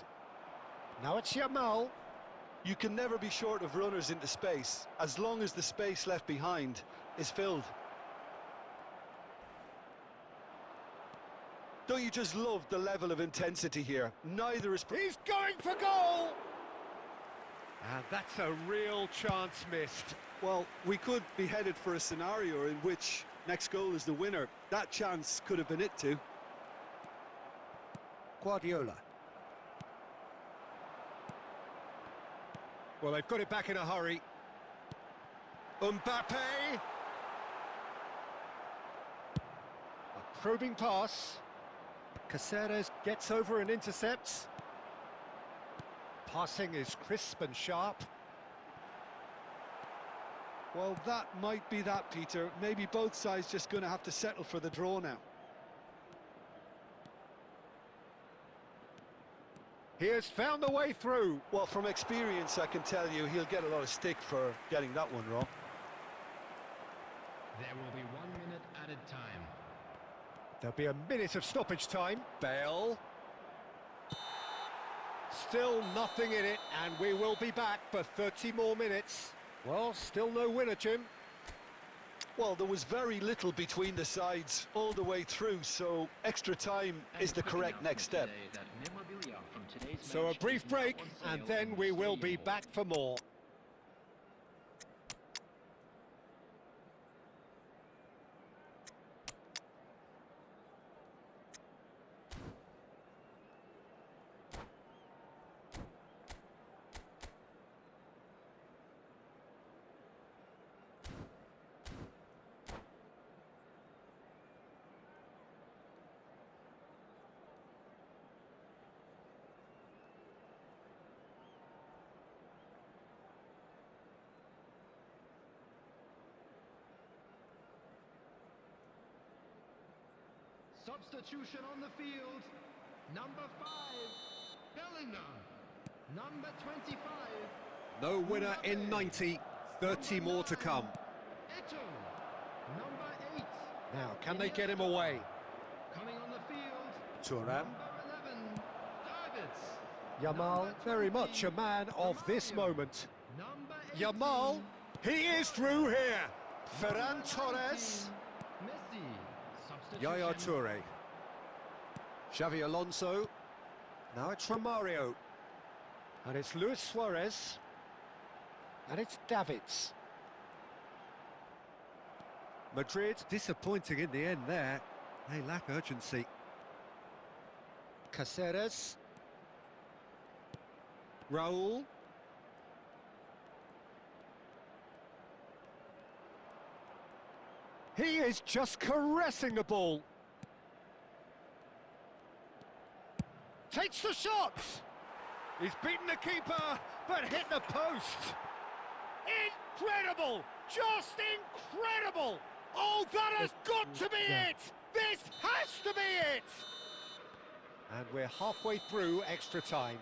Now it's Yamal. You can never be short of runners into space, as long as the space left behind is filled. Don't you just love the level of intensity here? Neither is... He's going for goal! And that's a real chance missed. Well, we could be headed for a scenario in which next goal is the winner. That chance could have been it too. Guardiola. Well, they've got it back in a hurry. Mbappe. A probing pass. Caceres gets over and intercepts. Passing is crisp and sharp. Well, that might be that, Peter. Maybe both sides just going to have to settle for the draw now. He has found the way through. Well, from experience, I can tell you he'll get a lot of stick for getting that one wrong. There will be 1 minute added time. There'll be a minute of stoppage time. Bale. Still nothing in it, and we will be back for 30 more minutes. Well, still no winner, Jim. Well, there was very little between the sides all the way through, so extra time is the correct next step. So a brief break, and then we will be back for more. Substitution on the field. Number 5, Bellingham. Number 25. No winner in 90. 30 more to come. Eto. Number 8. Now, can they get him away? Coming on the field. Thuram. Number 11, Davids. Yamal, Number very 20, much a man of this Romario. moment. Number 18, Yamal, he is through here. Ferran Torres. Messi. Substitution. Yaya Toure. Xavi Alonso. Now it's Romario. And it's Luis Suarez. And it's Davids. Madrid disappointing in the end there. They lack urgency. Caceres. Raul. He is just caressing the ball. Takes the shot. He's beaten the keeper, but hit the post. Incredible! Just incredible! Oh, that has got to be it! This has to be it! And we're halfway through extra time.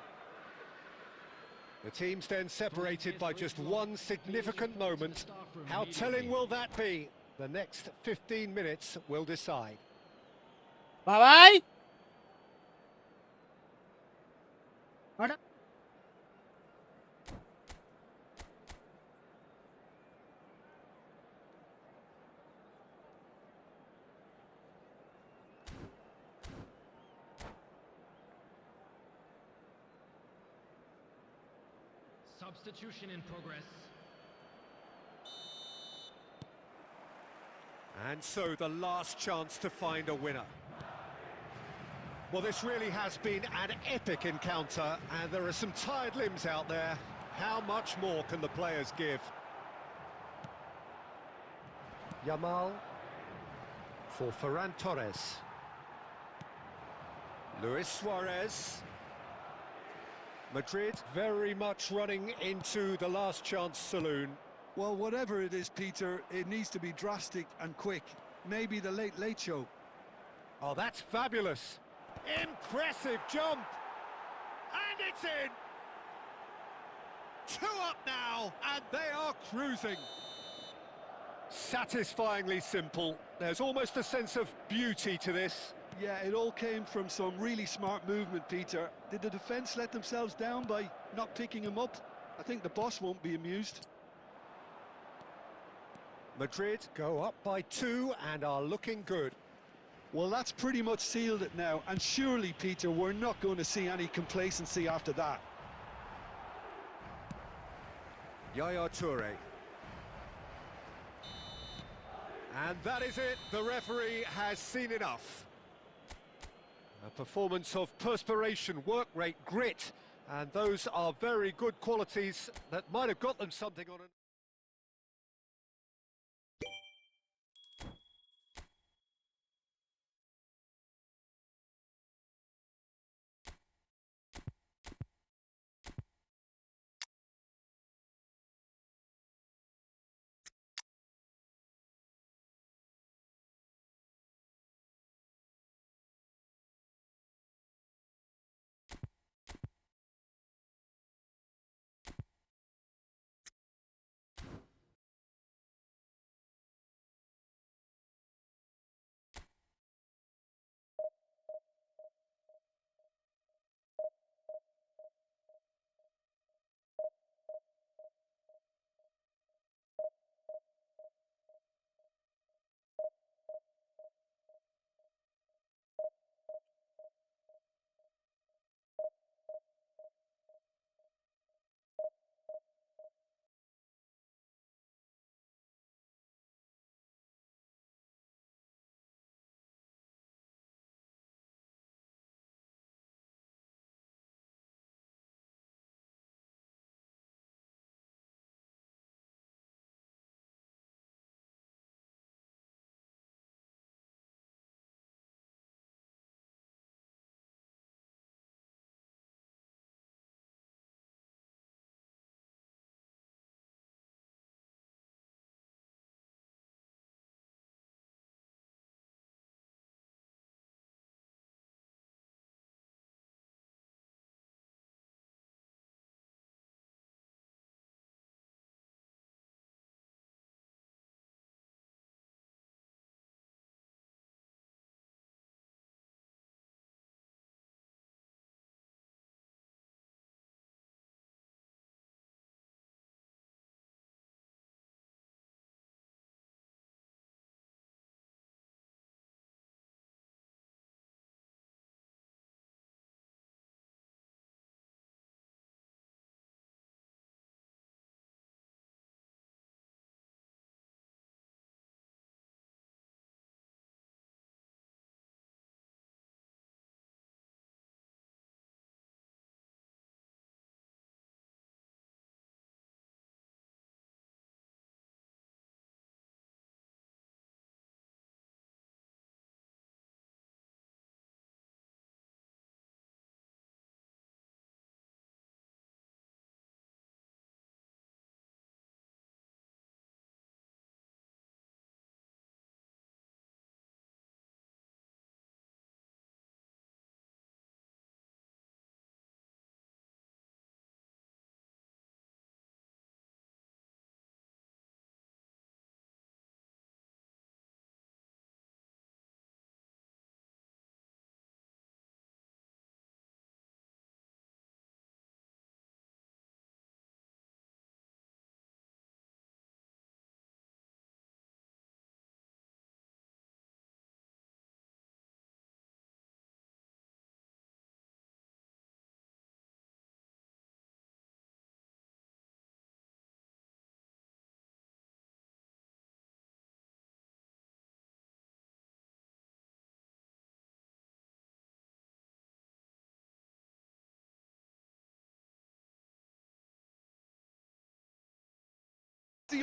The teams then separated by just one significant moment. How telling will that be? The next 15 minutes will decide. Bye-bye. Ada. Substitution in progress. And so the last chance to find a winner. Well, this really has been an epic encounter, and there are some tired limbs out there. How much more can the players give? Yamal. for Ferran Torres. Luis Suarez. Madrid very much running into the last chance saloon. Well, whatever it is, Peter, it needs to be drastic and quick. Maybe the late show. Oh, that's fabulous. Impressive jump. And it's in. 2 up now, and they are cruising. Satisfyingly simple. There's almost a sense of beauty to this. Yeah, it all came from some really smart movement, Peter. Did the defence let themselves down by not picking him up? I think the boss won't be amused. Madrid go up by 2 and are looking good. Well, that's pretty much sealed it now, and surely, Peter, we're not going to see any complacency after that. Yaya Toure. And that is it. The referee has seen enough. A performance of perspiration, work rate, grit, and those are very good qualities that might have got them something on it.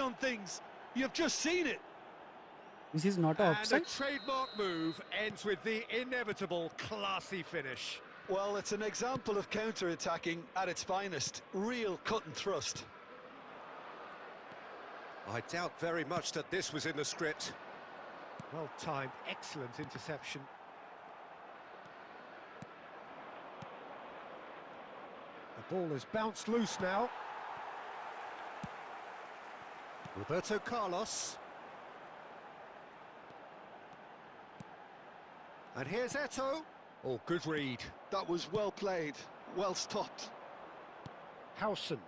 On things, you've just seen it. This is not an And the offside. trademark move ends with the inevitable classy finish. Well, it's an example of counter-attacking at its finest. Real cut and thrust. I doubt very much that this was in the script. Well timed, excellent interception. The ball has bounced loose now. Roberto Carlos. And here's Eto. Oh, good read. That was well played, well stopped. Howson.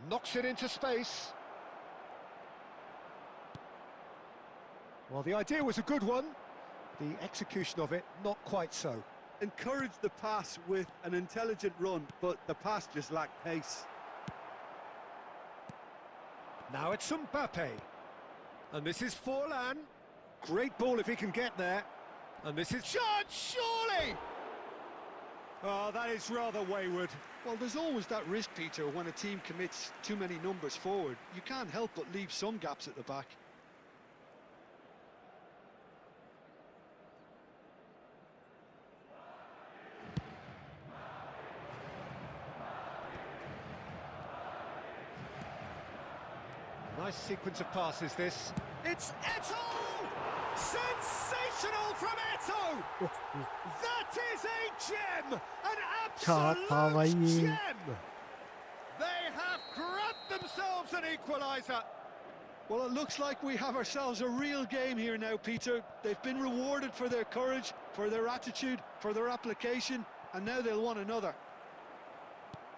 Knocks it into space. Well, the idea was a good one. The execution of it, not quite so. Encouraged the pass with an intelligent run, but the pass just lacked pace. Now it's Mbappe. And this is Forlan. Great ball if he can get there. And this is shot, surely! Oh, that is rather wayward. Well, there's always that risk, Peter, when a team commits too many numbers forward. You can't help but leave some gaps at the back. Nice sequence of passes, this. It's Eto! Sensational from Eto! That is a gem! An absolute gem! They have grabbed themselves an equaliser. Well, it looks like we have ourselves a real game here now, Peter. They've been rewarded for their courage, for their attitude, for their application, and now they'll want another.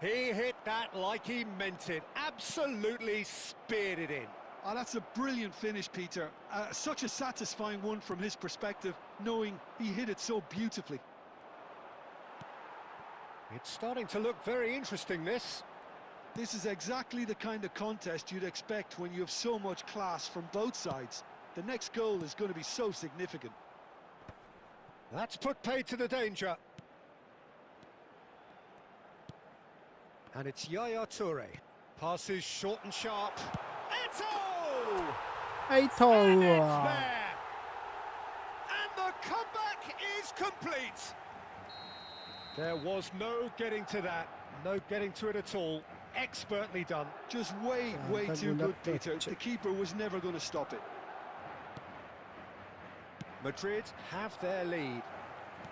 He hit that like he meant it. Absolutely speared it in. Oh, that's a brilliant finish, Peter. Such a satisfying one from his perspective, knowing he hit it so beautifully. It's starting to look very interesting, this. This is exactly the kind of contest you'd expect when you have so much class from both sides. The next goal is going to be so significant. That's put paid to the danger. And it's Yaya Toure. Passes short and sharp. Eto! And it's there! And the comeback is complete! There was no getting to that. No getting to it at all. Expertly done. Just way too good, Peter. The keeper was never going to stop it. Madrid have their lead.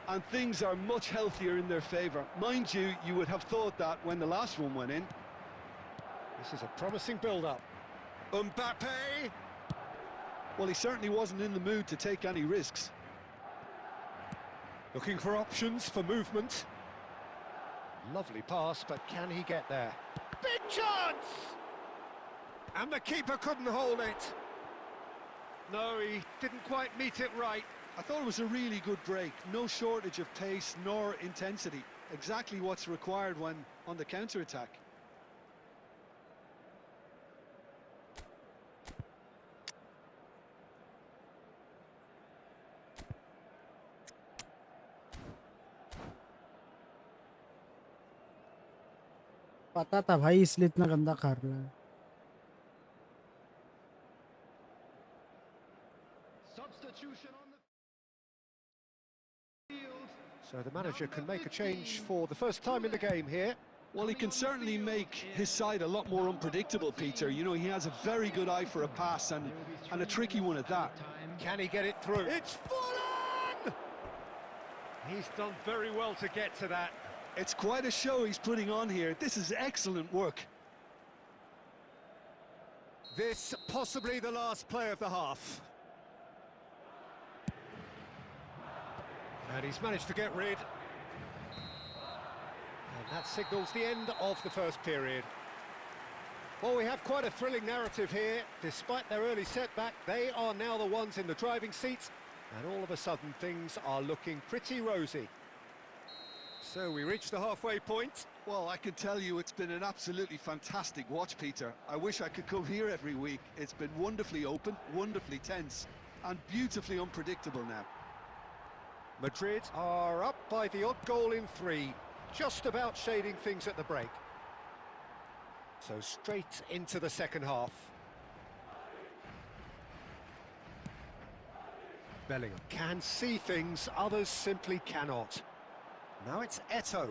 And things are much healthier in their favour. Mind you, you would have thought that when the last one went in. This is a promising build-up. Mbappe! Well, he certainly wasn't in the mood to take any risks. Looking for options for movement. Lovely pass, but can he get there? Big chance! And the keeper couldn't hold it. No, he didn't quite meet it right. I thought it was a really good break. No shortage of pace nor intensity. Exactly what's required when on the counter-attack. पता था भाई इसलिए इतना गंदा कर रहा है. Substitution on the field. So the manager can make a change for the first time in the game here. Well, he can certainly make his side a lot more unpredictable, Peter. You know, he has a very good eye for a pass and a tricky one at that. Can he get it through? It's Forlan! He's done very well to get to that. It's quite a show he's putting on here. This is excellent work. This possibly the last play of the half. And he's managed to get rid. And that signals the end of the first period. Well, we have quite a thrilling narrative here. Despite their early setback, they are now the ones in the driving seat. And all of a sudden, things are looking pretty rosy. So we reach the halfway point. Well, I can tell you it's been an absolutely fantastic watch, Peter. I wish I could come here every week. It's been wonderfully open, wonderfully tense, and beautifully unpredictable now. Madrid are up by the odd goal in 3, just about shading things at the break. So straight into the second half. Bellingham. Can see things, others simply cannot. Now it's Eto.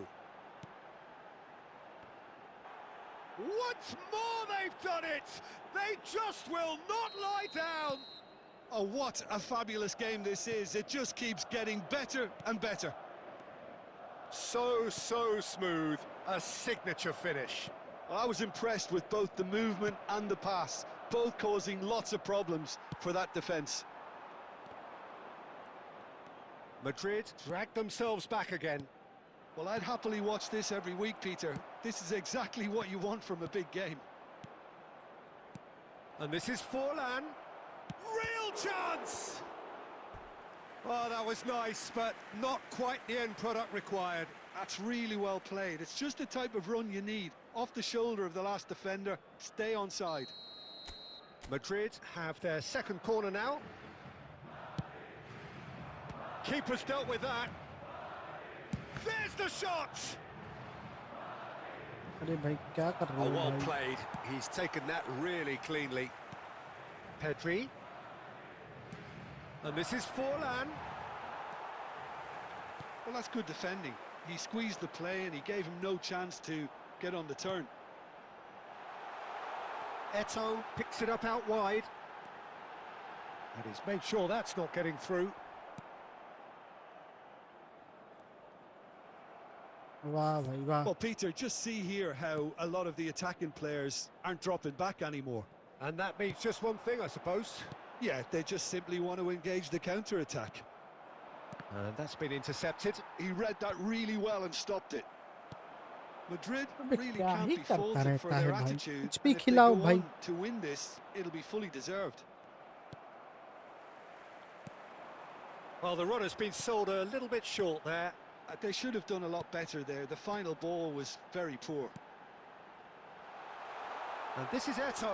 Once more they've done it! They just will not lie down! Oh, what a fabulous game this is. It just keeps getting better and better. So smooth. A signature finish. I was impressed with both the movement and the pass, both causing lots of problems for that defence. Madrid dragged themselves back again. Well, I'd happily watch this every week, Peter. This is exactly what you want from a big game. And this is Forlan. Real chance! Oh, that was nice, but not quite the end product required. That's really well played. It's just the type of run you need. Off the shoulder of the last defender, stay onside. Madrid have their second corner now. Keeper's dealt with that. There's the shot! अरे भाई क्या कर रहे Oh, हो well भाई? played. He's taken that really cleanly. Pedri. And this is Forlan. Well, that's good defending. He squeezed the play and he gave him no chance to get on the turn. Eto picks it up out wide. And he's made sure that's not getting through. वाह भाई वाह. Well, Peter, just see here how a lot of the attacking players aren't dropping back anymore. And that means just one thing, I suppose. Yeah, they just simply want to engage the counter-attack. And that's been intercepted. He read that really well and stopped it. Madrid अबे really क्या can't he be करता faulted for रहता है their भाई? attitude. कुछ भी And if they खिलाओ go भाई. on to win this, it'll be fully deserved. Well, the run has been sold a little bit short there. They should have done a lot better there. The final ball was very poor. And this is Eto.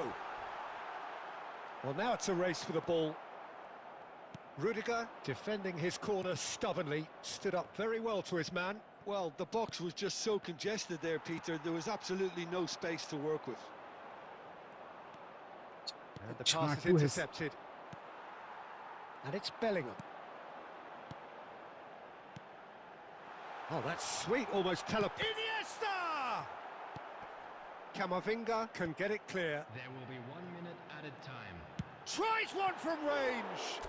Well, now it's a race for the ball. Rudiger, defending his corner stubbornly, stood up very well to his man. Well, the box was just so congested there, Peter. There was absolutely no space to work with. And the pass is Chaku has- intercepted. And it's Bellingham. Oh, that's sweet, almost Iniesta! Camavinga can get it clear. There will be 1 minute added time. Tries one from range!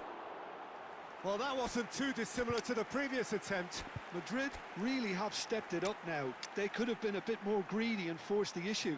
Well, that wasn't too dissimilar to the previous attempt. Madrid really have stepped it up now. They could have been a bit more greedy and forced the issue.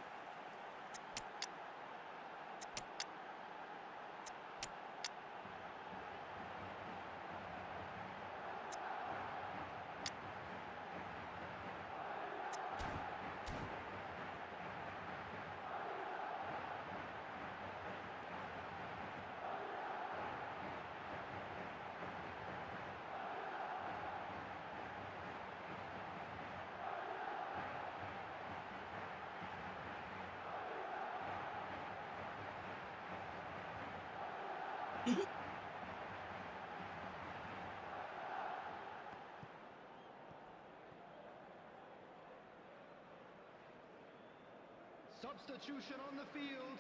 Substitution on the field.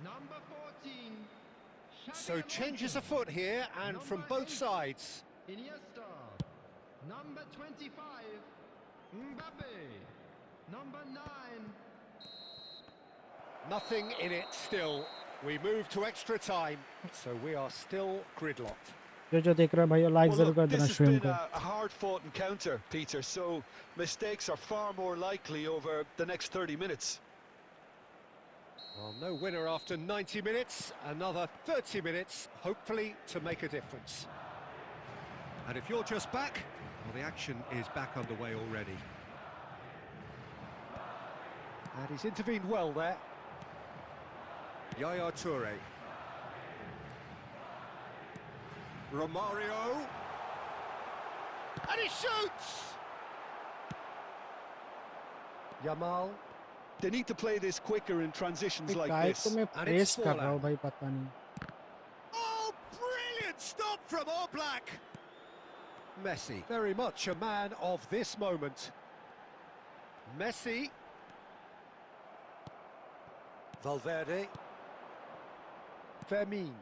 Number 14. So Xavi changes Alonso. afoot here, and from Number both 8, sides. Iniesta. Number 25. Mbappe. Number 9. Nothing in it still. We move to extra time, so we are still gridlocked. जो देख रहा है भाई like Well, जरूर look, कर this देना has stream been को. a hard-fought encounter, Peter, so mistakes are far more likely over the next 30 minutes. Well, no winner after 90 minutes, another 30 minutes, hopefully to make a difference. And if you're just back, well, the action is back underway already. And he's intervened well there. Yaya Toure. Romario. And he shoots! Yamal. They need to play this quicker in transitions like काय this. तो मैं And press it's कर रहा हूँ Forlan. भाई पता नहीं. Oh, brilliant stop from Oblak! Messi, very much a man of this moment. Messi. Valverde. Fermin.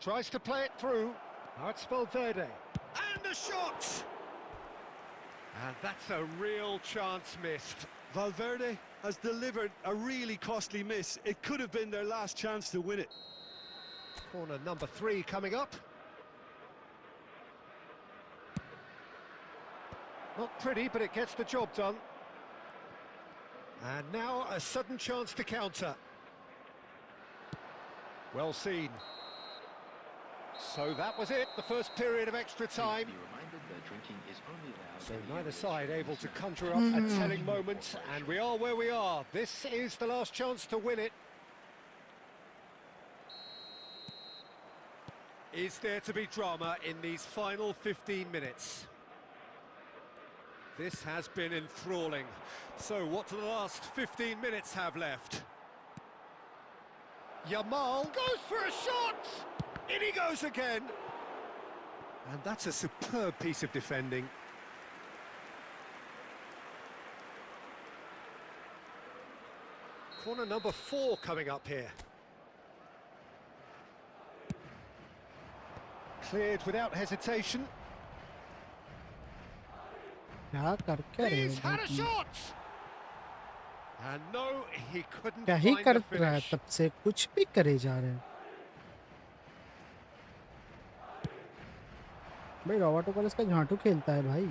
Tries to play it through. Now it's Valverde. And the shot! And that's a real chance missed. Valverde has delivered a really costly miss. It could have been their last chance to win it. Corner number 3 coming up. Not pretty, but it gets the job done. And now a sudden chance to counter. Well seen. So that was it, the first period of extra time. So neither side able to conjure up a telling moment, and we are where we are. This is the last chance to win it. Is there to be drama in these final 15 minutes? This has been enthralling. So what do the last 15 minutes have left? Yamal goes for a shot! In he goes again! And that's a superb piece of defending. Corner number 4 coming up here. Cleared without hesitation. क्या कर क्या रहे He's हो had a भाई? shot! And no, he couldn't क्या ही find कर the रहा है finish. तब से कुछ भी करे जा रहे हैं भाई रॉबर्टो कार्लोस का झांटू खेलता है भाई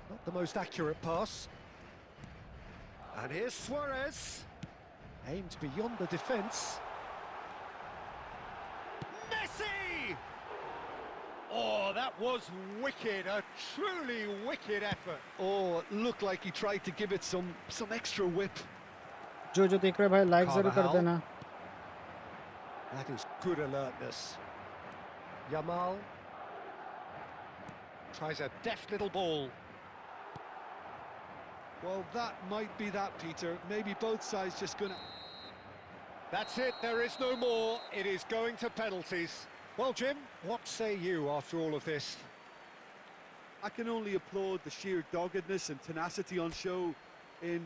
Not the most accurate pass. And here's Suarez. Aimed beyond the defence. Messi! Oh, that was wicked. A truly wicked effort. Oh, it looked like he tried to give it some extra whip. जो देख रहे हैं भाई like जरूर कर Carvajal. देना That is good alertness. Yamal tries a deft little ball. Well, that might be that, Peter. Maybe both sides just gonna... That's it, there is no more. It is going to penalties. Well, Jim, what say you after all of this? I can only applaud the sheer doggedness and tenacity on show in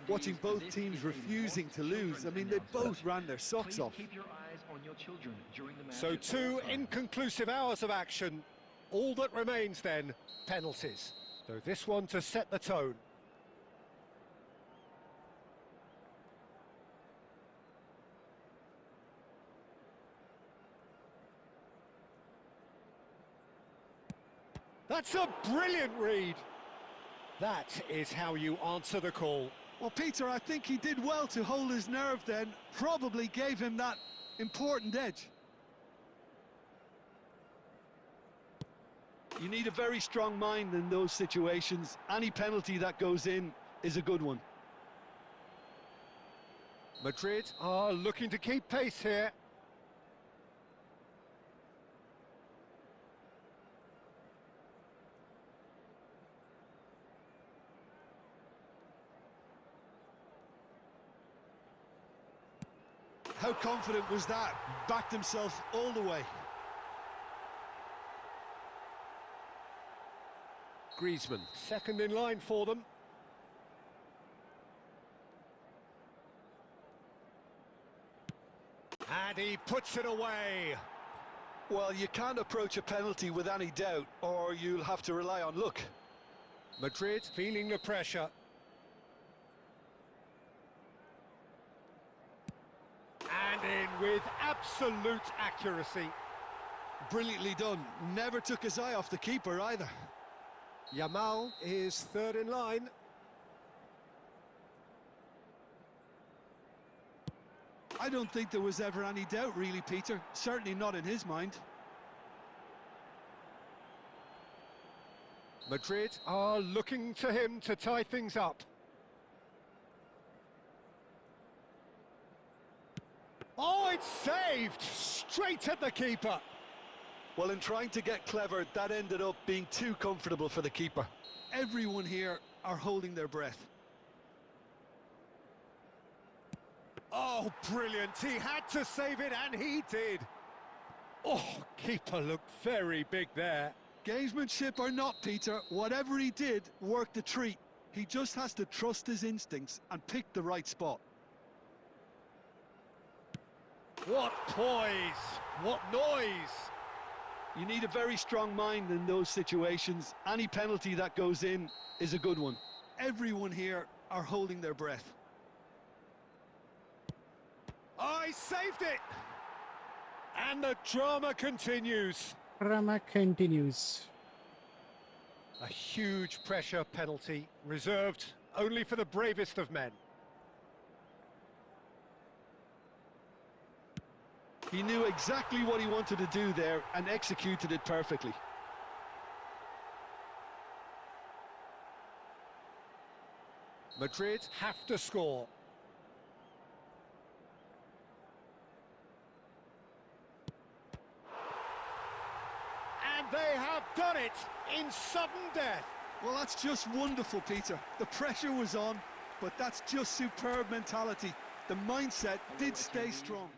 watching both teams refusing to lose. I mean, they both ran their socks off. So 2 inconclusive hours of action. All that remains then, penalties. So this one to set the tone. That's a brilliant read. That is how you answer the call. Well, Peter, I think he did well to hold his nerve then. Probably gave him that important edge. You need a very strong mind in those situations. Any penalty that goes in is a good one. Madrid are looking to keep pace here. How confident was that? Backed himself all the way. Griezmann, second in line for them. And he puts it away. Well, you can't approach a penalty with any doubt, or you'll have to rely on luck. Madrid feeling the pressure. And in with absolute accuracy. Brilliantly done. Never took his eye off the keeper either. Yamal is third in line. I don't think there was ever any doubt, really, Peter. Certainly not in his mind. Madrid are looking to him to tie things up. Oh, it's saved! Straight at the keeper. Well, in trying to get clever, that ended up being too comfortable for the keeper. Everyone here are holding their breath. Oh, brilliant. He had to save it, and he did. Oh, keeper looked very big there. Gamesmanship or not, Peter, whatever he did worked a treat. He just has to trust his instincts and pick the right spot. What poise! What noise! You need a very strong mind in those situations. Any penalty that goes in is a good one. Everyone here are holding their breath. Oh, he saved it! And the drama continues. Drama continues. A huge pressure penalty, reserved only for the bravest of men. He knew exactly what he wanted to do there and executed it perfectly. Madrid have to score. And they have done it in sudden death. Well, that's just wonderful, Peter. The pressure was on, but that's just superb mentality. The mindset did stay strong.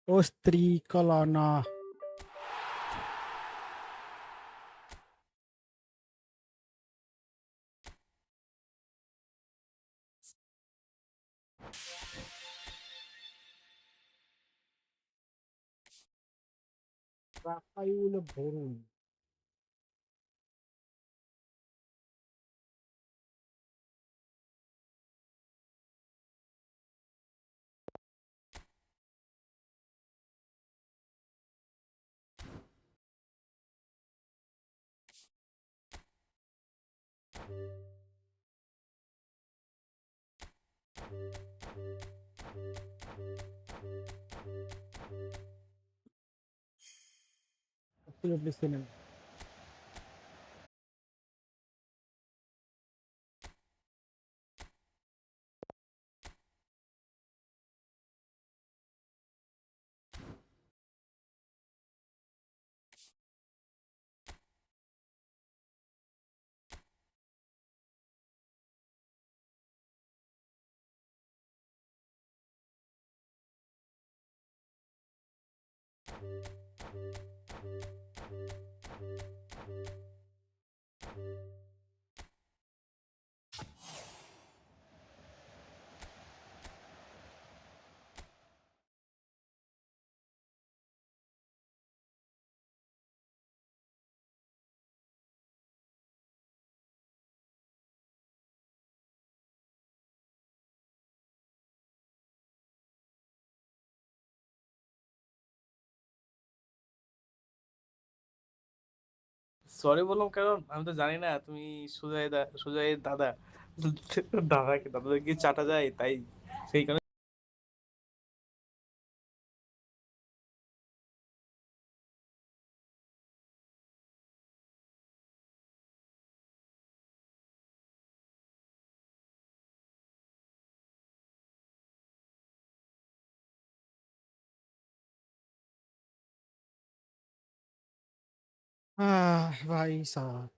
Ostri Colonna. Rafael Borun. Absolutely cinema. Sorry বললাম কারণ আমি তো জানি না তুমি সুজয়ের দাদা দাদাকে কি চাটা যায় তাই সেই কারণে भाई साहब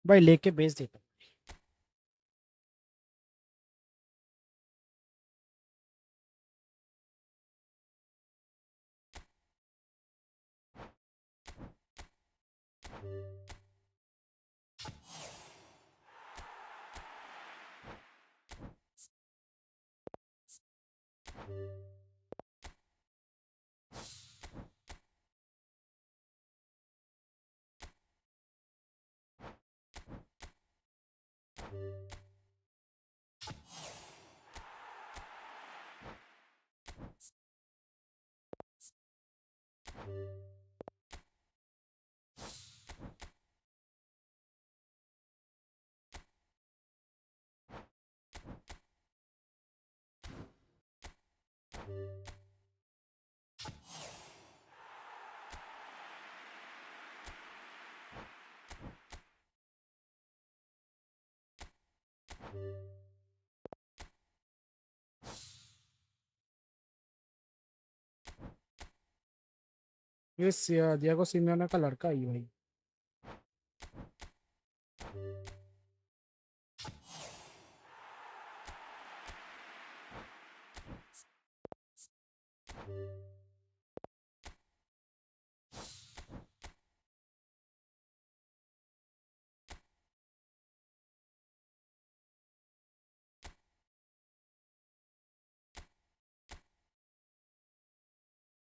भाई लेके भेज देता ये डिएगो सिमियोने का लड़का ही भाई।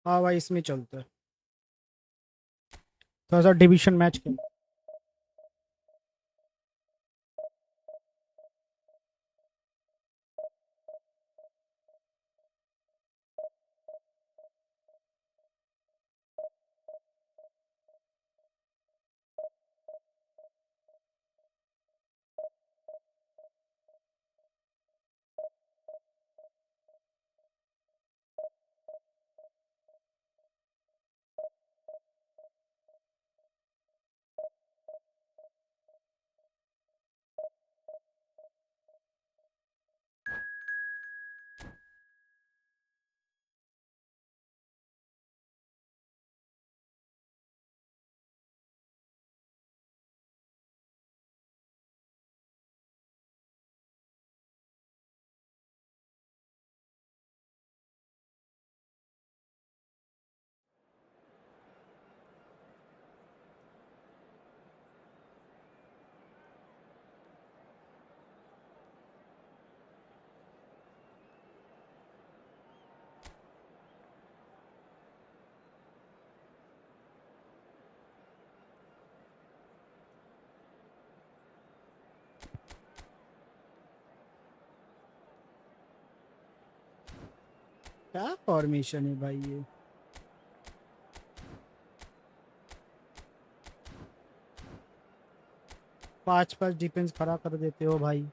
हाँ भाई इसमें चलता है, थोड़ा सा डिवीजन मैच खेल। क्या फॉर्मेशन है भाई ये? पांच पांच डिफेंस खड़ा कर देते हो भाई।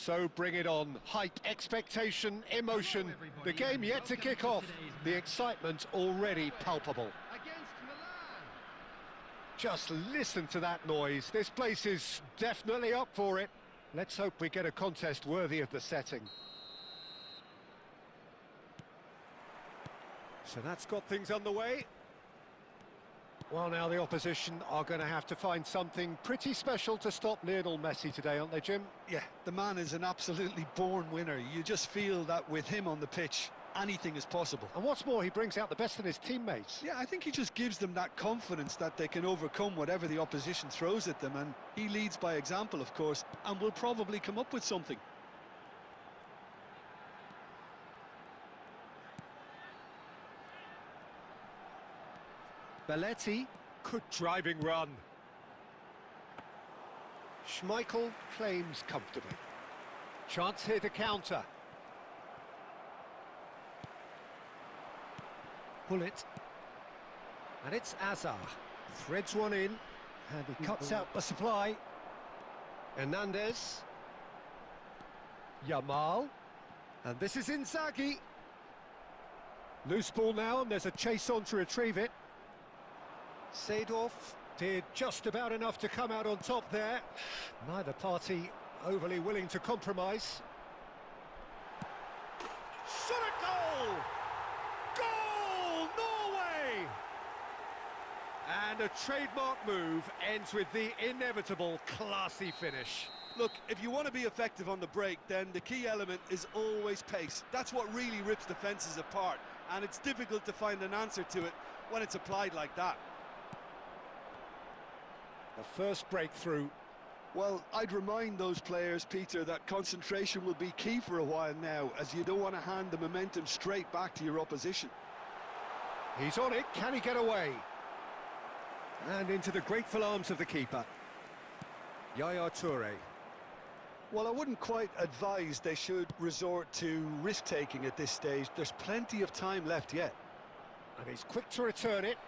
So bring it on. Hype, expectation, emotion. The game yet to kick off. The excitement already palpable. Against Milan. Just listen to that noise. This place is definitely up for it. Let's hope we get a contest worthy of the setting. So that's got things underway. Well, now the opposition are going to have to find something pretty special to stop Lionel Messi today, aren't they, Jim? Yeah, the man is an absolutely born winner. You just feel that with him on the pitch, anything is possible. And what's more, he brings out the best in his teammates. Yeah, I think he just gives them that confidence that they can overcome whatever the opposition throws at them, and he leads by example, of course, and will probably come up with something. Belletti, good driving run. Schmeichel claims comfortably. Chance here to counter. Bullet. And it's Azar. Threads one in. And he cuts out the supply. Hernandez. Yamal. And this is Inzaghi. Loose ball now, and there's a chase on to retrieve it. Seedorf did just about enough to come out on top there. Neither party overly willing to compromise. Shot a goal! Goal! Norway! And a trademark move ends with the inevitable classy finish. Look, if you want to be effective on the break, then the key element is always pace. That's what really rips defences apart, and it's difficult to find an answer to it when it's applied like that. The first breakthrough. Well, I'd remind those players, Peter, that concentration will be key for a while now, as you don't want to hand the momentum straight back to your opposition. He's on it, can he get away? And into the grateful arms of the keeper. Yaya Toure. Well, I wouldn't quite advise they should resort to risk-taking at this stage. There's plenty of time left yet. And he's quick to return it.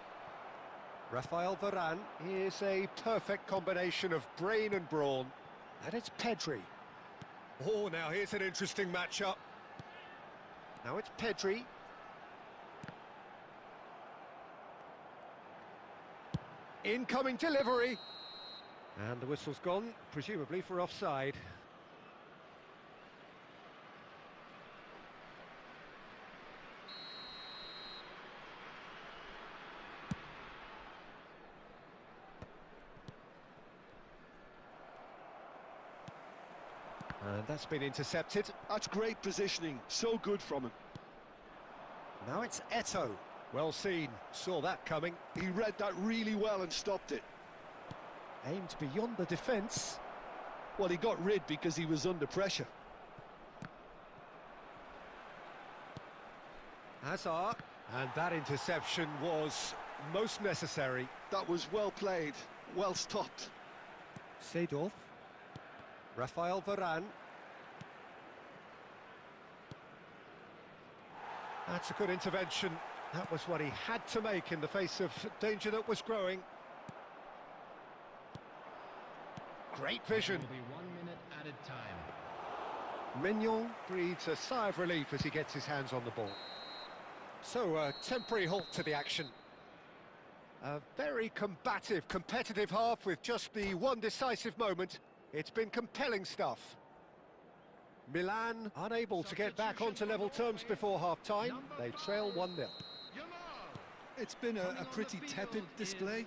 Rafael Varane is a perfect combination of brain and brawn. And it's Pedri. Oh, now here's an interesting matchup. Now it's Pedri. Incoming delivery. And the whistle's gone, presumably for offside. And that's been intercepted. That's great positioning, so good from him. Now it's Eto. Well seen, saw that coming. He read that really well and stopped it. Aimed beyond the defence. Well, he got rid because he was under pressure. Hazard. And that interception was most necessary. That was well played, well stopped. Seedorf. Rafael Varane. That's a good intervention. That was what he had to make in the face of danger that was growing. Great vision. It will be 1 minute added time. Mignon breathes a sigh of relief as he gets his hands on the ball. So, a temporary halt to the action. A very combative, competitive half with just the one decisive moment. It's been compelling stuff. Milan unable to get back onto level terms before half-time. They trail 1-0. It's been a pretty tepid display.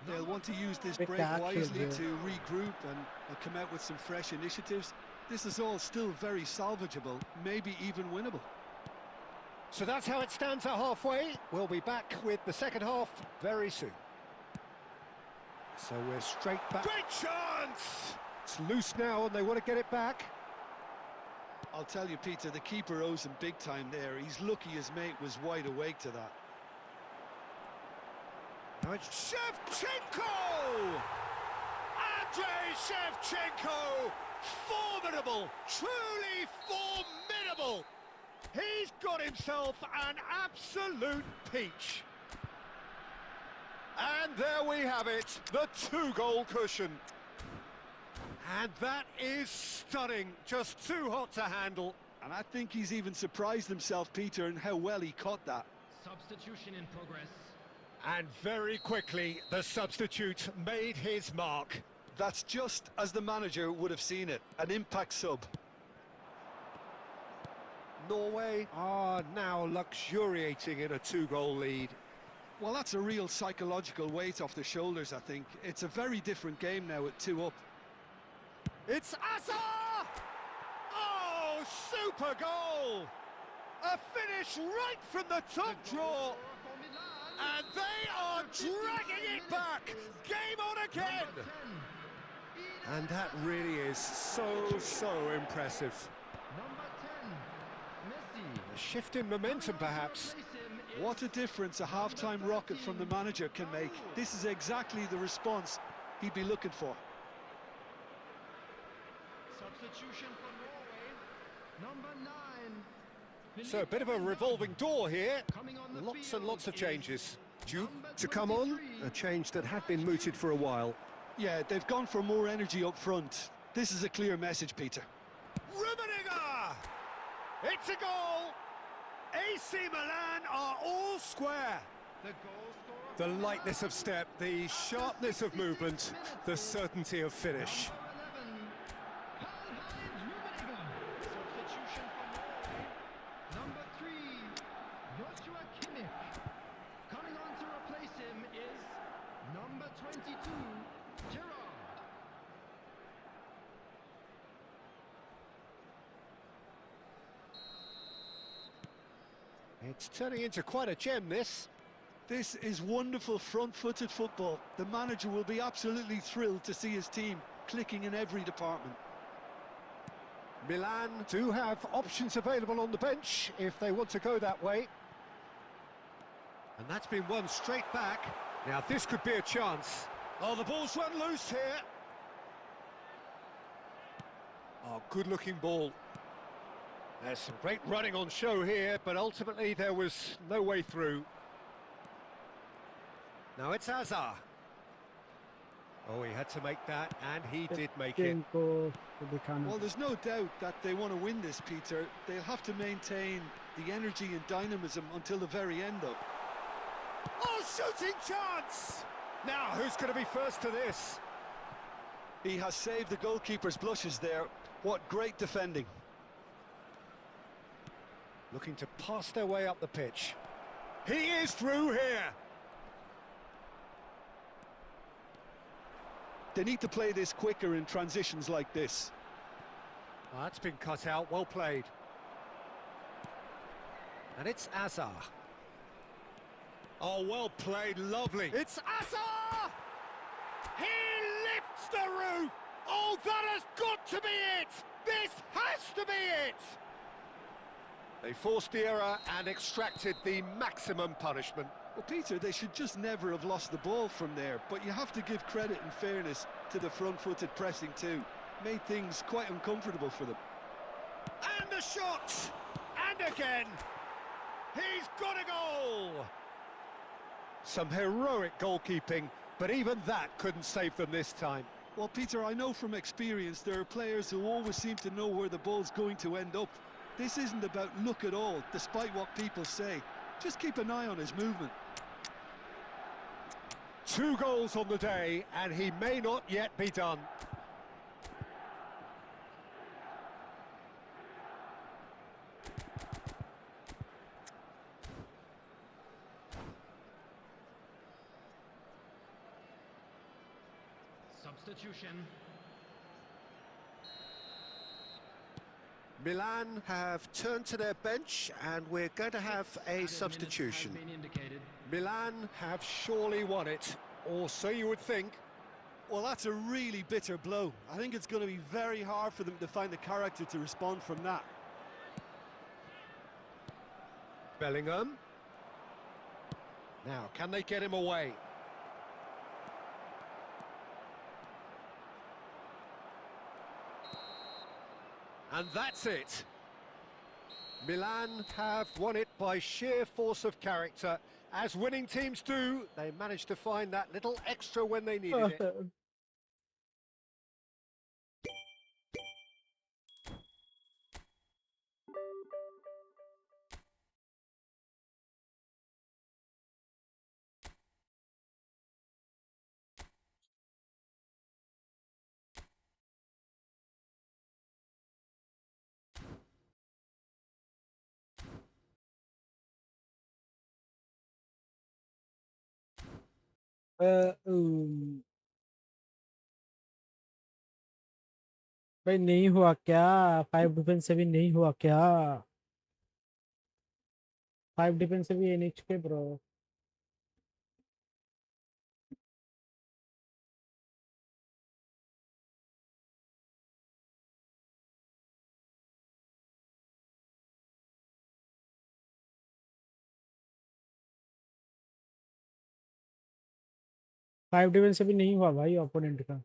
They'll want to use this break Spectacular. wisely to regroup and come out with some fresh initiatives. This is all still very salvageable, maybe even winnable. So that's how it stands at halfway. We'll be back with the second half very soon. So we're straight back. Great chance! It's loose now and they want to get it back. I'll tell you, Peter, the keeper owes him big time there. He's lucky his mate was wide awake to that. Now it's Shevchenko! Andrei Shevchenko! Formidable! Truly formidable! He's got himself an absolute peach. And there we have it, the 2-goal cushion. And that is stunning, just too hot to handle. And I think he's even surprised himself, Peter, in how well he caught that. Substitution in progress. And very quickly, the substitute made his mark. That's just as the manager would have seen it, an impact sub. Norway are now luxuriating in a 2-goal lead. Well, that's a real psychological weight off the shoulders, I think. It's a very different game now at 2 up. It's Asa! Oh, super goal! A finish right from the top draw. And they are dragging it back. Game on again. And that really is so impressive. Number 10, Messi. A shift in momentum, perhaps. What a difference a half-time rocket from the manager can make. This is exactly the response he'd be looking for. Substitution for Norway. Number 9. So a bit of a revolving door here. Coming on the Lots field and lots of is changes. Due number to come on, 23. a change that had been mooted for a while. Yeah, they've gone for more energy up front. This is a clear message, Peter. Rummenigge! It's a goal! AC Milan are all square. The goal scorer. The lightness of step, the sharpness of movement, the certainty of finish. Substitution for Norway. Number 3, Joshua Kimmich. Coming on to replace him is number 22, Gerard. It's turning into quite a gem, this. This is wonderful front-footed football. The manager will be absolutely thrilled to see his team clicking in every department. Milan do have options available on the bench if they want to go that way. And that's been won straight back. Now this could be a chance. Oh, the ball's run loose here. Oh, good-looking ball. There's some great running on show here, but ultimately there was no way through. Now it's Hazard. Oh, he had to make that, and he did make it. Well, there's no doubt that they want to win this, Peter. They'll have to maintain the energy and dynamism until the very end, though. Oh, shooting chance! Now, who's going to be first to this? He has saved the goalkeeper's blushes there. What great defending. Looking to pass their way up the pitch. He is through here. They need to play this quicker in transitions like this. Oh, that's been cut out, well played. And it's Azar. Oh, well played, lovely. It's Azar! He lifts the roof! Oh, that has got to be it! This has to be it! They forced the error and extracted the maximum punishment. Well, Peter, they should just never have lost the ball from there, but you have to give credit and fairness to the front-footed pressing too. Made things quite uncomfortable for them. And the shot! And again! He's got a goal! Some heroic goalkeeping, but even that couldn't save them this time. Well, Peter, I know from experience there are players who always seem to know where the ball's going to end up. This isn't about luck at all, despite what people say. Just keep an eye on his movement. 2 goals on the day, and he may not yet be done. Substitution. Milan have turned to their bench, and we're going to have a substitution. Milan have surely won it, or so you would think. Well, that's a really bitter blow. I think it's going to be very hard for them to find the character to respond from that. Bellingham. Now, can they get him away? And that's it. Milan have won it by sheer force of character. As winning teams do, they managed to find that little extra when they needed it. भाई नहीं हुआ क्या? 5 defence से भी नहीं हुआ क्या? 5 defence से भी NHK ब्रो. फाइव डिफेंस से भी नहीं हुआ भाई ओपोनेंट का.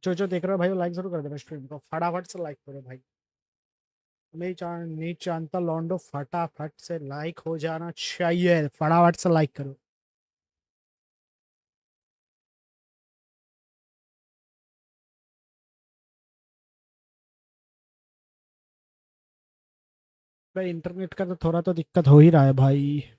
जो देख रहे हो भाई लाइक जरूर कर देना स्ट्रीम को. फटाफट से लाइक करो भाई. नहीं जानता लॉन्डो, फटाफट से लाइक हो जाना चाहिए. फटाफट से लाइक करो. भाई इंटरनेट का तो थोड़ा तो दिक्कत हो ही रहा है भाई.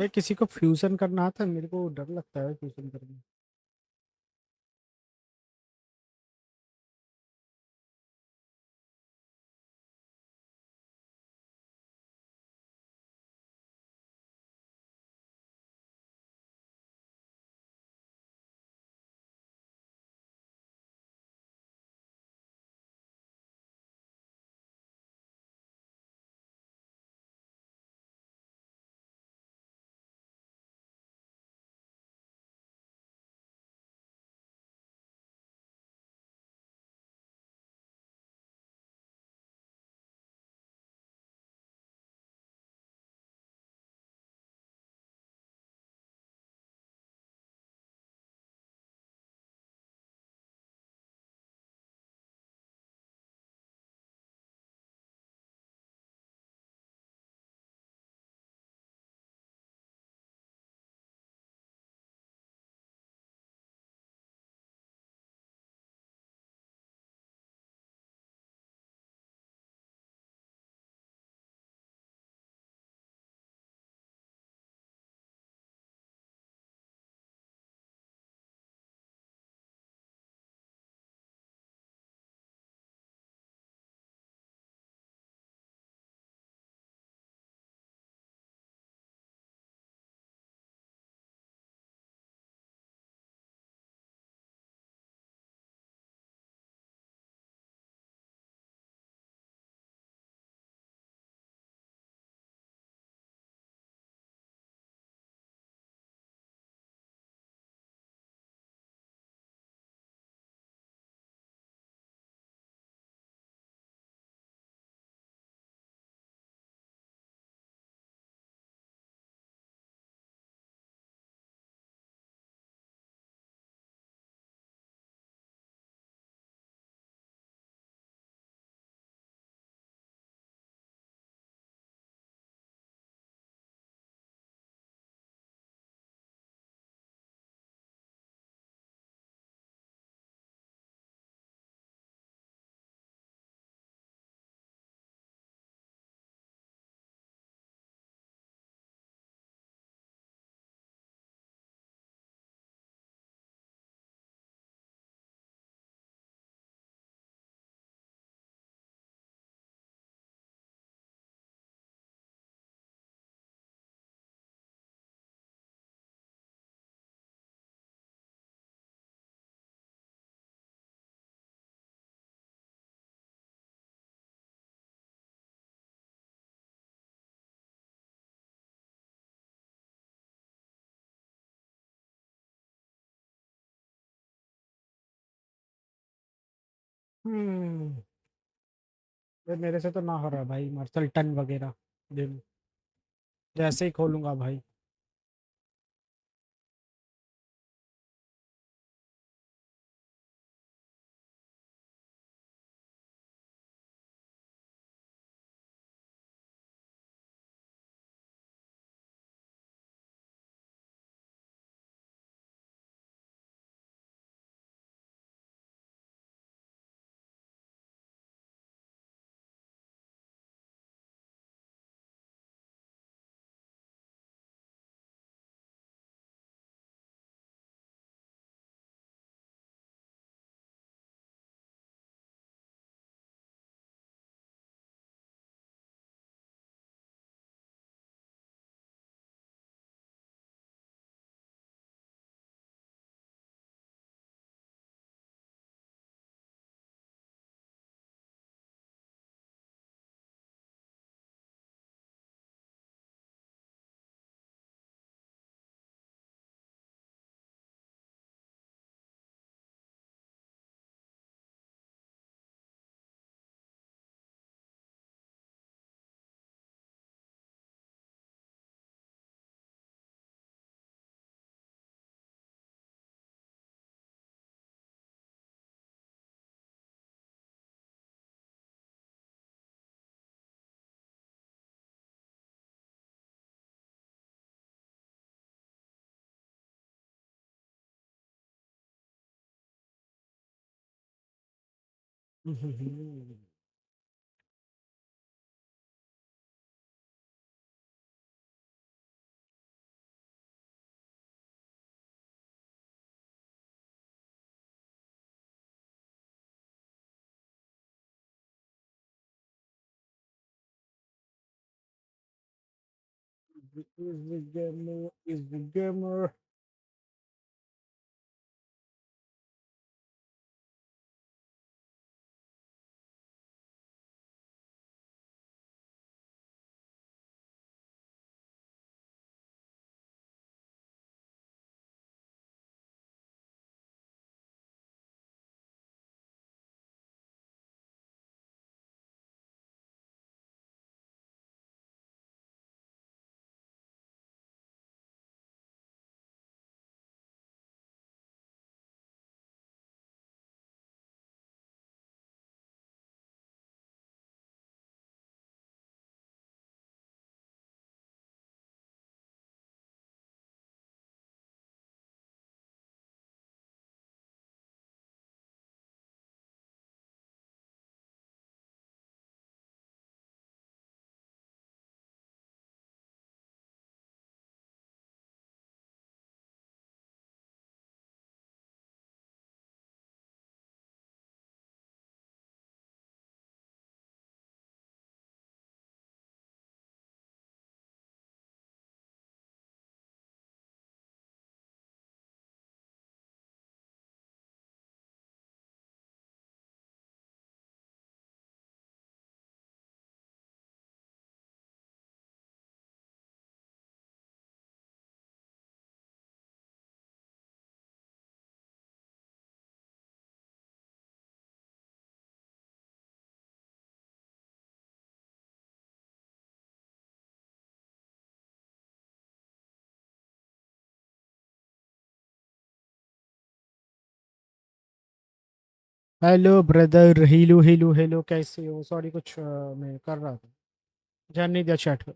भाई किसी को फ्यूजन करना आता है, मेरे को डर लगता है फ्यूजन करने। हम्म। ये मेरे से तो ना हो रहा भाई, मार्शल टन वगैरह दिन जैसे ही खोलूंगा भाई। easy gamer. Hello brother, hello hello hello, कैसे हो? सॉरी, कुछ मैं कर रहा था, ध्यान नहीं दिया चैट पे।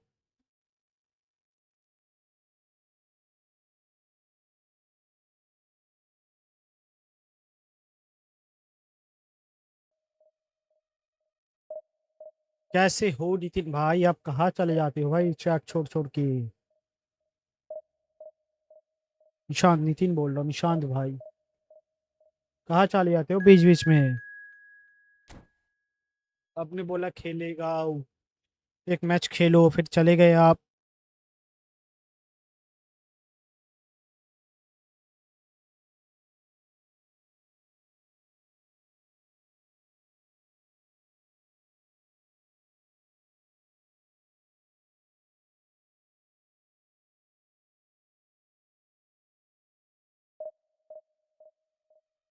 कैसे हो नितिन भाई? आप कहाँ चले जाते हो भाई चैट छोड़ छोड़ के? निशांत, नितिन बोल रहा हूँ, निशांत भाई। कहाँ चले जाते हो बीच बीच में? आपने बोला खेलेगा, एक मैच खेलो, फिर चले गए आप।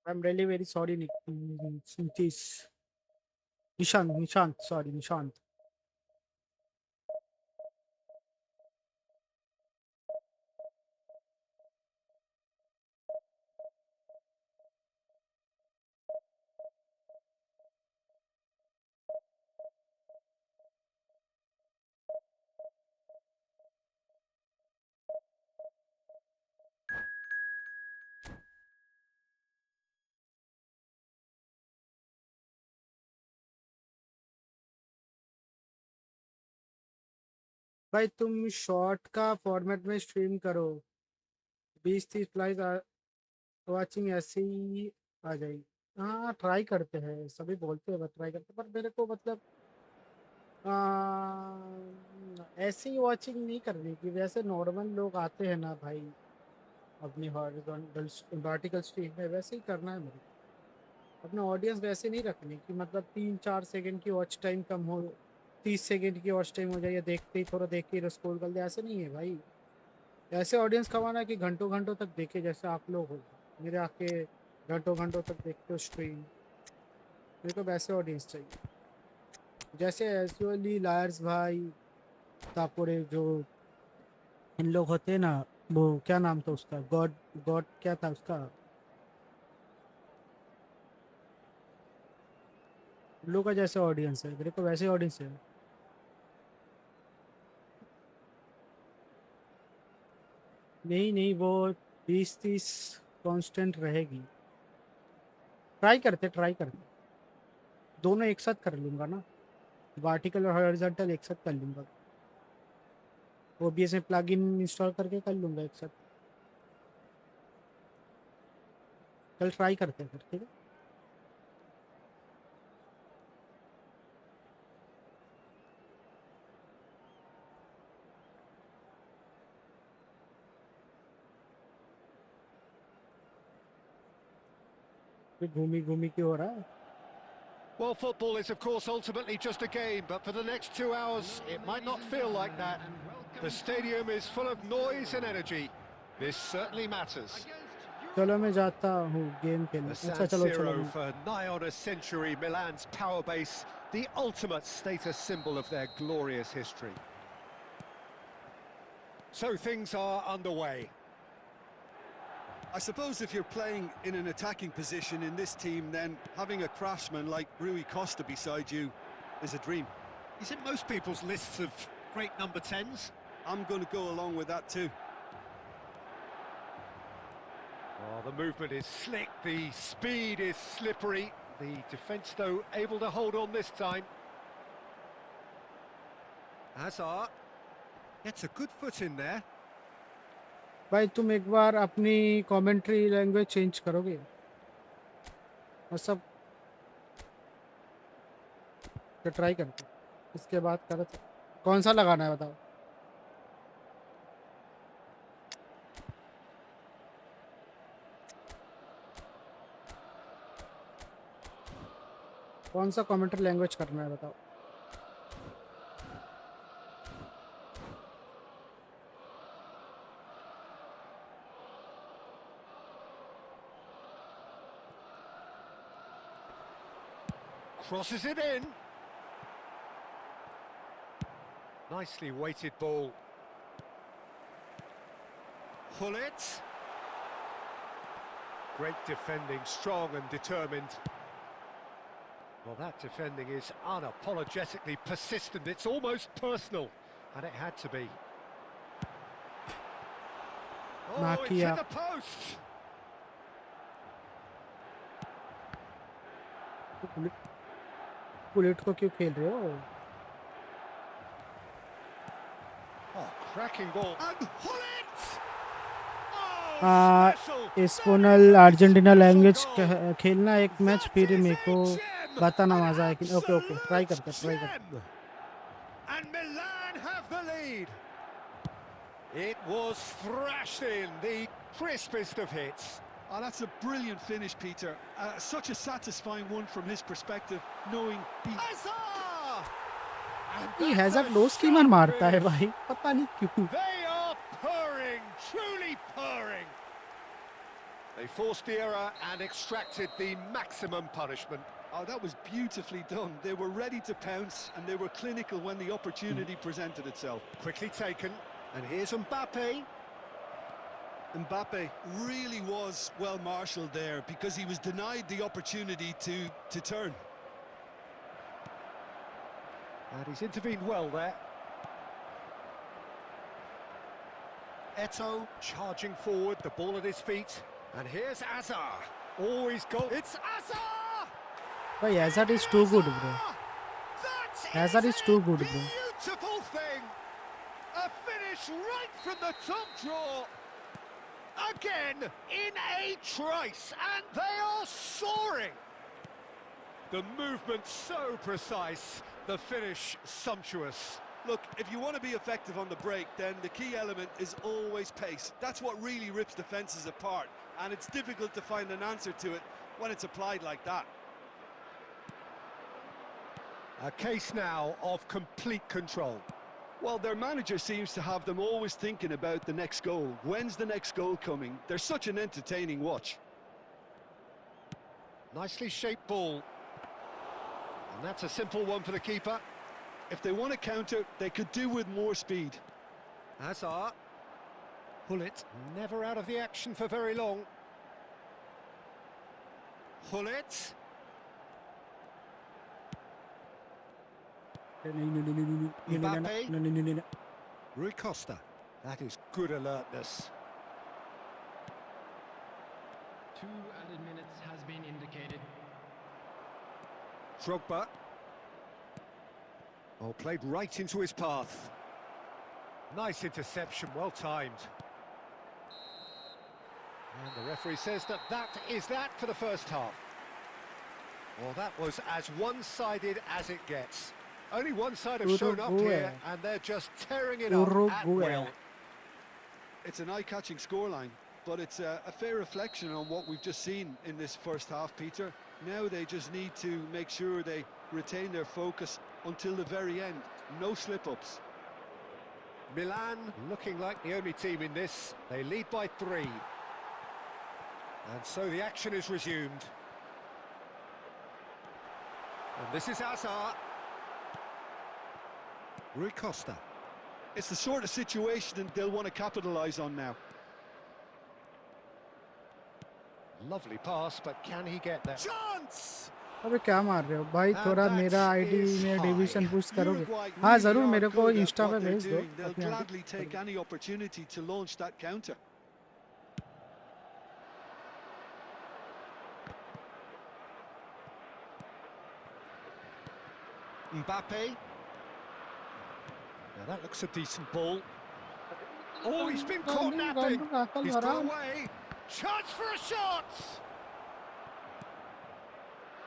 I am really very sorry Nitish. Nishant, Nishant, sorry Nishant. भाई तुम शॉर्ट का फॉर्मेट में स्ट्रीम करो, 20-30 प्लाइज वाचिंग ऐसे ही आ जाएगी। हाँ ट्राई करते हैं, सभी बोलते हैं, ट्राई करते हैं, पर मेरे को मतलब ऐसे ही वॉचिंग नहीं करनी कि वैसे नॉर्मल लोग आते हैं ना भाई अपनी हॉरिजॉन्टल वर्टिकल स्ट्रीम में, वैसे ही करना है मेरे को। अपना ऑडियंस वैसे नहीं रखनी कि मतलब 3-4 सेकंड की वॉच टाइम कम हो, 30 सेकंड की वॉच टाइम हो जाए, या देखते ही थोड़ा देख के स्क्रॉल कर दे, ऐसे नहीं है भाई। ऐसे ऑडियंस कमाना है कि घंटों घंटों तक देखे, जैसे आप लोग हो, मेरे आके घंटों घंटों तक देखते हो स्ट्रीम। मेरे को वैसे ऑडियंस चाहिए, जैसे एजुअली लायर्स भाई, तापुरे जो इन लोग होते हैं ना, वो क्या नाम था उसका, गॉड, गॉड क्या था उसका, उन लोग का जैसे ऑडियंस है, मेरे को वैसे ऑडियंस है। नहीं नहीं, वो 20-30 कांस्टेंट रहेगी। ट्राई करते, दोनों एक साथ कर लूँगा ना, वर्टिकल और हॉरिजॉन्टल एक साथ कर लूँगा, ओबीएस में प्लगइन इंस्टॉल करके कर लूँगा एक साथ। कल ट्राई करते हैं फिर, ठीक है। घूमी घूमी क्यों हो रहा है? Well, football is, of course, ultimately just a game, but for the next 2 hours, it might not feel like that. The stadium is full of noise and energy. This certainly matters. चलो मैं जाता हूँ game खेलने. The अच्छा San चलो चलो. Siro for nigh on a century, Milan's power base, the ultimate status symbol of their glorious history. So things are underway. I suppose if you're playing in an attacking position in this team, then having a craftsman like Rui Costa beside you is a dream. He's in most people's lists of great number 10s. I'm going to go along with that too. Oh, the movement is slick, the speed is slippery. The defence, though, able to hold on this time. Hazard gets a good foot in there. भाई तुम एक बार अपनी commentary language change करोगे? और सब तो try करते. इसके बाद करते. कौन सा लगाना है बताओ? कौन सा कमेंट्री लैंग्वेज करना है बताओ? Crosses it in. Nicely weighted ball. Pull it. Great defending, strong and determined. Well, that defending is unapologetically persistent. It's almost personal, and it had to be. Oh, it's hit the post. Bullet को क्यों खेल रहे हो? Oh, cracking ball. And pull it. Oh, एस्पोनल Argentina language खेलना एक match फिर मेरे को बताना मजा है कि ओके ओके ट्राई करते. And Milan have the lead. It was thrashed in, the crispest of hits. Oh, that's a brilliant finish, Peter. Such a satisfying one from his perspective, knowing he has a low skimmer मारता है भाई, पता नहीं क्यों. They are purring, truly purring. They forced the error and extracted the maximum punishment. Oh, that was beautifully done. They were ready to pounce and they were clinical when the opportunity presented itself. Quickly taken, and here's Mbappe. Mbappe really was well marshalled there because he was denied the opportunity to turn. And he's intervened well there. Eto'o charging forward, the ball at his feet. And here's Hazard. Oh, he's got... It's Hazard! भाई Hazard is too good, bro. Hazard is too good, bro. Beautiful thing! A finish right from the top draw. Again, in a trice, and they are soaring. The movement so precise, the finish sumptuous. Look, if you want to be effective on the break, then the key element is always pace. That's what really rips defences apart, and it's difficult to find an answer to it when it's applied like that. A case now of complete control. Well, their manager seems to have them always thinking about the next goal. When's the next goal coming? They're such an entertaining watch. Nicely shaped ball. And that's a simple one for the keeper. If they want to counter, they could do with more speed. Hazard. Pull it. Never out of the action for very long. Pull it. Mbappe. Rui Costa. That is good alertness. 2 added minutes has been indicated. Drogba. Oh, played right into his path. Nice interception, well timed. And the referee says that is that for the first half. Well, that was as one-sided as it gets. Only one side have shown up here, and they're just tearing it up at will. It's an eye-catching scoreline. but it's a fair reflection on what we've just seen in this first half, Peter. Now they just need to make sure they retain their focus until the very end. No slip-ups. Milan looking like the only team in this. They lead by 3. And so the action is resumed. And this is Hazard. Rui Costa. It's the sort of situation they'll want to capitalise on now. Lovely pass, but can he get there? Chance! अबे क्या मार रहे हो भाई, थोड़ा And मेरा that ID is में high. Division boost करोगे? Uruguay हाँ really जरूर, are मेरे को good at इंस्टा पे what they're भेज दो doing. They'll अपनी gladly ID. take any opportunity to launch that counter. Mbappe. Now that looks a decent ball. Oh, he's been caught napping. He's got away. Chance for a shot!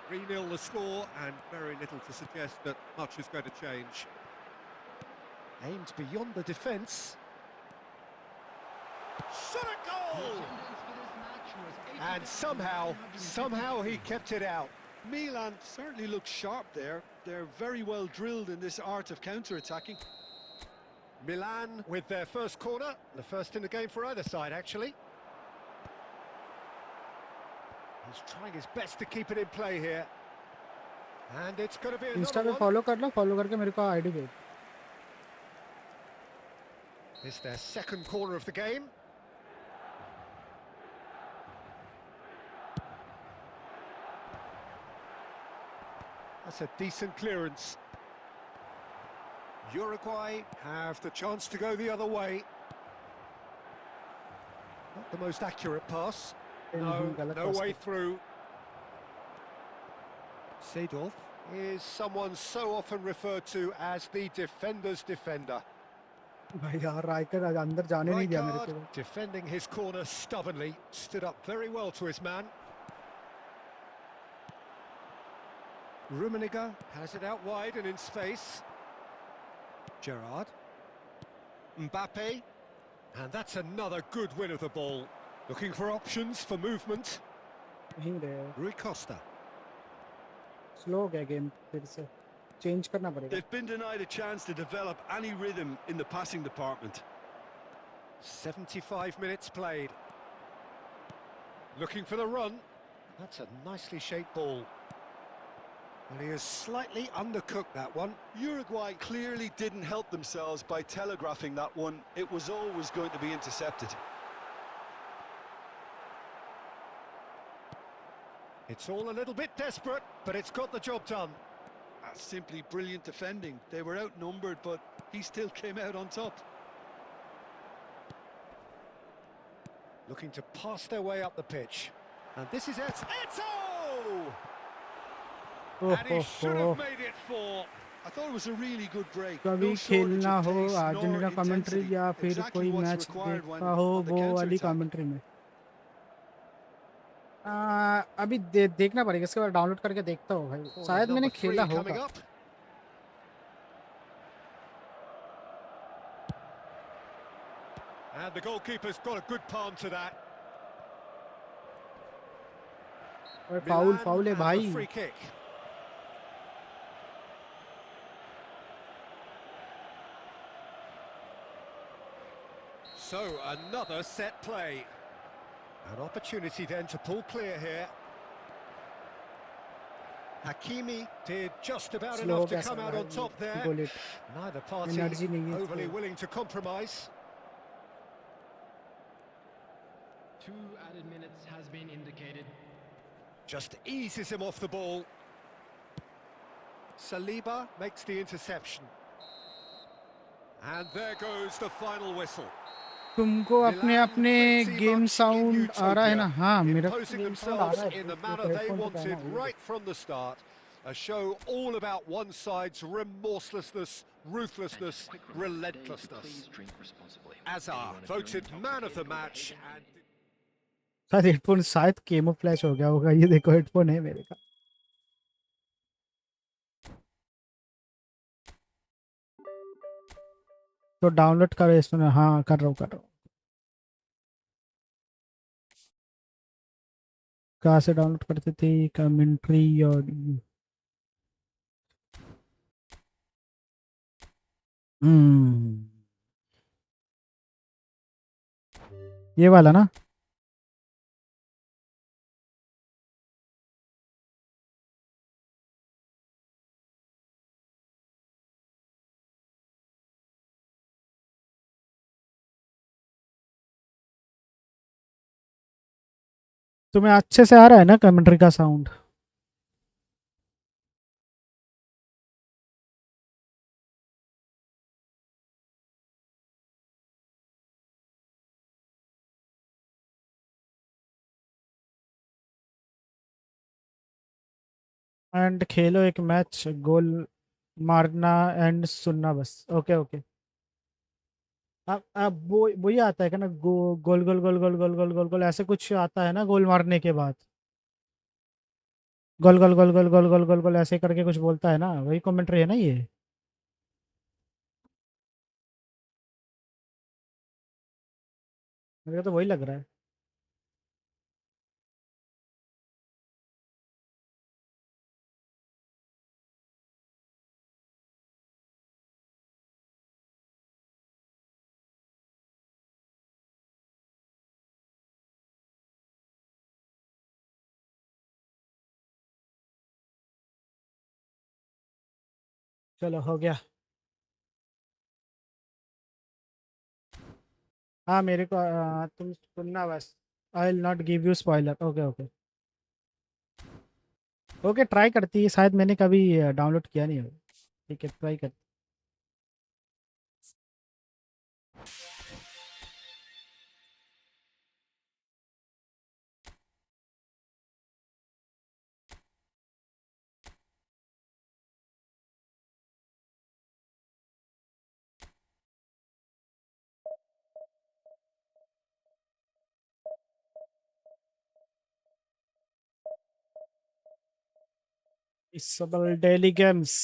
3-0 the score, and very little to suggest that much is going to change. Aimed beyond the defence. Shot a goal! And somehow he kept it out. Milan certainly looks sharp there. They're very well drilled in this art of counter-attacking. Milan with their first corner, the first in the game for either side, actually. He's trying his best to keep it in play here. And it's going to be Insta another पे one. Follow कर लो, follow करके मेरे को ID भेज। It's their second corner of the game. That's a decent clearance. Uruguay have the chance to go the other way. Not the most accurate pass. No way through. Seedorf is someone so often referred to as the defender's defender. भाई यार राइकर आज अंदर जाने नहीं दिया मेरे को। Rijkaard defending his corner stubbornly, stood up very well to his man. Rummenigge has it out wide and in space. Gerrard. Mbappe. And that's another good win of the ball. Looking for options for movement. नहीं रहे, Rui Costa. Slow हो गया game, फिर से change करना पड़ेगा। They've been denied a chance to develop any rhythm in the passing department. 75 minutes played. Looking for the run. That's a nicely shaped ball. And he has slightly undercooked that one. Uruguay clearly didn't help themselves by telegraphing that one. It was always going to be intercepted. It's all a little bit desperate, but it's got the job done. That's simply brilliant defending. They were outnumbered, but he still came out on top. Looking to pass their way up the pitch. And this is Eto! And he should have made it 4. I thought it was a really good break. कभी No shortage खेलना of हो pace nor Argentina commentary intensity. या फिर Exactly कोई what's match required when देखा हो on the वो वाली counter-attack. कमेंट्री में। अभी देखना पड़ेगा, इसके बाद डाउनलोड करके देखता हूँ भाई, Corner शायद मैंने number 3 खेला coming होगा। up. And the goalkeeper's got a good palm to that. और फाउल Milan फाउल है have a भाई। free kick. So another set play. An opportunity then to pull clear here. Hakimi did just about Slow enough to कैसा come out भाई, on top there. goal it। Neither party Energy नहीं है overly इसको। willing to compromise. 2 added minutes has been indicated. Just eases him off the ball. Saliba makes the interception. And there goes the final whistle. तुमको अपने अपने game sound आ रहा है ना? हाँ मेरा Imposing गेम साउंड आ themselves रहा है, in the तो manner they हेडफोन पे wanted पहना हुआ है। right from the start. A show all about one side's remorselessness, ruthlessness, relentlessness. Azar voted man of the match and शायद हेडफोन शायद camouflage हो गया होगा, ये देखो हेडफोन है मेरे का। तो डाउनलोड करो इसमें, हाँ कर रहा हूँ। कहाँ से डाउनलोड करते थे कमेंट्री और ये वाला ना। तुम्हें अच्छे से आ रहा है ना कमेंट्री का साउंड? एंड खेलो एक मैच, गोल मारना एंड सुनना बस। Okay okay. अब वो ही आता है क्या ना, गोल गोल गोल गोल गोल गोल गोल गोल ऐसे कुछ आता है ना गोल मारने के बाद? गोल गोल गोल गोल गोल गोल गोल गोल ऐसे करके कुछ बोलता है ना, वही कमेंट्री है ना ये? मेरे को तो वही लग रहा है। चलो हो गया। हाँ मेरे को तुम सुनना बस। I will not give you spoiler. Okay okay. Okay try करती है, शायद मैंने कभी डाउनलोड किया नहीं है। ठीक है ट्राई कर। इसबल डेली गेम्स।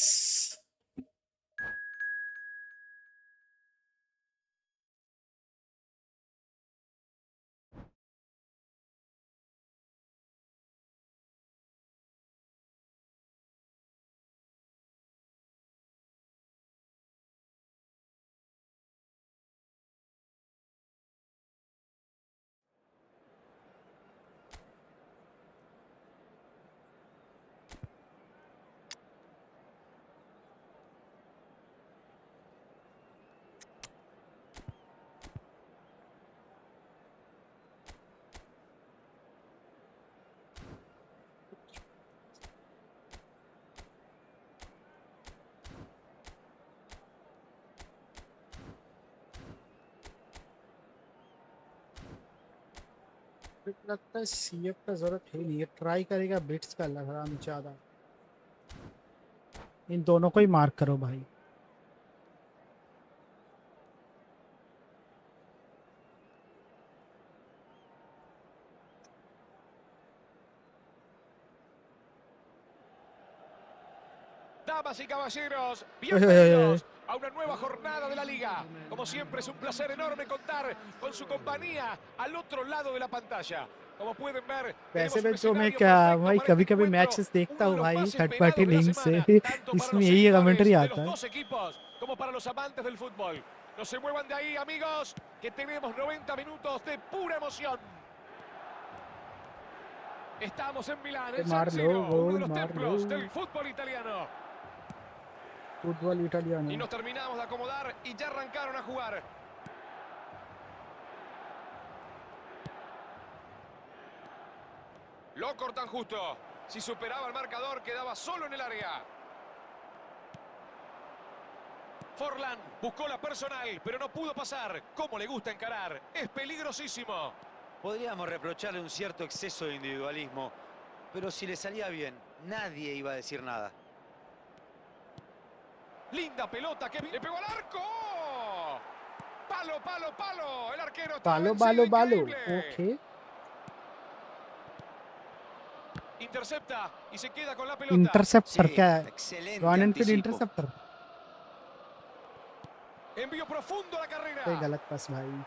लगता है सीएफ का जरूरत है नहीं, ये ट्राई करेगा बिट्स का लग रहा ज्यादा। इन दोनों को ही मार्क करो भाई। Damas y caballeros, ओए, ओए, ओए, ओए। bienvenidos a una nueva jornada de la liga. Como siempre es un placer enorme contar con su compañía al otro lado de la pantalla. Como pueden ver, वैसे tenemos un में जो मैं escenario क्या perfecto भाई para este कभी कभी encuentro, matches देखता uno de हूँ los भाई más third party esperados de la link से। semana, tanto para इसमें los यही कमेंट्री seguidores de आता los है। dos equipos como para los amantes del fútbol. No se muevan de ahí, amigos, que tenemos 90 minutos de pura emoción. Estamos en Milán, en San मार लो Siro, uno de गोल los मार लो। templos del fútbol italiano. Football Y Italiano. nos terminamos de acomodar y ya arrancaron a jugar. Lo cortan justo. Si superaba el marcador, quedaba solo en el área. Forlán buscó la personal, pero no pudo pasar. ¿Cómo le gusta encarar? Es peligrosísimo. Podríamos reprocharle un cierto exceso de individualismo, pero si le salía bien, nadie iba a decir nada. Linda pelota que le pegó al arco. Palo, palo, palo. El arquero está बालो vencido, बालो बालो। increíble. Okay. Intercepta y se queda con la pelota. Interceptor Sí, क्या है? excelente Ron Enfield anticipo. Interceptor? Envío profundo a la कोई carrera. गलत पास भाई।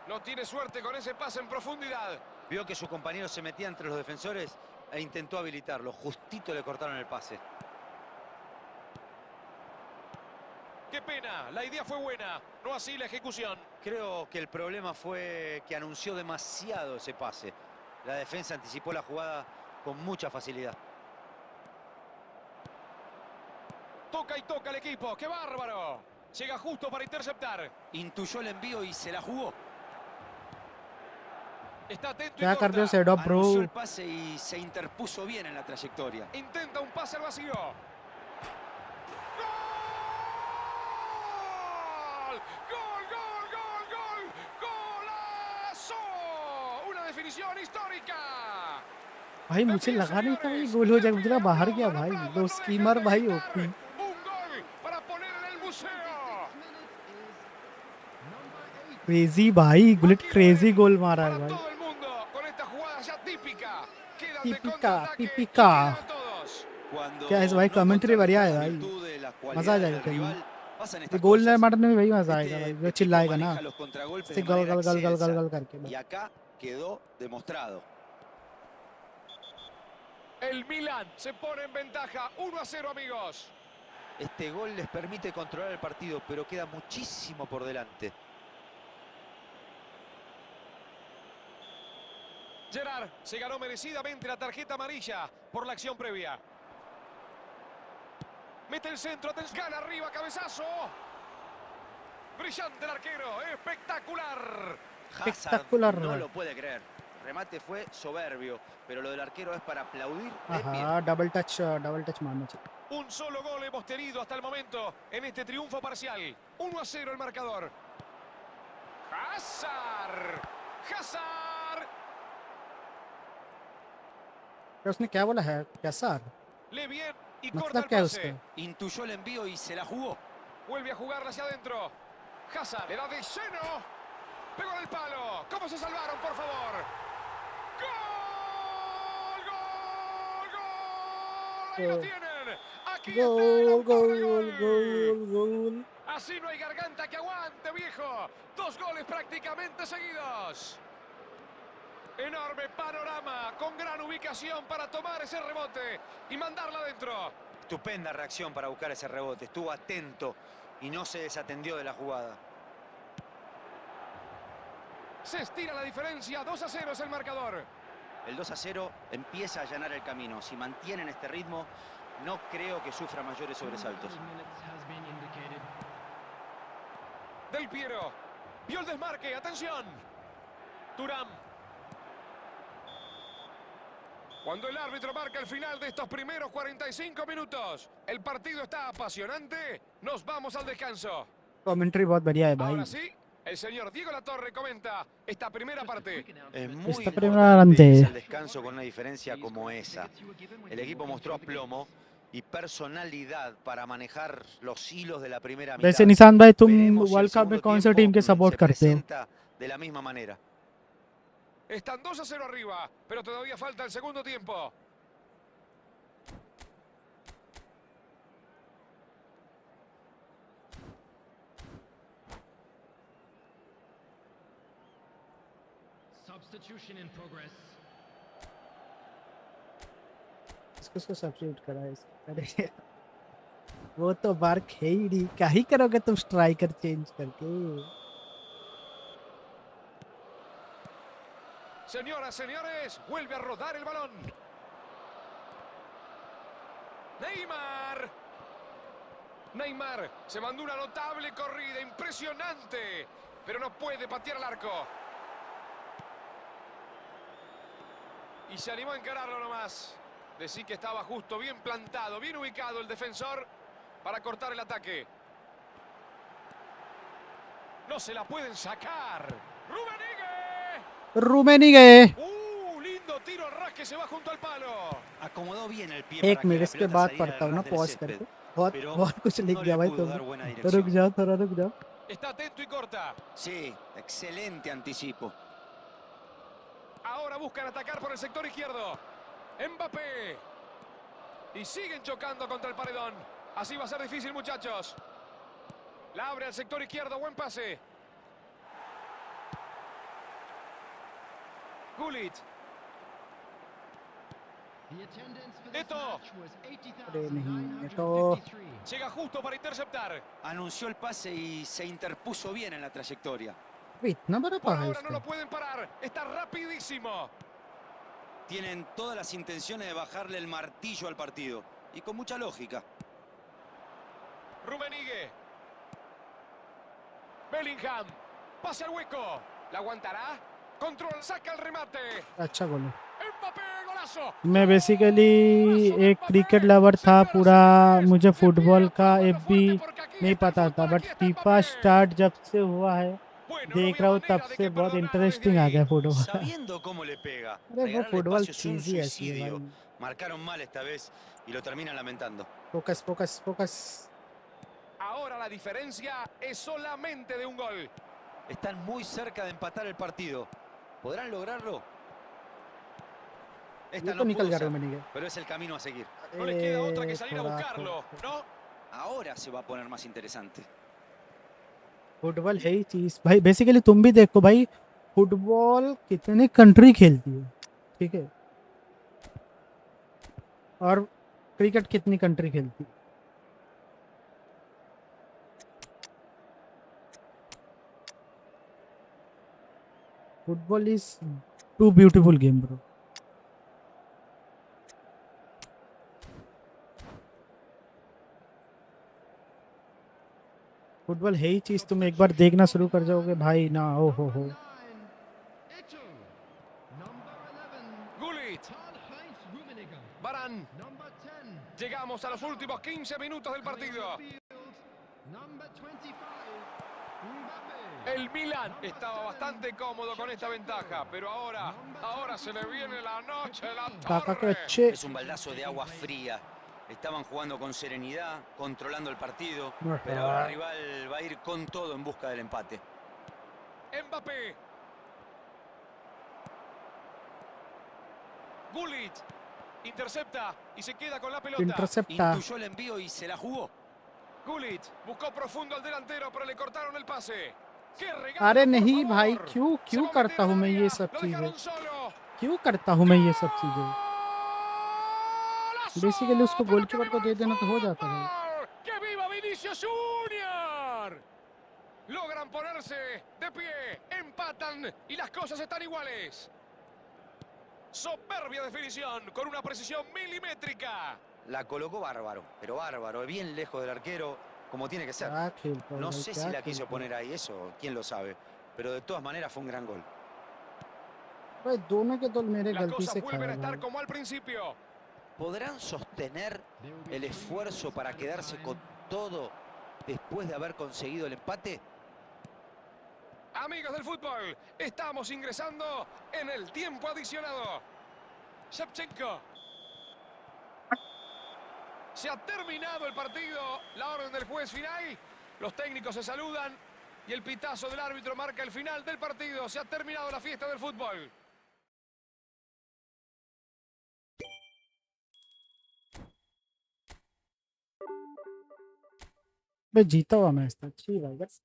No tiene suerte con ese pase en profundidad. Vio que su compañero se metía entre los defensores e intentó habilitarlo. Justito le cortaron el pase. Qué pena, la idea fue buena, no así la ejecución. Creo que el problema fue que anunció demasiado ese pase. La defensa anticipó la jugada con mucha facilidad. Toca y toca el equipo, ¡qué bárbaro! Llega justo para interceptar. Intuyó el envío y se la jugó. Está atento y क्या कर रहे हो corta. Set up Anunció bro? el pase y se interpuso bien en la trayectoria. Intenta un pase al vacío. ¡Gol! ¡Gol, gol, gol, gol! ¡Golazo! ¡Una definición histórica! भाई मुझे लगा नहीं था ये गोल हो जाएगा, मुझे लगा बाहर गया भाई। दो स्कीमर भाई OP. Un gol para poner en el museo. Crazy भाई, गुलेट क्रेजी गोल मारा है Para भाई। todo el mundo con esta jugada ya típica. Quedan de Típica, contraataque y típica। quedan todos. Cuando क्या है भाई, no कमेंट्री बढ़िया है contrarrestas भाई, las virtudes, las मजा आ cualidades जाएगा del कहीं। rival, pasan ये estas गोल cosas. मारने में भाई मजा आएगा Este भाई, वो equipo चिल्लाएगा ना, maneja los contragolpes इससे de गल manera गल गल गल गल excelsa. गल करके। Y acá quedó demostrado. El Milan se pone en ventaja 1-0, amigos. Este gol les permite controlar el partido, pero queda muchísimo por delante. Gerard se ganó merecidamente la tarjeta amarilla por la acción previa. Mete el centro, atención, gana arriba, cabezazo. Brillante el arquero, espectacular. Hazard Espectacular. no lo puede creer. Remate fue soberbio, pero lo del arquero es para aplaudir de pie. हाँ double touch मारना चाहिए। Un solo gol hemos tenido hasta el momento en este triunfo parcial. 1-0 el marcador. Hazard. Hazard. क्या उसने क्या बोला है, कैसा? Lee bien y मतलब corta el क्या है pase. उसका? Intuyó el envío y se la jugó. Vuelve a jugarla hacia adentro. Hazard le da de lleno. Pegó en el palo. ¿Cómo se salvaron, por favor? ¡Gol! ¡Gol! ¡Gol! Ahí lo tienen. Aquí está el autor del gol. Así no hay garganta que aguante, viejo. 2 goles prácticamente seguidos. Enorme panorama, con gran ubicación para tomar ese rebote y mandarla adentro. Estupenda reacción para buscar ese rebote. Estuvo atento y no se desatendió de la jugada. Se estira la diferencia, 2-0 es el marcador. El 2-0 empieza a allanar el camino. Si mantienen este ritmo, no creo que sufra mayores sobresaltos. Del Piero. Vio el desmarque, atención. Thuram. Cuando el árbitro marca el final de estos primeros 45 minutos, el partido está apasionante, nos vamos al descanso. Commentary बहुत बढ़िया है भाई। Ahora sí, el señor Diego Latorre comenta esta primera parte. Es muy Esta primera importante irse delante. al descanso con una diferencia como esa. El equipo mostró aplomo y personalidad para manejar los hilos de la primera mitad. वैसे निशान भाई तुम Veremos si el world cup में segundo कौन सा tiempo team के support se करते हो? presenta de la misma manera. Están 2-0 arriba, pero todavía falta el segundo tiempo. Substitution in progress. इसको सब्स्टिट्यूट करा है इसको। अरे वो तो बार खेली, क्या ही करोगे तुम स्ट्राइकर चेंज करके? Señoras, señores, vuelve a rodar el balón. Neymar. Neymar se mandó una notable corrida, impresionante, pero no puede patear al arco. Y se animó a encararlo nomás. Decí que estaba justo, bien plantado, bien ubicado el defensor para cortar el ataque. No se la pueden sacar. रूमेनिगे Lindo tiro al ras que se va junto al palo. Acomodó bien el pie एक para que minute la इस पे pelota बात saliera पढ़ता हूँ al ना ras del pause césped. करके। बहुत Pero बहुत कुछ लिख no दिया le भाई pudo तुम। dar buena रुक dirección. जाओ थोड़ा, रुक जाओ। Está atento y corta. Sí, excelente anticipo. Ahora buscan atacar por el sector izquierdo. Mbappé. Y siguen chocando contra el paredón. Así va a ser difícil, muchachos. La abre al sector izquierdo. Buen pase. Gullit. The attendance for this Eto. match was अरे नहीं, ये तो 80,953. Llega justo para interceptar. Anunció el pase y se interpuso bien en la trayectoria. अबे इतना बड़ा Por पा है ahora no इसका। lo pueden parar. Está rapidísimo. Tienen todas las intenciones de bajarle el martillo al partido. Y con mucha lógica. Rummenigge. Bellingham. Pase al hueco. ¿La aguantará? Control. Saca el remate. अच्छा गोल है। Mbappé, golazo. मैं basically एक cricket lover था पूरा, मुझे football का एक भी नहीं पता था, बट फीफा स्टार्ट जब से हुआ है Bueno, no देख había रहा हूँ तब manera de से que बहुत perdonara इंटरेस्टिंग desde आ ahí. गया football. Sabiendo cómo le pega. अरे वो Regalarle football espacio es un चीज ही ऐसी है suicidio. भाई। Marcaron mal esta vez y lo terminan lamentando. Focus focus focus. Ahora la diferencia es solamente de un gol. Están muy cerca de empatar el partido. ¿Podrán lograrlo? ये Esta तो no निकल pudo गया ser, रोमेनी के। pero es el camino a seguir. No les queda otra que अरे salir a थोड़ा buscarlo, ¿no? Ahora se va a poner más interesante. Football है ही चीज भाई। बेसिकली तुम भी देखो भाई, फुटबॉल कितनी कंट्री खेलती है, ठीक है, और क्रिकेट कितनी कंट्री खेलती है। Football is too beautiful game bro. Football है ही चीज, तुम एक बार देखना शुरू कर जाओगे भाई ना, ओ हो। Eto. Number 11. Gullit. Karl-Heinz Rummenigge. Varane. Number 10. Llegamos a los últimos 15 minutos del partido. Number 25. Mbappé. El Milan estaba bastante cómodo con esta ventaja, pero ahora se le viene la noche de la काका के torre. अच्छे। Es un baldazo de agua fría. Estaban jugando con serenidad, controlando el partido, pero ahora el rival va a ir con todo en busca del empate. Mbappé. Gullit. Intercepta y se queda con la pelota. इंटरसेप्टा। Intuyó el envío y se la jugó. Gullit buscó profundo al delantero, pero le cortaron el pase. ¡Qué regalo, अरे por नहीं favor! भाई, क्यों Se क्यों va a करता meter हूँ al मैं ये área. सब Lo चीजें, dejaron solo. क्यों करता हूँ मैं ये सब चीजें। ¡Golazo! बेसिकली उसको ¡Por lo que गोलकीपर को viva दे el देना तो हो जाता भाई। fútbol! ¡Que viva Vinicius Junior! Logran ponerse de pie, empatan y las cosas están iguales. Soberbia definición con una precisión milimétrica. La colocó bárbaro, pero bárbaro, bien lejos del arquero, como tiene que ser. क्या खेलता हूँ No भाई, sé क्या si la quiso खेलता हूँ poner ahí, eso quién lo sabe. Pero de todas maneras fue un gran gol. भाई। दोनों के तो मेरे Las गलती cosas से vuelven a खाया estar भाई। como al principio. ¿Podrán sostener el esfuerzo para quedarse con todo después de haber conseguido el empate? Amigos del fútbol, estamos ingresando en el tiempo adicionado. Shevchenko. Se ha terminado el partido, la orden del juez final. Los técnicos se saludan y el pitazo del árbitro marca el final del partido. Se ha terminado la fiesta del fútbol. भाई जीता हुआ match था, अच्छी भाई बस।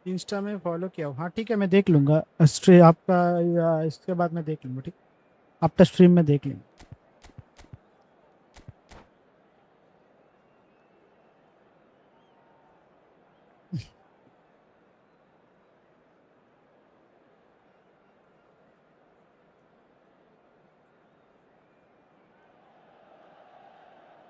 Insta में follow किया हूँ। हाँ ठीक है, मैं देख लूँगा स्ट्रीम आपका, या इसके बाद मैं देख लूँगा। ठीक, आफ्टर स्ट्रीम में देख लेंगे।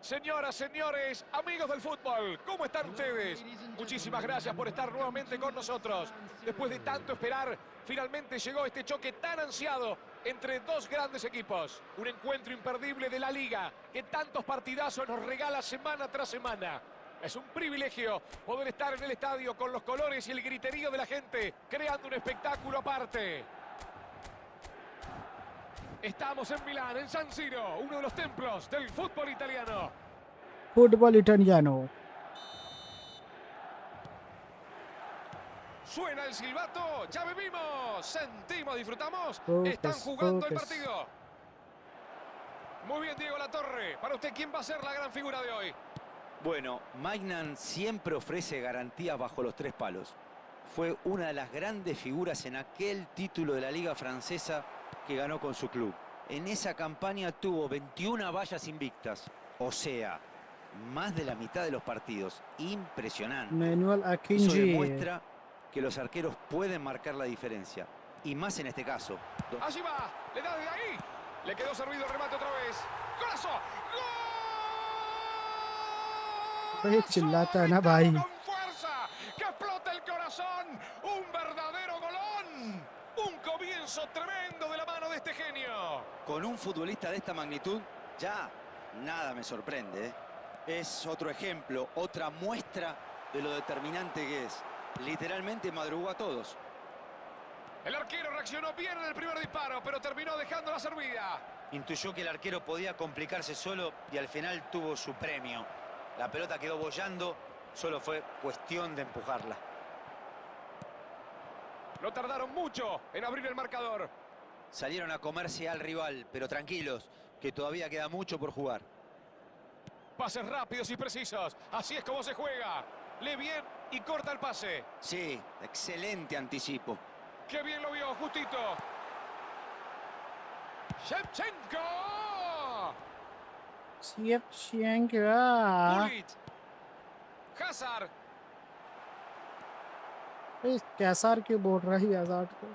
Señoras, señores, amigos del fútbol, ¿cómo están ustedes? Muchísimas gracias por estar nuevamente con nosotros. Después de tanto esperar, finalmente llegó este choque tan ansiado entre dos grandes equipos. Un encuentro imperdible de la Liga que tantos partidazos nos regala semana tras semana. Es un privilegio poder estar en el estadio con los colores y el griterío de la gente, creando un espectáculo aparte. Estamos en Milán, en San Siro, uno de los templos del fútbol italiano. Fútbol italiano. Suena el silbato, ya vivimos, sentimos, disfrutamos. Focus, Están jugando el focus. partido. Muy bien, Diego Latorre. Para usted, ¿quién va a ser la gran figura de hoy? Bueno, Maignan siempre ofrece garantías bajo los tres palos. Fue una de las grandes figuras en aquel título de la Liga Francesa que ganó con su club. En esa campaña tuvo 21 vallas invictas, o sea, más de la mitad de los partidos. Impresionante. Manuel Eso Akinji. demuestra que los arqueros pueden marcar la diferencia, y más en este caso. Allí va, le da de ahí. Le quedó servido el remate otra vez. ¡Golazo! भाई चिल्लाता है ना भाई. ¡Con fuerza! ¡Que explota el corazón! ¡Un verdadero golón! ¡Un comienzo tremendo de la mano de este genio! Con un futbolista de esta magnitud, ya nada me sorprende, ¿eh? Es otro ejemplo, otra muestra de lo determinante que es. Literalmente madrugó a todos. El arquero reaccionó bien en el primer disparo, pero terminó dejando la servida. Intuyó que el arquero podía complicarse solo y al final tuvo su premio. La pelota quedó boyando, solo fue cuestión de empujarla. No tardaron mucho en abrir el marcador. Salieron a comerse al rival, pero tranquilos, que todavía queda mucho por jugar. Pases rápidos y precisos. Así es como se juega. Lee bien y corta el pase. Sí, excelente anticipo. ¡Qué bien lo vio, justito! ¡Shevchenko! Shevchenko. Liouid. Hazard. कैसा क्यों बोल रहा है आजाद को?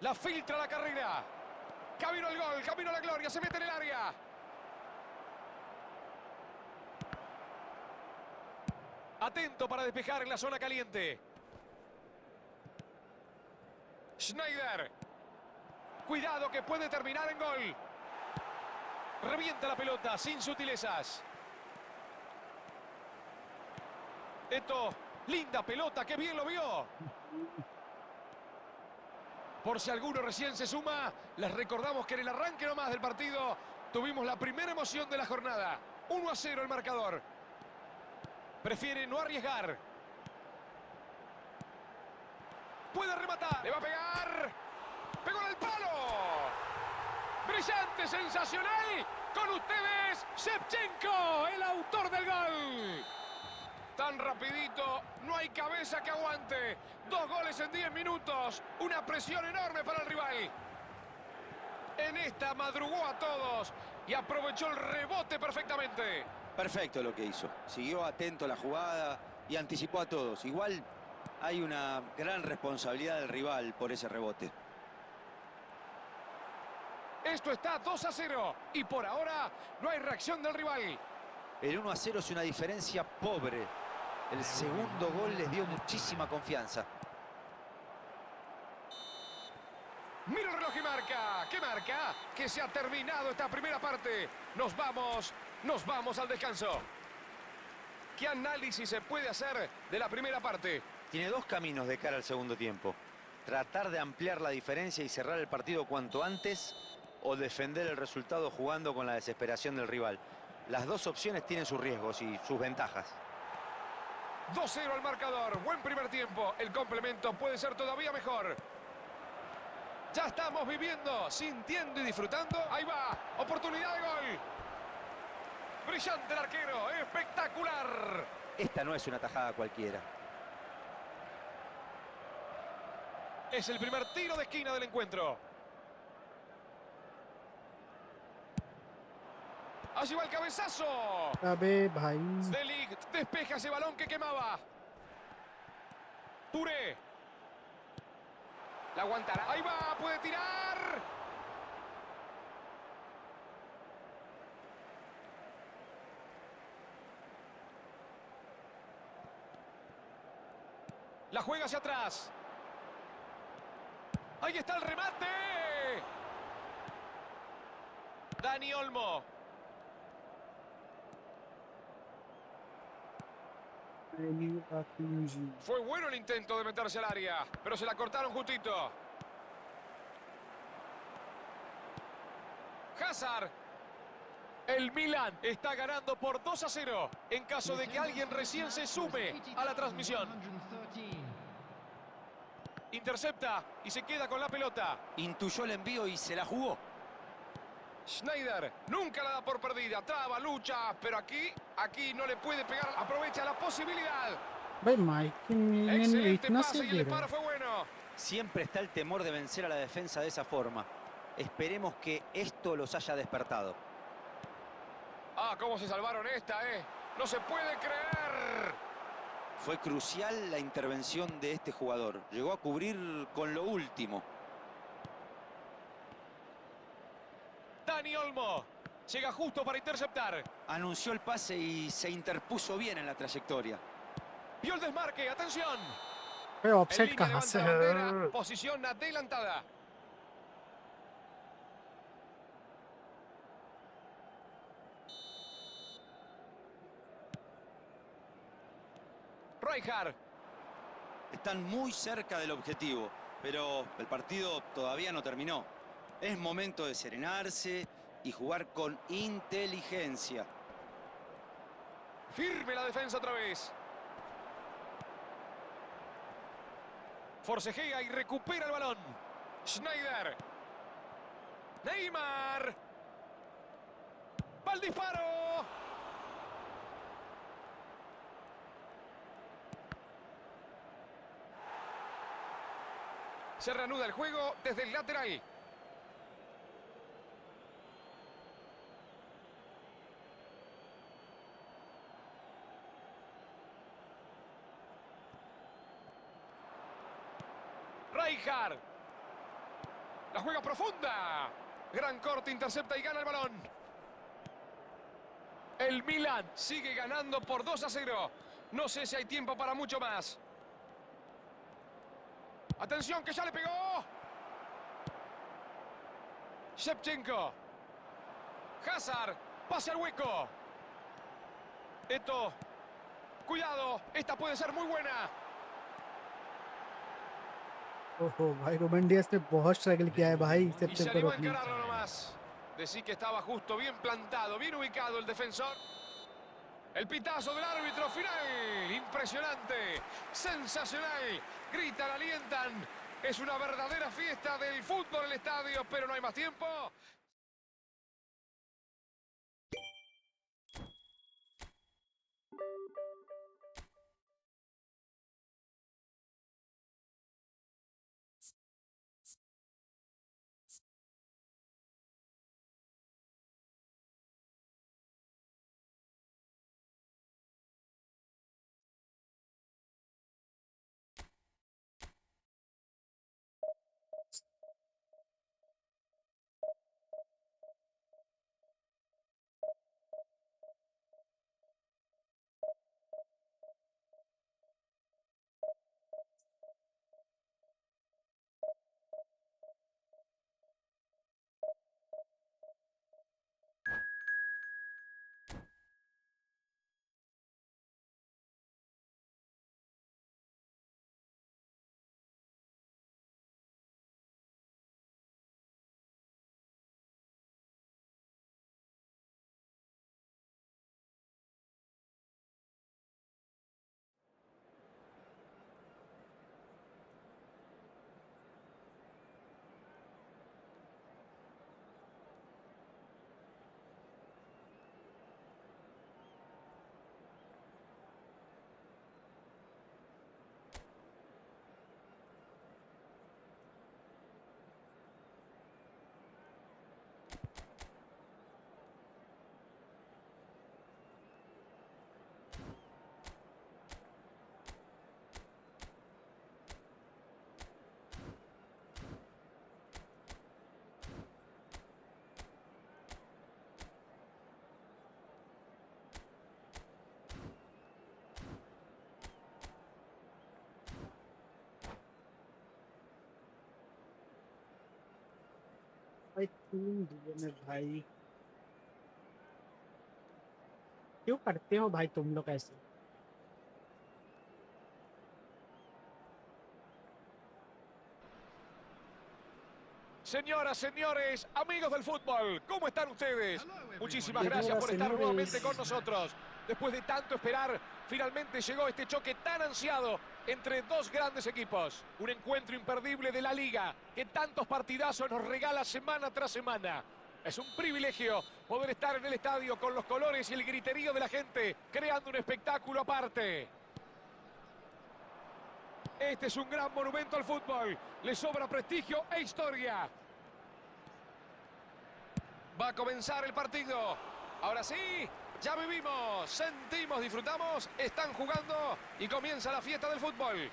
La filtra la carrera. Camino al gol, camino a la gloria. Se mete en el área. Atento para despejar en la zona caliente. Schneider. Cuidado que puede terminar en gol. Revienta la pelota sin sutilezas. Esto, linda pelota, que bien lo vio. Por si alguno recién se suma, les recordamos que en el arranque nomás del partido tuvimos la primera emoción de la jornada. 1-0 el marcador. Prefiere no arriesgar. Puede rematar. Le va a pegar. Pegó en el palo. Brillante, sensacional. Con ustedes, Shevchenko, el autor del gol. Tan rapidito, no hay cabeza que aguante. 2 goles en 10 minutos. Una presión enorme para el rival. En esta madrugó a todos y aprovechó el rebote perfectamente. Perfecto lo que hizo. Siguió atento a la jugada y anticipó a todos. Igual hay una gran responsabilidad del rival por ese rebote. Esto está 2-0 y por ahora no hay reacción del rival. El 1-0 es una diferencia pobre. El segundo gol les dio muchísima confianza. Mira el reloj y marca. ¿Qué marca? Que se ha terminado esta primera parte. Nos vamos al descanso. ¿Qué análisis se puede hacer de la primera parte? Tiene dos caminos de cara al segundo tiempo. Tratar de ampliar la diferencia y cerrar el partido cuanto antes, o defender el resultado jugando con la desesperación del rival. Las dos opciones tienen sus riesgos y sus ventajas. 2-0 al marcador. Buen primer tiempo. El complemento puede ser todavía mejor. Ya estamos viviendo, sintiendo y disfrutando. Ahí va. Oportunidad de gol. Brillante el arquero. Espectacular. Esta no es una tajada cualquiera. Es el primer tiro de esquina del encuentro. Allí va el cabezazo. अबे भाई. De Ligt despeja ese balón que quemaba. Touré. La aguantará. Ahí va, puede tirar. La juega hacia atrás. Ahí está el remate. Dani Olmo. Fue bueno el intento de meterse al área, pero se la cortaron justito. Hazard. El Milan está ganando por 2-0. En caso de que alguien recién se sume a la transmisión. Intercepta y se queda con la pelota. Intuyó el envío y se la jugó. Schneider nunca la da por perdida. Traba, lucha, pero aquí no le puede pegar. Aprovecha la posibilidad. भाई mic ने Excelente इतना pase से y el गिरा disparo fue bueno. Siempre está el temor de vencer a la defensa de esa forma. Esperemos que esto los haya despertado. Ah, cómo se salvaron esta, No se puede creer. Fue crucial la intervención de este jugador. Llegó a cubrir con lo último. Dani Olmo llega justo para interceptar. Anunció el pase y se interpuso bien en la trayectoria. Vio el desmarque, atención. भाई En offset línea कहाँ से levanta है bandera, posición adelantada. Rijkaard. Están muy cerca del objetivo, pero el partido todavía no terminó. Es momento de serenarse y jugar con inteligencia. Firme la defensa otra vez. Forcejea y recupera el balón. Schneider. Neymar. Va el disparo. Se reanuda el juego desde el lateral. Rijkaard. La juega profunda. Gran corte, intercepta y gana el balón. El Milan sigue ganando por 2-0. No sé si hay tiempo para mucho más. Atención, que ya le pegó. Shevchenko. Hazard. Pase al hueco. Esto. Cuidado. Esta puede ser muy buena. ओहो भाई Roman Diaz ने बहुत struggle किया है भाई Y se सबसे animó a रोकने encararlo nomás. Decí que estaba justo, bien plantado, bien ubicado el defensor. El pitazo del árbitro final. Impresionante. Sensacional. Gritan, alientan. Es una verdadera fiesta del fútbol en el estadio, pero no hay más tiempo. भाई 3 दिए भाई, क्यों करते हो भाई तुम लोग ऐसे? Señoras, señores, amigos del fútbol, ¿cómo están ustedes? Muchísimas gracias Señoras, por estar nuevamente con señores. nosotros. Después de tanto esperar, finalmente llegó este choque tan ansiado entre dos grandes equipos. Un encuentro imperdible de la Liga que tantos partidazos nos regala semana tras semana. Es un privilegio poder estar en el estadio con los colores y el griterío de la gente, creando un espectáculo aparte. Este es un gran monumento al fútbol. Le sobra prestigio e historia. Va a comenzar el partido. Ahora sí, ya vivimos, sentimos, disfrutamos. Están jugando y comienza la fiesta del fútbol.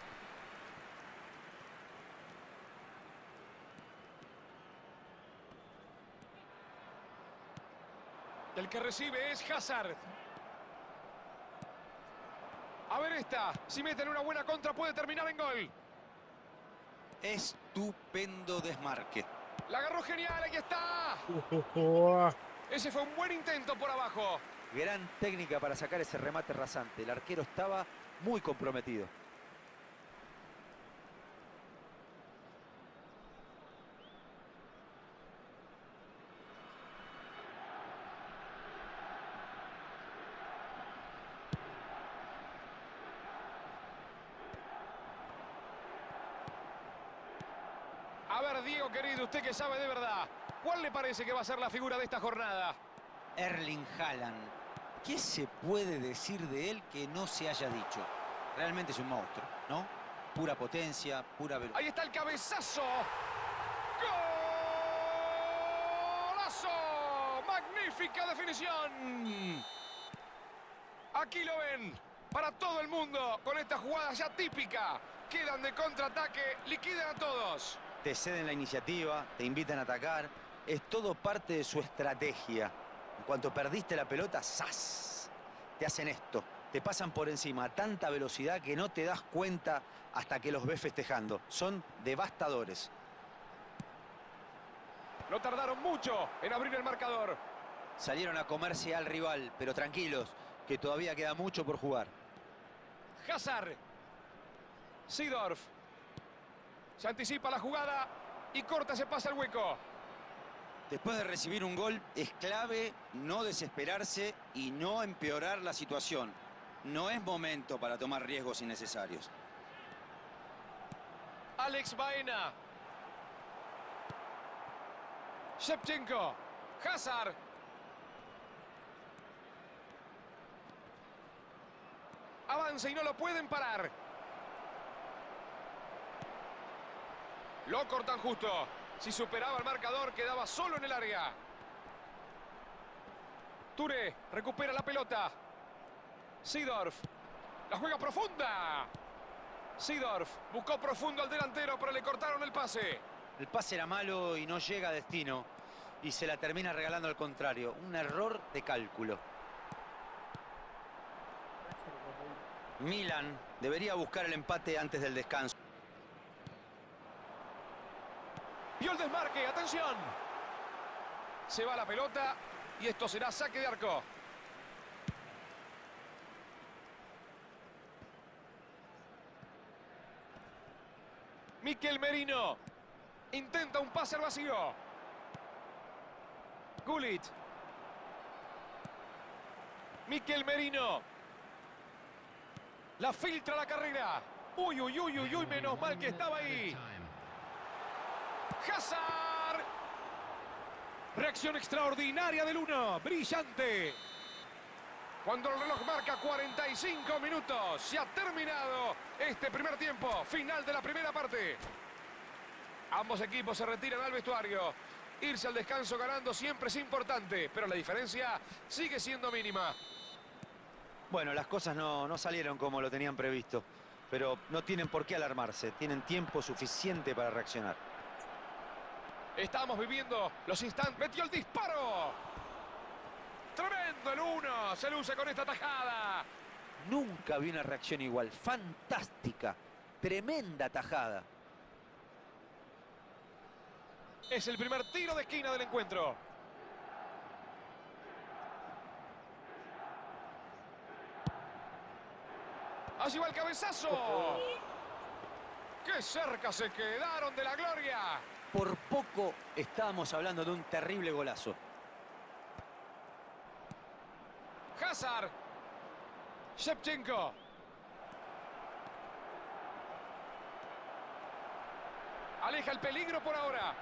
El que recibe es Hazard. A ver esta, si meten una buena contra puede terminar en gol. Estupendo desmarque. La agarró genial, aquí está. Ese fue un buen intento por abajo. Gran técnica para sacar ese remate rasante. El arquero estaba muy comprometido. A ver, Diego, querido, usted que sabe de verdad, ¿cuál le parece que va a ser la figura de esta jornada? Erling Haaland. ¿Qué se puede decir de él que no se haya dicho? Realmente es un monstruo, ¿no? Pura potencia, pura velocidad. Ahí está el cabezazo. ¡Golazo! ¡Magnífica definición! Aquí lo ven, para todo el mundo, con esta jugada ya típica. Quedan de contraataque, liquidan a todos. Te ceden la iniciativa, te invitan a atacar. Es todo parte de su estrategia. En cuanto perdiste la pelota, ¡zas! Te hacen esto. Te pasan por encima a tanta velocidad que no te das cuenta hasta que los ves festejando. Son devastadores. No tardaron mucho en abrir el marcador. Salieron a comerse al rival, pero tranquilos, que todavía queda mucho por jugar. Hazard. Seedorf. Se anticipa la jugada y corta ese pase al hueco. Después de recibir un gol, es clave no desesperarse y no empeorar la situación. No es momento para tomar riesgos innecesarios. Alex Baena. Shevchenko. Hazard. Avanza y no lo pueden parar. Lo cortan justo. Si superaba el marcador, quedaba solo en el área. Touré recupera la pelota. Seedorf. La juega profunda. Seedorf buscó profundo al delantero, pero le cortaron el pase. El pase era malo y no llega a destino. Y se la termina regalando al contrario. Un error de cálculo. Milan debería buscar el empate antes del descanso. Vio el desmarque, atención. Se va la pelota y esto será saque de arco. Mikel Merino intenta un pase al vacío. Gullit. Mikel Merino. La filtra la carrera. Uy, uy, uy, uy, uy, menos mal que estaba ahí. Hazard. Reacción extraordinaria del 1. Brillante. Cuando el reloj marca 45 minutos. Se ha terminado este primer tiempo. Final de la primera parte. Ambos equipos se retiran al vestuario. Irse al descanso ganando siempre es importante, pero la diferencia sigue siendo mínima. Bueno, las cosas no salieron como lo tenían previsto. Pero no tienen por qué alarmarse. Tienen tiempo suficiente para reaccionar. Estamos viviendo los instantes. ¡Metió el disparo! ¡Tremendo el 1! Se luce con esta tajada. Nunca vi una reacción igual. Fantástica. Tremenda tajada. Es el primer tiro de esquina del encuentro. Allí va el cabezazo. ¡Qué cerca se quedaron de la gloria! Por poco estábamos hablando de un terrible golazo. Hazard. Shevchenko. Aleja el peligro por ahora.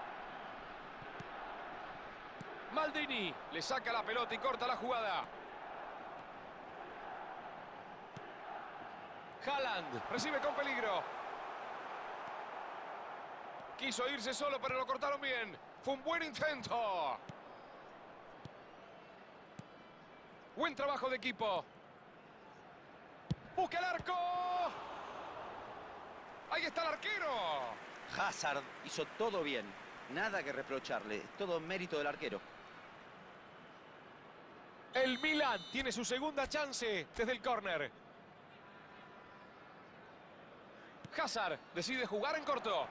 Maldini le saca la pelota y corta la jugada. Haaland recibe con peligro. Quiso irse solo, pero lo cortaron bien. Fue un buen intento. Buen trabajo de equipo. Busca el arco. Ahí está el arquero. Hazard hizo todo bien. Nada que reprocharle. Todo mérito del arquero. El Milan tiene su segunda chance desde el córner. Hazard decide jugar en corto.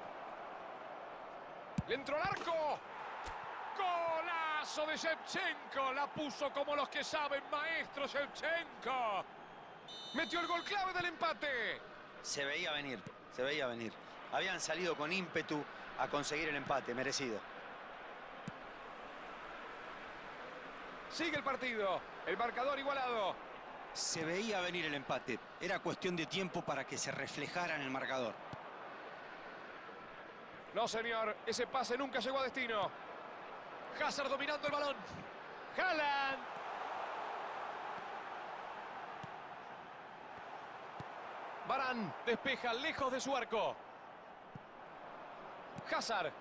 Le entró al arco. ¡Golazo de Shevchenko! La puso como los que saben, maestro Shevchenko. Metió el gol clave del empate. Se veía venir, se veía venir. Habían salido con ímpetu a conseguir el empate, merecido. Sigue el partido. El marcador igualado. Se veía venir el empate. Era cuestión de tiempo para que se reflejara en el marcador. No, señor. Ese pase nunca llegó a destino. Hazard dominando el balón. Haaland. Varane despeja lejos de su arco. Hazard.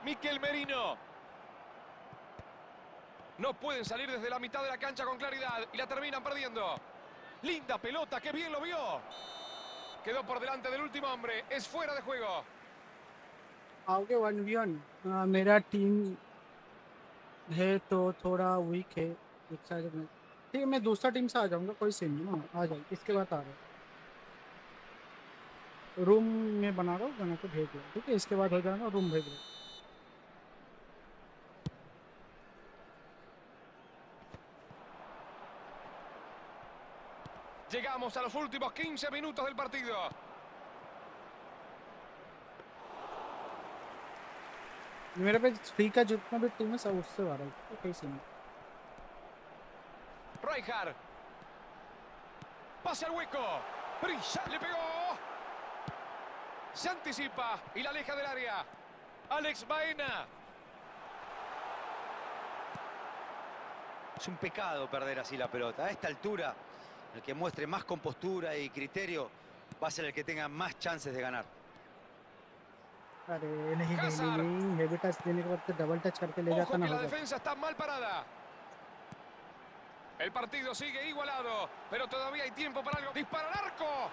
Mikel Merino. No pueden salir desde la mitad de la cancha con claridad y la terminan perdiendo. Linda pelota, que bien lo vio. Quedó por delante del último hombre. Es fuera de juego. आओगे 1v1 मेरा team है तो थोड़ा week है एक side में ठीक है मैं दूसरा टीम से आ जाऊंगा कोई सीन नहीं ना आ जाए इसके बाद आ रहा रूम में बना रहा हूँ बना के भेज दो ठीक है इसके बाद हो जाएगा रूम भेज दो Llegamos a los últimos 15 minutos del partido. मेरे पे फ्री का जितना भी टीम है सब उससे आ रहा है कोई सीन नहीं Rijkaard. Pase al hueco. Brilla, le pegó. Se anticipa y la aleja del área. Alex Baena. Es un pecado perder así la pelota. A esta altura, el que muestre más compostura y criterio va a ser el que tenga más chances de ganar. अरे नहीं heavy touch देने के बाद तो double touch करके ले जाता Ojo ना que la होगा defensa está mal parada. El partido sigue igualado, pero todavía hay tiempo para algo. ¡Dispara al arco!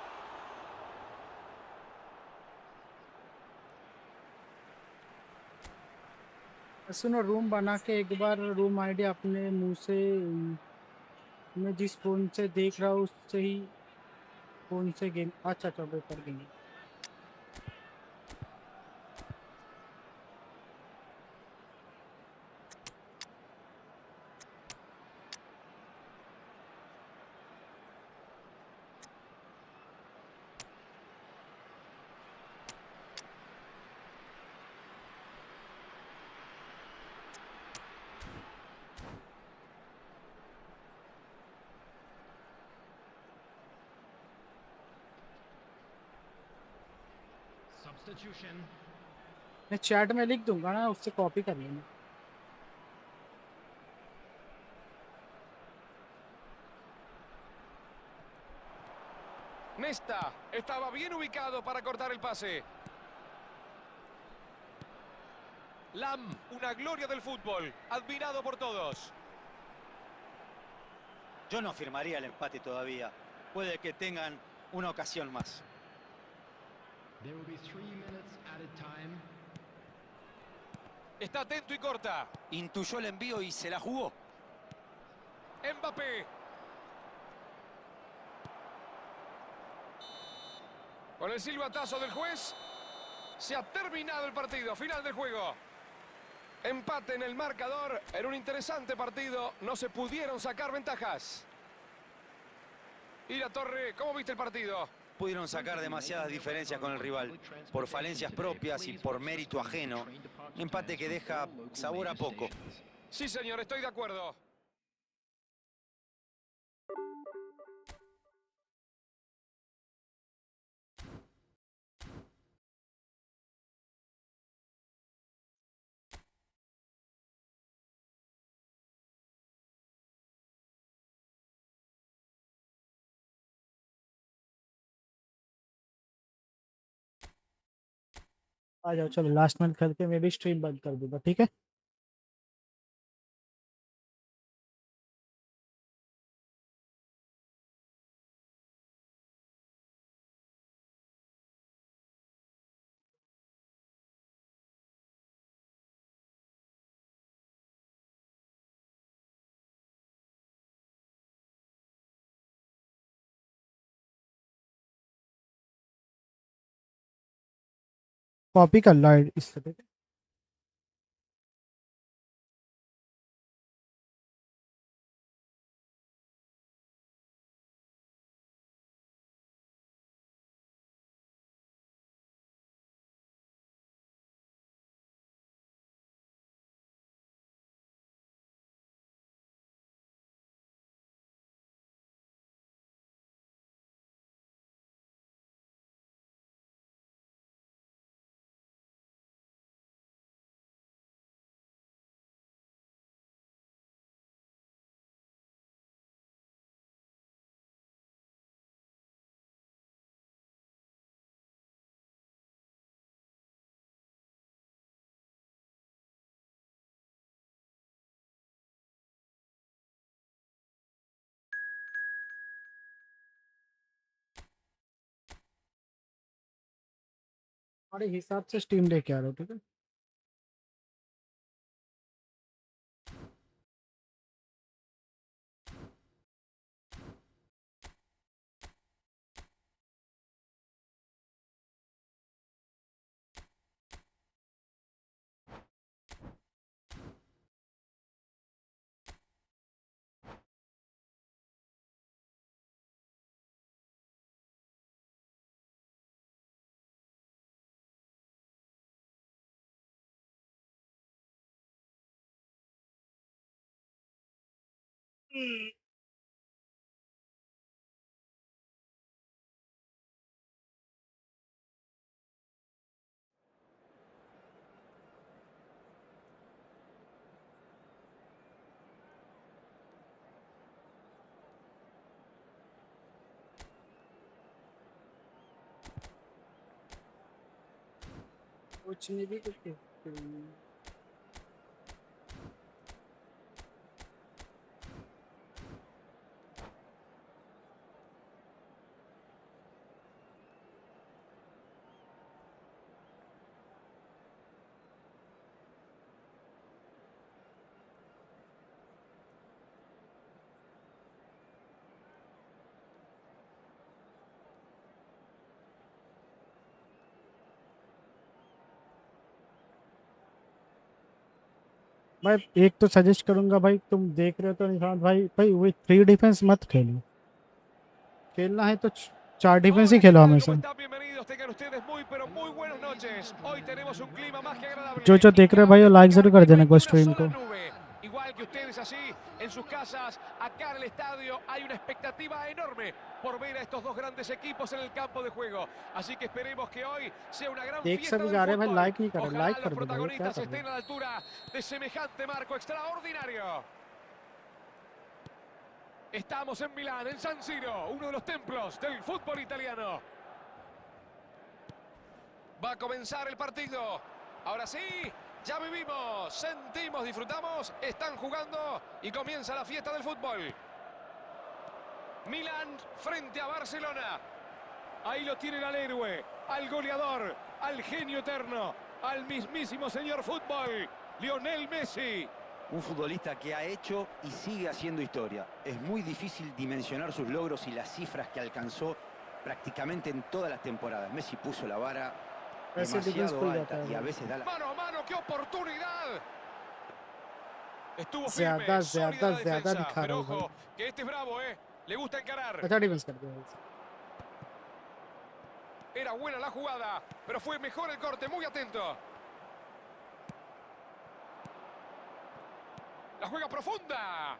सुनो रूम बना के एक बार रूम आईडी अपने मुंह से मैं जिस फोन से देख रहा हूँ उससे ही फोन से गेम अच्छा अच्छा बेहतर गेम Substitution. मैं चैट में लिख दूंगा ना उससे कॉपी कर लेना Nesta estaba bien ubicado para cortar el pase. Lam, una gloria del fútbol, admirado por todos. Yo no firmaría el empate todavía. Puede que tengan una ocasión más. There will be 3 minutes added time. Está atento y corta. Intuyó el envío y se la jugó. Mbappé. Con el silbatazo del juez, se ha terminado el partido, final del juego. Empate en el marcador, en un interesante partido, no se pudieron sacar ventajas. Y la Torre, ¿cómo viste el partido? Pudieron sacar demasiadas diferencias con el rival, por falencias propias y por mérito ajeno. Un empate que deja sabor a poco. Sí, señor, estoy de acuerdo. आ जाओ, चलो last match खेल के मैं भी stream बंद कर दूंगा, ठीक है? कॉपी कर लो इस तरह से। हमारे हिसाब से स्टीम लेके आ रहा हो, ठीक है? कुछ नहीं भी कुछ भाई एक तो सजेस्ट करूंगा भाई, तुम देख रहे हो तो निशांत भाई, भाई वो 3 डिफेंस मत खेलो। खेलना है तो 4 डिफेंस ही खेलो हमेशा। जो देख रहे हो भाई, लाइक जरूर कर देना को स्ट्रीम को। Igual que ustedes allí en sus casas, acá en el estadio hay una expectativa enorme por ver a estos dos grandes equipos en el campo de juego. Así que esperemos que hoy sea una gran fiesta del fútbol. Like नहीं कर रहे, like कर Los दो भाई, क्या protagonistas कर रहे estén a la altura de semejante marco extraordinario. Estamos en Milán, en San Siro, uno de los templos del fútbol italiano. Va a comenzar el partido. Ahora sí, ya vivimos, sentimos, disfrutamos, están jugando y comienza la fiesta del fútbol. Milán frente a Barcelona. Ahí lo tienen al héroe, al goleador, al genio eterno, al mismísimo señor fútbol, Lionel Messi. Un futbolista que ha hecho y sigue haciendo historia. Es muy difícil dimensionar sus logros y las cifras que alcanzó prácticamente en todas las temporadas. Messi puso la vara ऐसे defence demasiado खुल alta जाता है y a भाई। veces da la... Mano a mano, qué oportunidad. Estuvo ज्यादा firme, sólida la ज्यादा defensa. दिखा रहा Pero है भाई। ojo, que este es bravo, ¿eh? Le gusta encarar. अच्छा डिफेंस कर दिया। Era buena la jugada, pero fue mejor el corte. Muy atento. La juega profunda.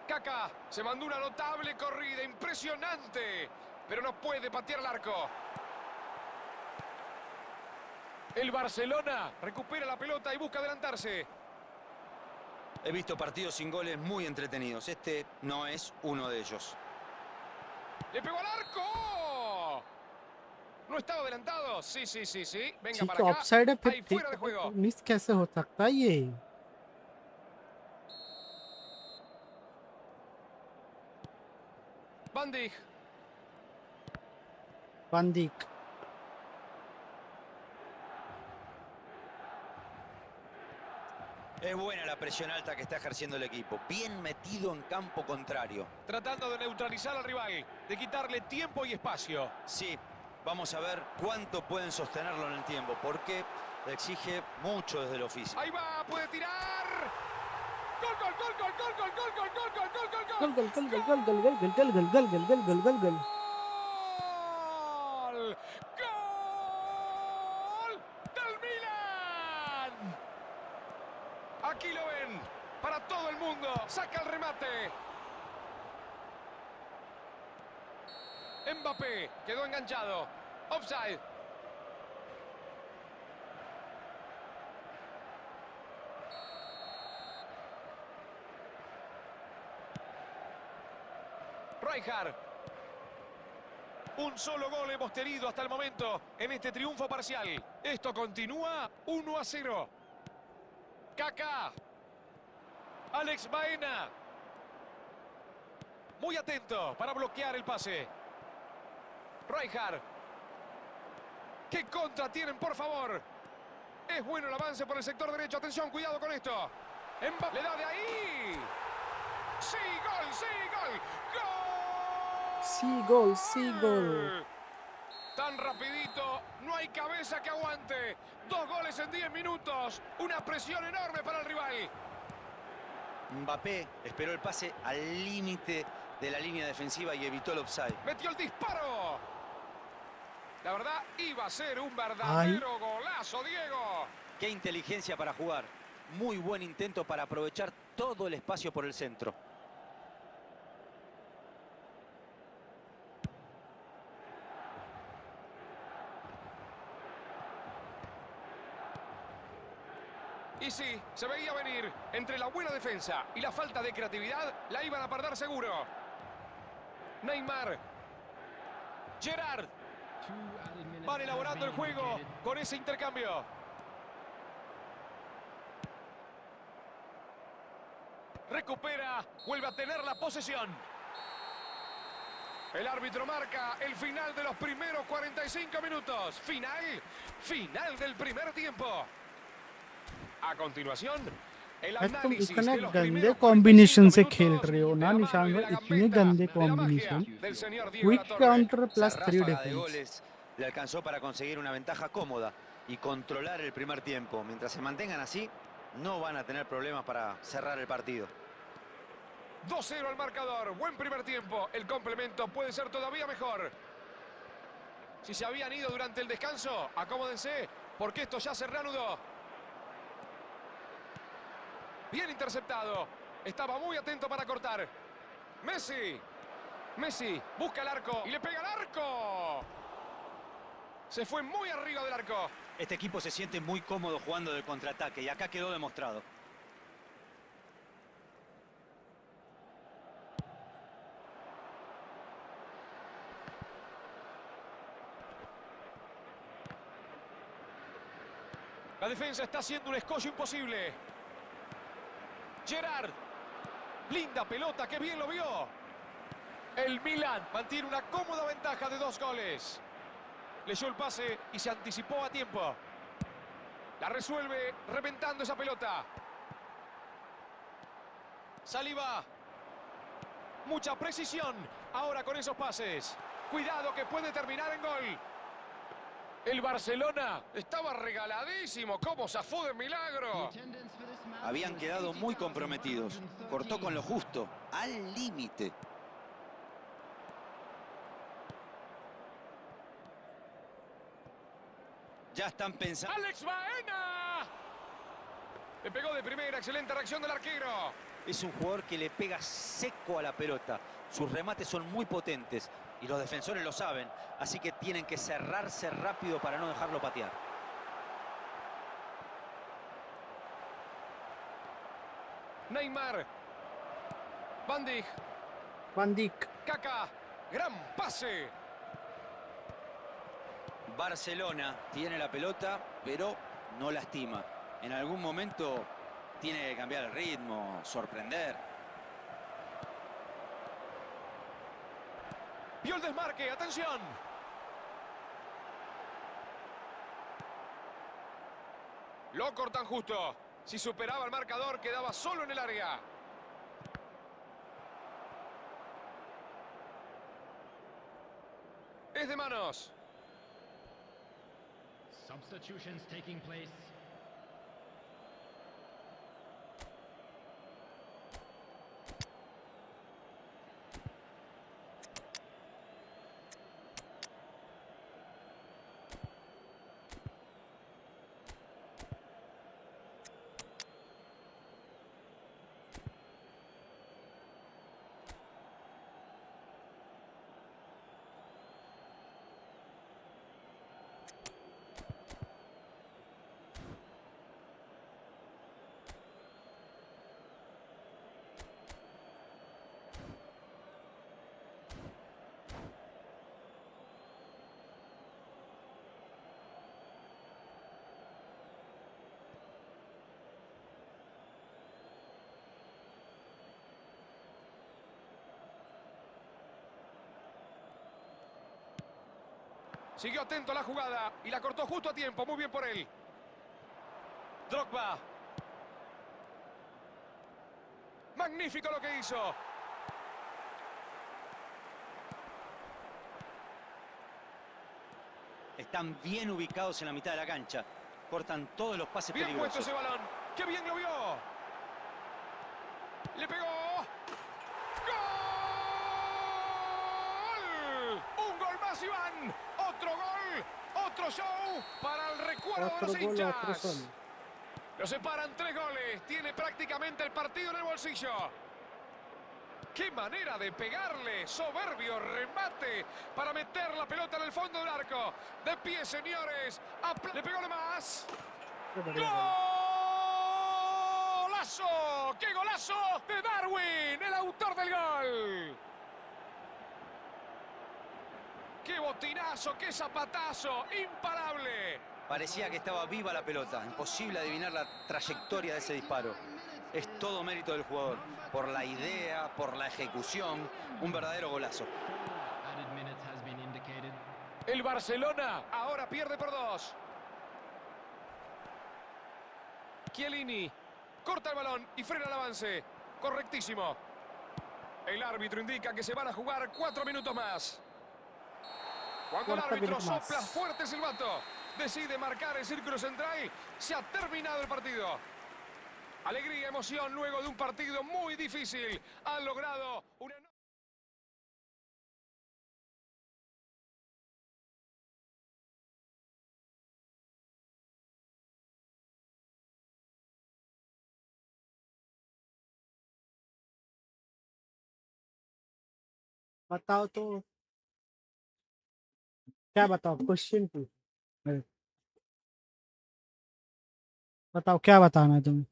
Kaká se mandó una notable corrida, impresionante, pero no puede patear el arco. El Barcelona recupera la pelota y busca adelantarse. He visto partidos sin goles muy entretenidos. Este no es uno de ellos. ¡Le pegó al arco! ¿No estaba adelantado? Sí. Venga ठीक para है acá. Offside है Ahí फिर fuera de juego. Miss कैसे हो सकता है ये? Van Dijk. बंदिक Es buena la presión alta que está ejerciendo el equipo. Bien metido en campo contrario. Tratando de neutralizar al rival, de quitarle tiempo y espacio. Sí, vamos a ver cuánto pueden sostenerlo en el tiempo, porque exige mucho desde el oficio. Ahí va, puede tirar. ¡Gol, gol, gol, gol, gol, gol, gol, gol, gol, gol, gol, gol, गल गल गल गल गल गल गल गल गल गल गल गल गल गल ¡Gol! ¡Gol del Milan! Aquí lo ven, para todo el mundo. Saca el remate. Mbappé quedó enganchado. Offside. Rijkaard. Un solo gol hemos tenido hasta el momento en este triunfo parcial. Esto continúa 1-0. Kaká. Alex Baena. Muy atento para bloquear el pase. Rijkaard. ¿Qué contra tienen, por favor? Es bueno el avance por el sector derecho. Atención, cuidado con esto. Mbappé le da de ahí. ¡Sí, gol! ¡Sí, gol! ¡Gol! C goal Tan rapidito, no hay cabeza que aguante. 2 goles en 10 minutos. Una presión enorme para el rival. Mbappé esperó el pase al límite de la línea defensiva y evitó el offside. Metió el disparo. La verdad, iba a ser un verdadero golazo, Diego. Qué inteligencia para jugar. Muy buen intento para aprovechar todo el espacio por el centro. Y sí, se veía venir. Entre la buena defensa y la falta de creatividad, la iban a perder seguro. Neymar. Gerard. Van elaborando el juego con ese intercambio. Recupera, vuelve a tener la posesión. El árbitro marca el final de los primeros 45 minutos. Final del primer tiempo. A continuación, el तुम análisis इतने de los गंदे primeros combination 45 से खेल minutos रहे हो ना de la निशान mano y भाई, de la इतने gambeta गंदे de la magia combination del señor Diego quick Latorre. Counter plus Esa 3 ráfaga de defence goles le alcanzó para conseguir una ventaja cómoda y controlar el primer tiempo. Mientras se mantengan así, no van a tener problemas para cerrar el partido. 2-0 al marcador. Buen primer tiempo. El complemento puede ser todavía mejor. Si se habían ido durante el descanso, acomódense, porque esto ya se reanudó. Bien interceptado. Estaba muy atento para cortar. Messi. Messi busca el arco y le pega al arco. Se fue muy arriba del arco. Este equipo se siente muy cómodo jugando del contraataque y acá quedó demostrado. La defensa está haciendo un escollo imposible. Gerard. Linda pelota, qué bien lo vio. El Milan mantiene una cómoda ventaja de 2 goles. Leyó el pase y se anticipó a tiempo. La resuelve reventando esa pelota. Saliba. Mucha precisión. Ahora con esos pases. Cuidado que puede terminar en gol. El Barcelona estaba regaladísimo. ¿Cómo zafó de milagro? Habían quedado muy comprometidos. Cortó con lo justo, al límite. Ya están pensando. ¡Alex Baena! Le pegó de primera, excelente reacción del arquero. Es un jugador que le pega seco a la pelota. Sus remates son muy potentes y los defensores lo saben. Así que tienen que cerrarse rápido para no dejarlo patear. Neymar. Van Dijk. Kaká. Gran pase. Barcelona tiene la pelota, pero no lastima. En algún momento tiene que cambiar el ritmo, sorprender. Vio el desmarque, atención. Lo cortan justo. Si superaba el marcador, quedaba solo en el área. Es de manos. Substitutions taking place. Siguió atento a la jugada y la cortó justo a tiempo. Muy bien por él. Drogba. Magnífico lo que hizo. Están bien ubicados en la mitad de la cancha. Cortan todos los pases Bien puesto peligrosos. ese balón. ¡Qué bien lo vio! ¡Le pegó! ¡Gol! ¡Un gol más, Iván! ¡Otro gol! ¡Otro show para el recuerdo de los hinchas! Lo separan 3 goles. Tiene prácticamente el partido en el bolsillo. ¡Qué manera de pegarle! Soberbio remate para meter la pelota en el fondo del arco. De pie, señores. Le pegó de más. ¡Golazo! ¡Qué golazo de Darwin, el autor del gol! ¡Qué botinazo! ¡Qué zapatazo! ¡Imparable! Parecía que estaba viva la pelota. Imposible adivinar la trayectoria de ese disparo. Es todo mérito del jugador. Por la idea, por la ejecución. Un verdadero golazo. Added minutes has been indicated. El Barcelona ahora pierde por 2. Chiellini corta el balón y frena el avance. Correctísimo. El árbitro indica que se van a jugar 4 minutos más. Cuando el árbitro sopla fuerte silbato, decide marcar el círculo central, se ha terminado el partido. Alegría, emoción luego de un partido muy difícil. Han logrado una... बताओ तो क्या बताओ question पूछ बताओ क्या बताना है तुम्हें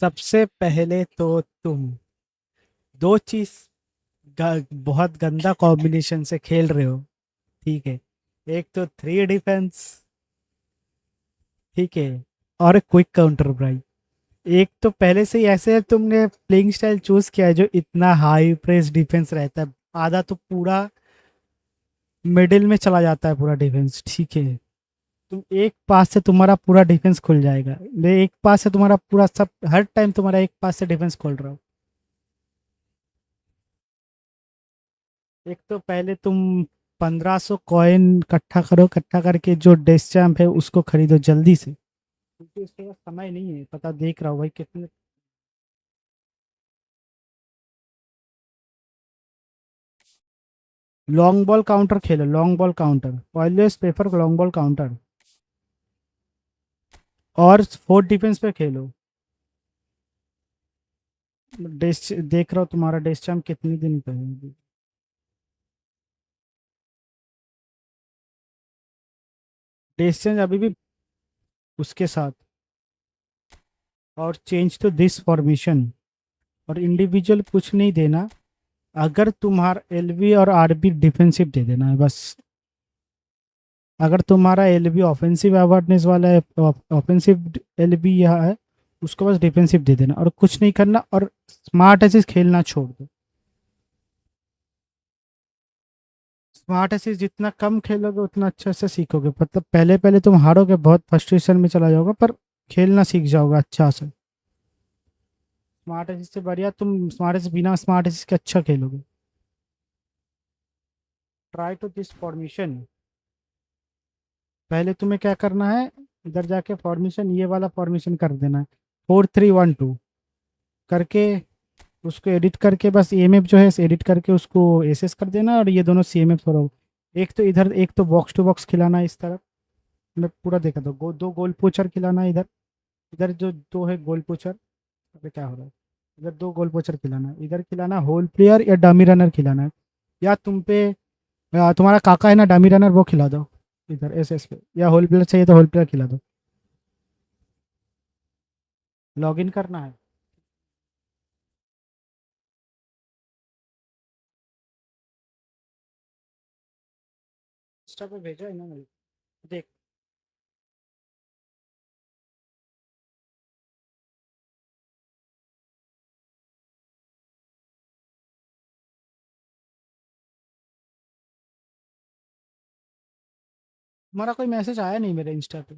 सबसे पहले तो तुम 2 चीज बहुत गंदा कॉम्बिनेशन से खेल रहे हो ठीक है एक तो 3 डिफेंस ठीक है और एक क्विक काउंटर भाई एक तो पहले से ही ऐसे तुमने प्लेइंग स्टाइल चूज किया है जो इतना हाई प्रेस डिफेंस रहता है, आधा तो पूरा मिडिल में चला जाता है पूरा डिफेंस, ठीक है। तुम एक पास से तुम्हारा पूरा डिफेंस खुल जाएगा, ले एक पास से तुम्हारा पूरा सब हर टाइम तुम्हारा एक पास से डिफेंस खोल रहा हो। एक तो पहले तुम 1500 कॉइन इकट्ठा करो, इकट्ठा करके जो डेस चैम्प है उसको खरीदो जल्दी से, क्योंकि उसके पास समय नहीं है, पता देख रहा हूँ भाई कितने। लॉन्ग बॉल काउंटर खेलो, long ball counter, always prefer long ball counter, और फोर्थ डिफेंस पे खेलो। डेस देख रहा हूँ तुम्हारा डेस चैम्प कितने दिन पे है। डेस चेंज अभी भी उसके साथ, और चेंज टू दिस फॉर्मेशन, और इंडिविजुअल कुछ नहीं देना, अगर तुम्हारा एलबी और आरबी डिफेंसिव दे देना है बस। अगर तुम्हारा एलबी ऑफेंसिव अवेयरनेस वाला है, ऑफेंसिव एलबी यह है, उसको बस डिफेंसिव दे देना और कुछ नहीं करना, और स्मार्ट एसिस खेलना छोड़ दो। स्मार्ट एसिस जितना कम खेलोगे उतना अच्छे से सीखोगे, मतलब पहले पहले तुम हारोगे, बहुत फ्रस्ट्रेशन में चला जाओगे, पर खेलना सीख जाओगे अच्छा से। स्मार्ट एसिस से बढ़िया तुम स्मार्ट एसिस, बिना स्मार्ट एसिस के अच्छा खेलोगे। ट्राई टू दिस फॉर्मेशन, पहले तुम्हें क्या करना है, इधर जाके फॉर्मेशन ये वाला फॉर्मेशन कर देना है, 4-3-1-2 करके, उसको एडिट करके बस ईएमएफ जो है एडिट करके उसको एसएस कर देना, और ये दोनों सीएमएफ हो। एक तो इधर, एक तो बॉक्स टू बॉक्स खिलाना है इस तरफ, मैं पूरा देखा दो दो गोल पोचर खिलाना है इधर, इधर जो दो है गोल पोचर, अबे क्या हो रहा है, इधर दो गोल पोचर खिलाना है, इधर खिलाना होल प्लेयर या डमी रनर खिलाना है, या तुम पे तुम्हारा काका है ना डमी रनर, वो खिला दो इधर एसएस पे, या होल प्लेयर चाहिए तो होल प्लेयर खिला दो। लॉगिन करना है, इंस्टा पे भेजा है ना मैंने, देख। तुम्हारा कोई मैसेज आया नहीं मेरे इंस्टा पे।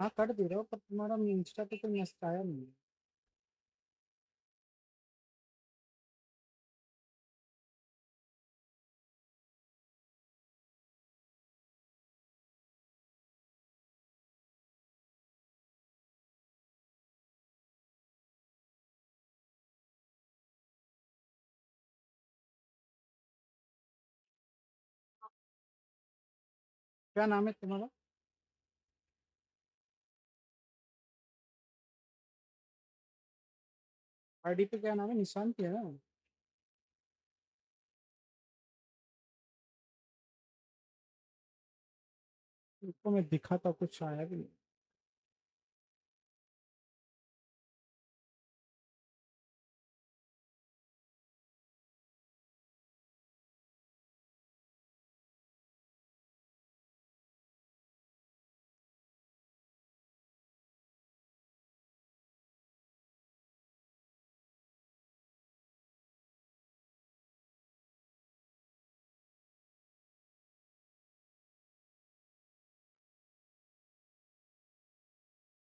हाँ कर दे रहा हूँ, पर तुम्हारा इंस्टा पे कोई मैसेज आया नहीं। क्या नाम है तुम्हारा? आईडी पे क्या नाम है, निशान क्या है? उसको मैं दिखा था, कुछ आया भी नहीं।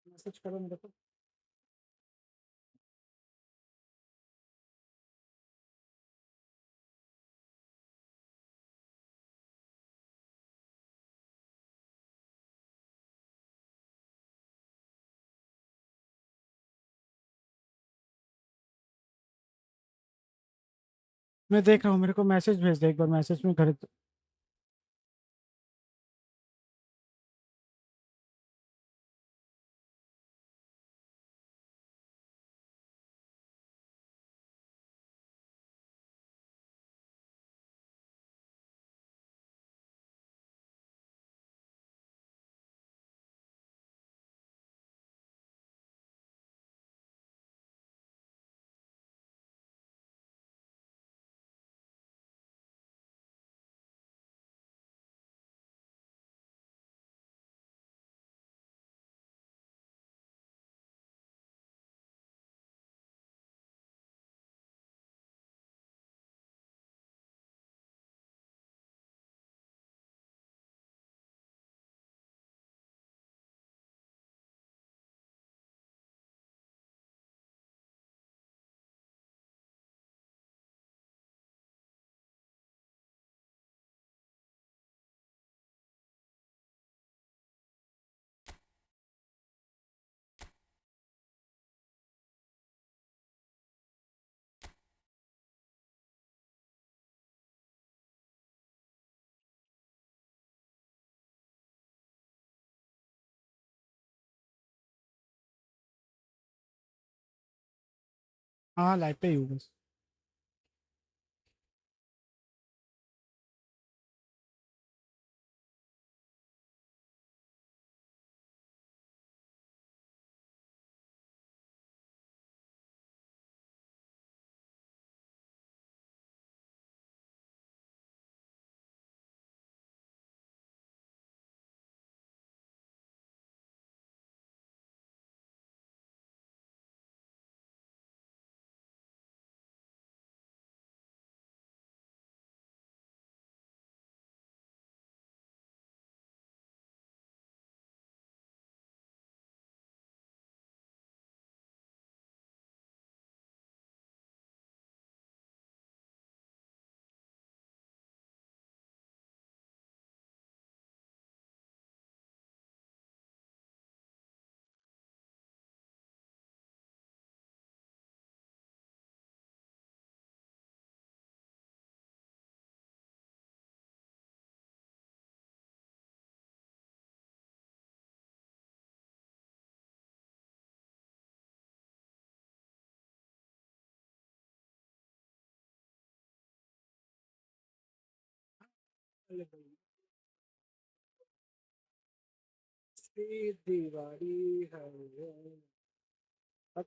मैसेज करो मेरे को। मैं देख रहा हूँ, मेरे को मैसेज भेज दे एक बार, मैसेज में घर। हाँ लाइव पे ही हूँ बस। दीवारी है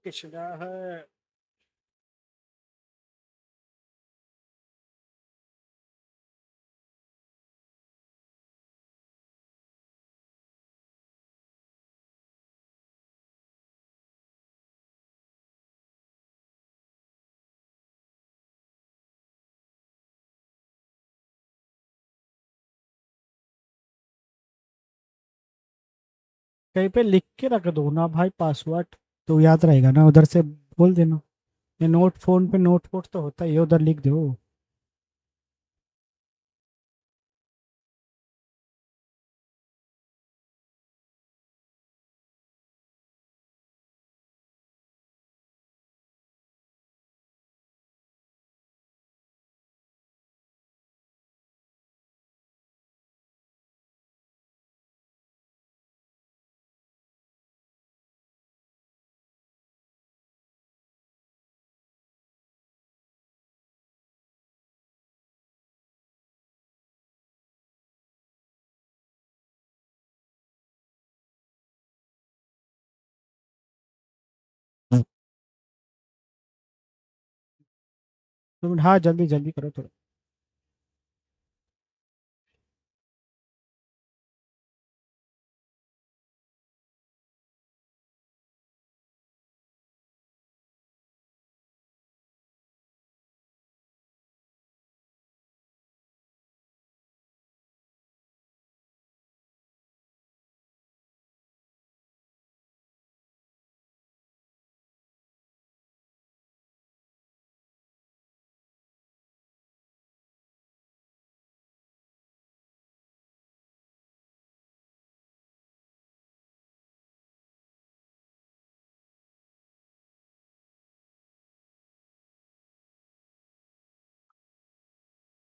कृष्णा है। कहीं पे लिख के रख दो ना भाई पासवर्ड, तो याद रहेगा ना, उधर से बोल देना। ये नोट फोन पे नोट वोट तो होता ही है, उधर लिख दो। तुम हाँ जल्दी जल्दी करो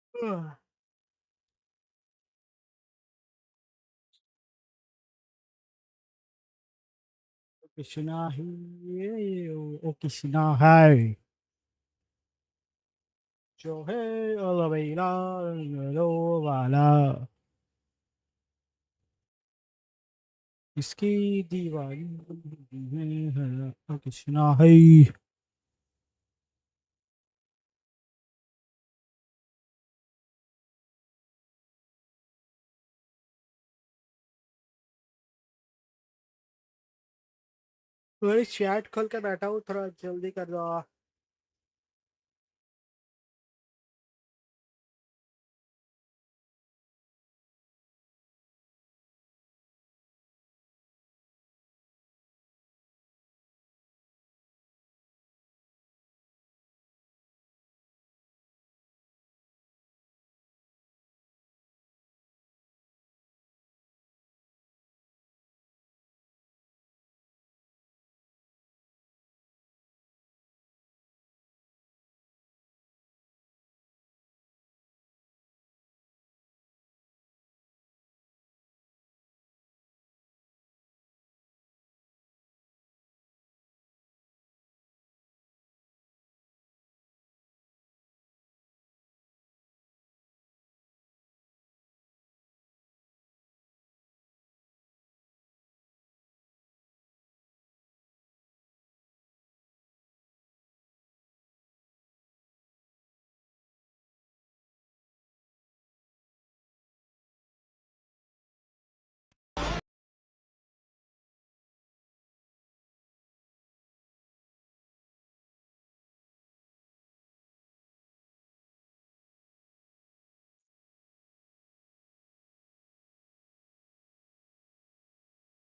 थोड़ा। कृष्णा ही ओ कृष्णा है जो है अलवेला लो वाला इसकी दीवारी है ओ कृष्णा है। वही चैट खोल के बैठा हूँ, थोड़ा जल्दी कर दो।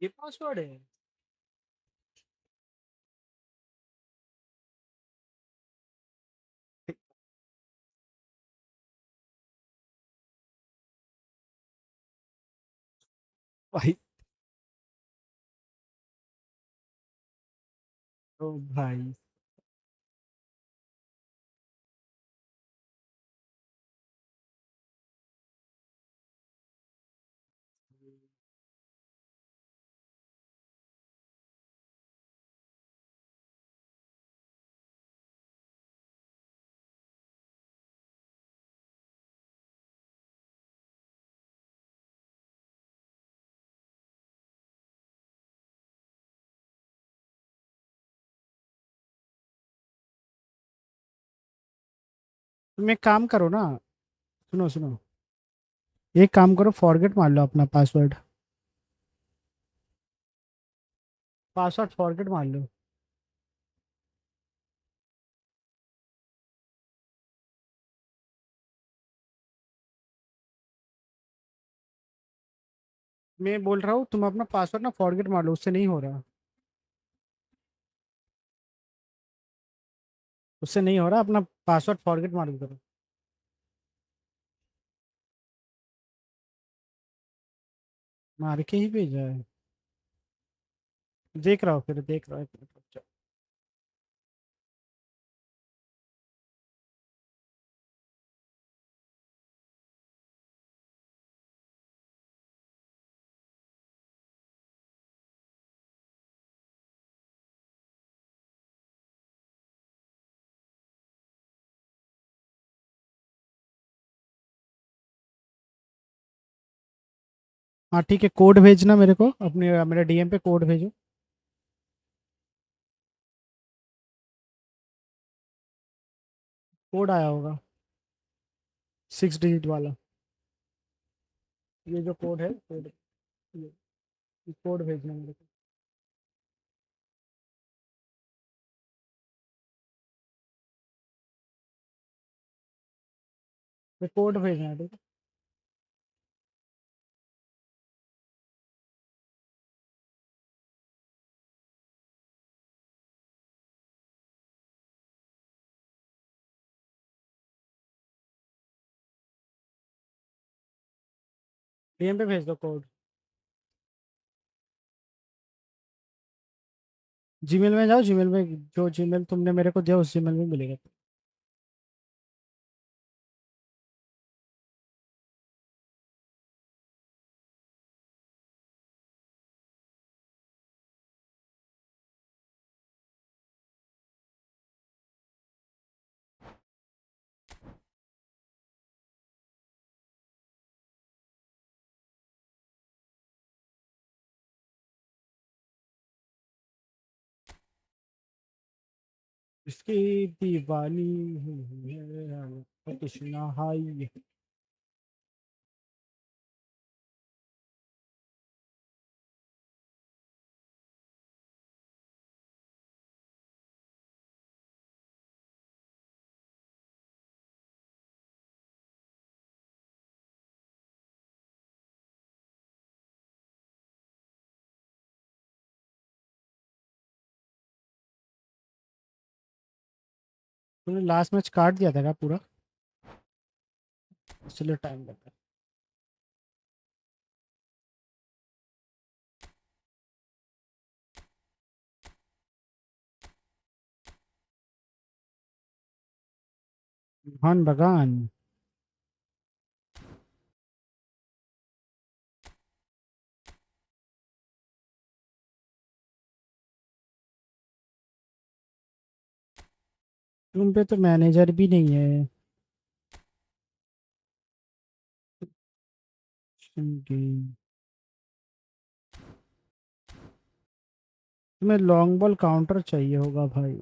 ये पासवर्ड है? भाई ओ भाई तुम एक काम करो ना, सुनो सुनो, एक काम करो, फॉरगेट मार लो अपना पासवर्ड, पासवर्ड फॉरगेट मार लो। मैं बोल रहा हूँ तुम अपना पासवर्ड ना फॉरगेट मार लो, उससे नहीं हो रहा, उससे नहीं हो रहा, अपना पासवर्ड फॉरगेट मार दो। मार के ही भेजा है, देख रहा हूँ, फिर देख रहा हूँ, एक मिनट रुक जाओ। हाँ ठीक है, कोड भेजना मेरे को, अपने मेरे डीएम पे कोड भेजो। कोड आया होगा 6 डिजिट वाला, ये जो कोड है, कोड, ये कोड भेजना मेरे को। ये कोड भेजना है, ठीक है? डीएम पे भेज दो कोड। जीमेल में जाओ, जीमेल में, जो जीमेल तुमने मेरे को दिया उस जीमेल में मिलेगा। इसकी दीवानी हुई है कृष्णा हाई। तुमने लास्ट मैच काट दिया था क्या पूरा? इसलिए टाइम लगा। भान बगान। तुम पे तो मैनेजर भी नहीं है। गेम, तुम्हें लॉन्ग बॉल काउंटर चाहिए होगा भाई।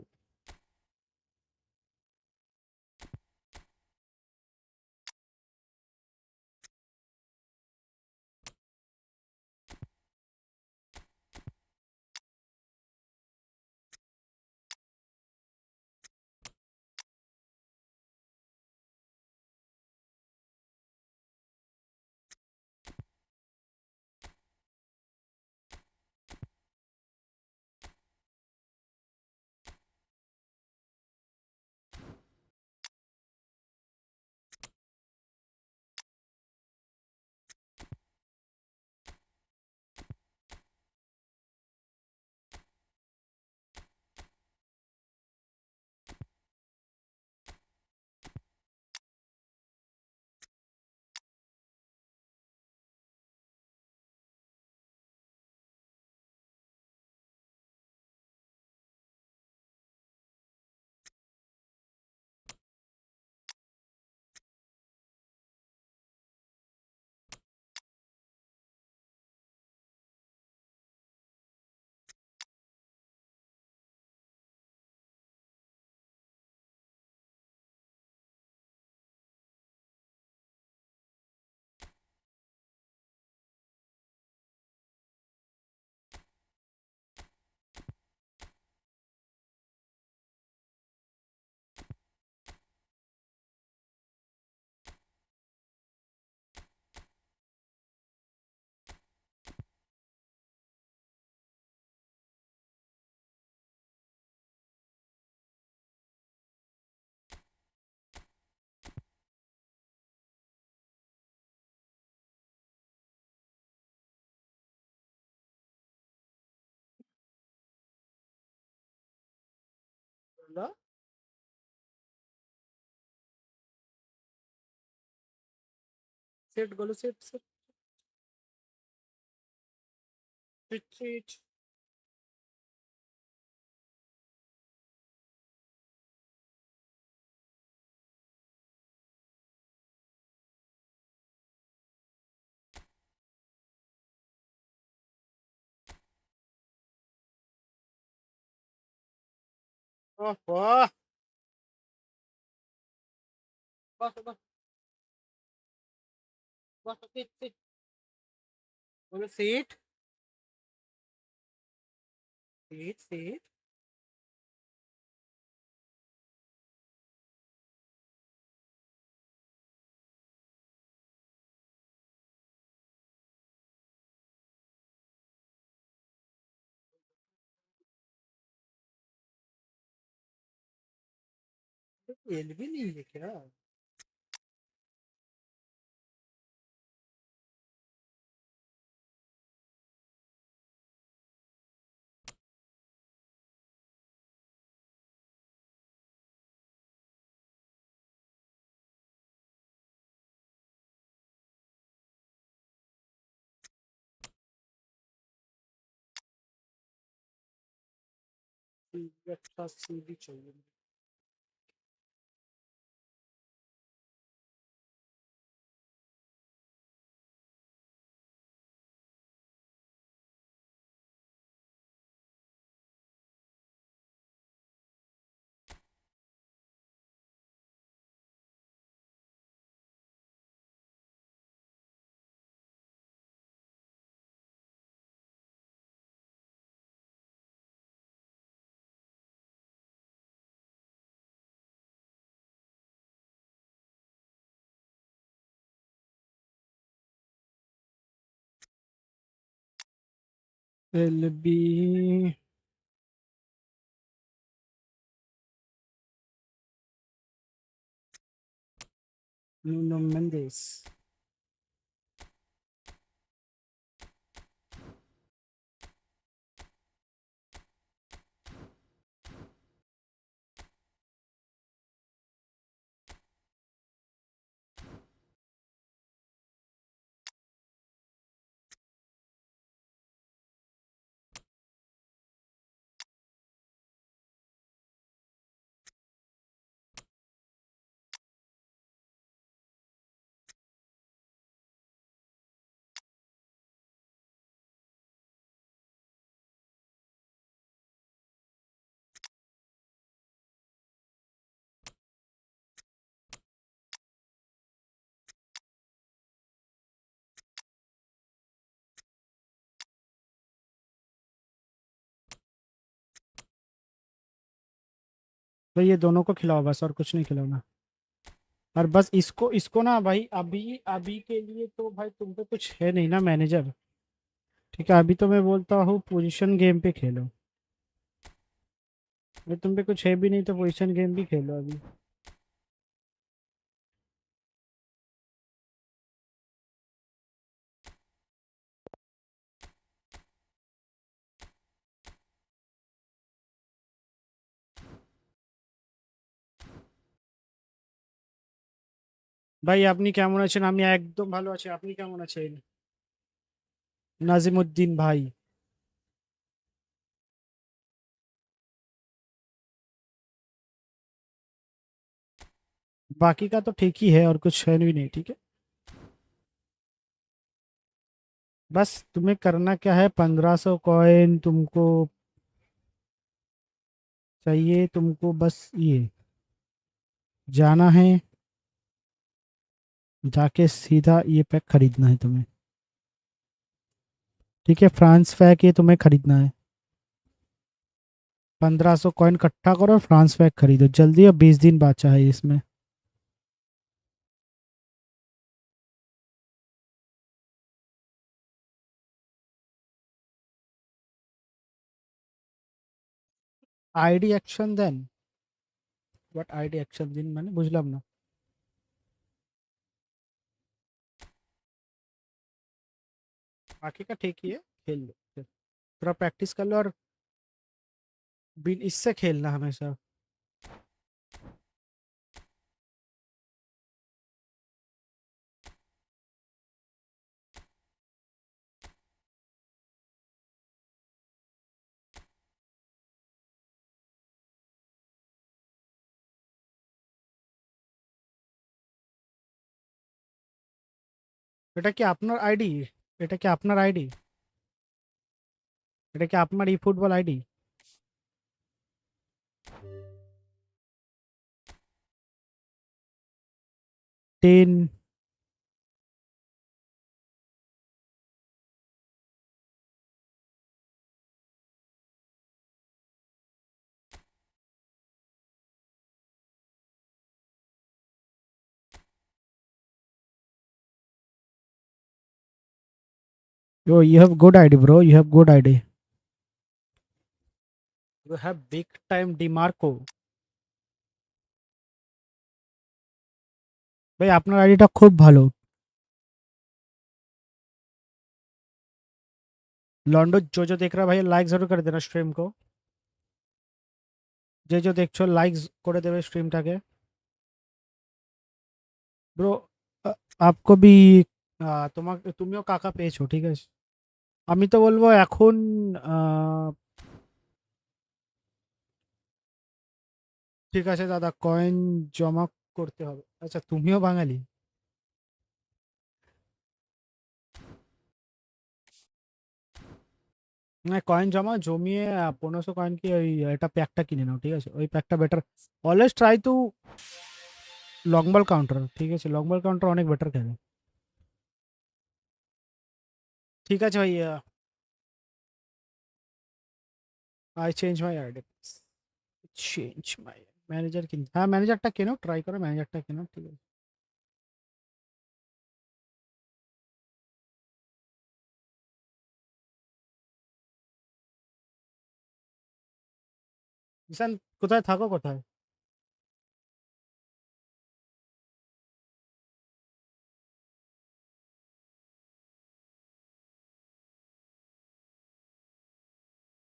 बोला सेट गोलो सेट सेट सेट सेट वाह वाह बस बस बस सेट सेट बोलो सेट सेट सेट एल भी नहीं है क्या अच्छा सीवी चाहिए एल बी Nuno Mendes भाई ये दोनों को खिलाओ बस और कुछ नहीं खिलाना और बस इसको इसको ना भाई अभी अभी के लिए तो भाई तुम पे कुछ है नहीं ना मैनेजर ठीक है अभी तो मैं बोलता हूँ पोजीशन गेम पे खेलो भाई तुम पे कुछ है भी नहीं तो पोजीशन गेम भी खेलो अभी ভাই আপনি কেমন আছেন আমি একদম ভালো আছি আপনি কেমন আছেন नाजिमुद्दीन भाई बाकी का तो ठीक ही है और कुछ है भी नहीं ठीक है बस तुम्हें करना क्या है 1500 कॉइन तुमको चाहिए तुमको बस ये जाना है जाके सीधा ये पैक खरीदना है तुम्हें ठीक है फ्रांस पैक ये तुम्हें खरीदना है 1500 कॉइन इकट्ठा करो और फ्रांस पैक खरीदो जल्दी और 20 दिन बचा है इसमें ID action then what ID action दिन मैंने बुझलाम ना बाकी का ठीक ही है खेल लो फिर थोड़ा प्रैक्टिस कर लो और इससे खेलना हमेशा এটা কি আপনার আইডি? এটা কি আপনার আইডি? এটা কি আপনার eFootball ID? 10 Oh, you have good ID, bro. You have good ID. You have big time DeMarco. भाई আপনার আইডিটা খুব ভালো। लॉन्डो जो जो देख रहा है भाई लाइक जरूर कर देना स्ट्रीम को। যে যে দেখছো লাইক করে দেবে স্ট্রিমটাকে। ব্রো আপকো ভি তোমাকে তুমিও কাকা পেয়েছো ঠিক আছে। আমি তো বলবো এখন ঠিক আছে দাদা কয়েন জমা করতে হবে। আচ্ছা তুমিও বাঙালি? না কয়েন জমিয়ে 1500 কয়েন কি ওই এটা প্যাকটা কিনে নাও ঠিক আছে। ওই প্যাকটা better. Always try to long ball counter ঠিক আছে। লং বল কাউন্টার অনেক বেটার খেলে। ঠিক আছে ভাই I change my ID. Change my manager কিন হ্যাঁ ম্যানেজারটা কেনো ট্রাই করো ম্যানেজারটা কেনো ঠিক আছে। ঈশান কোথায় থাকো কোথায়?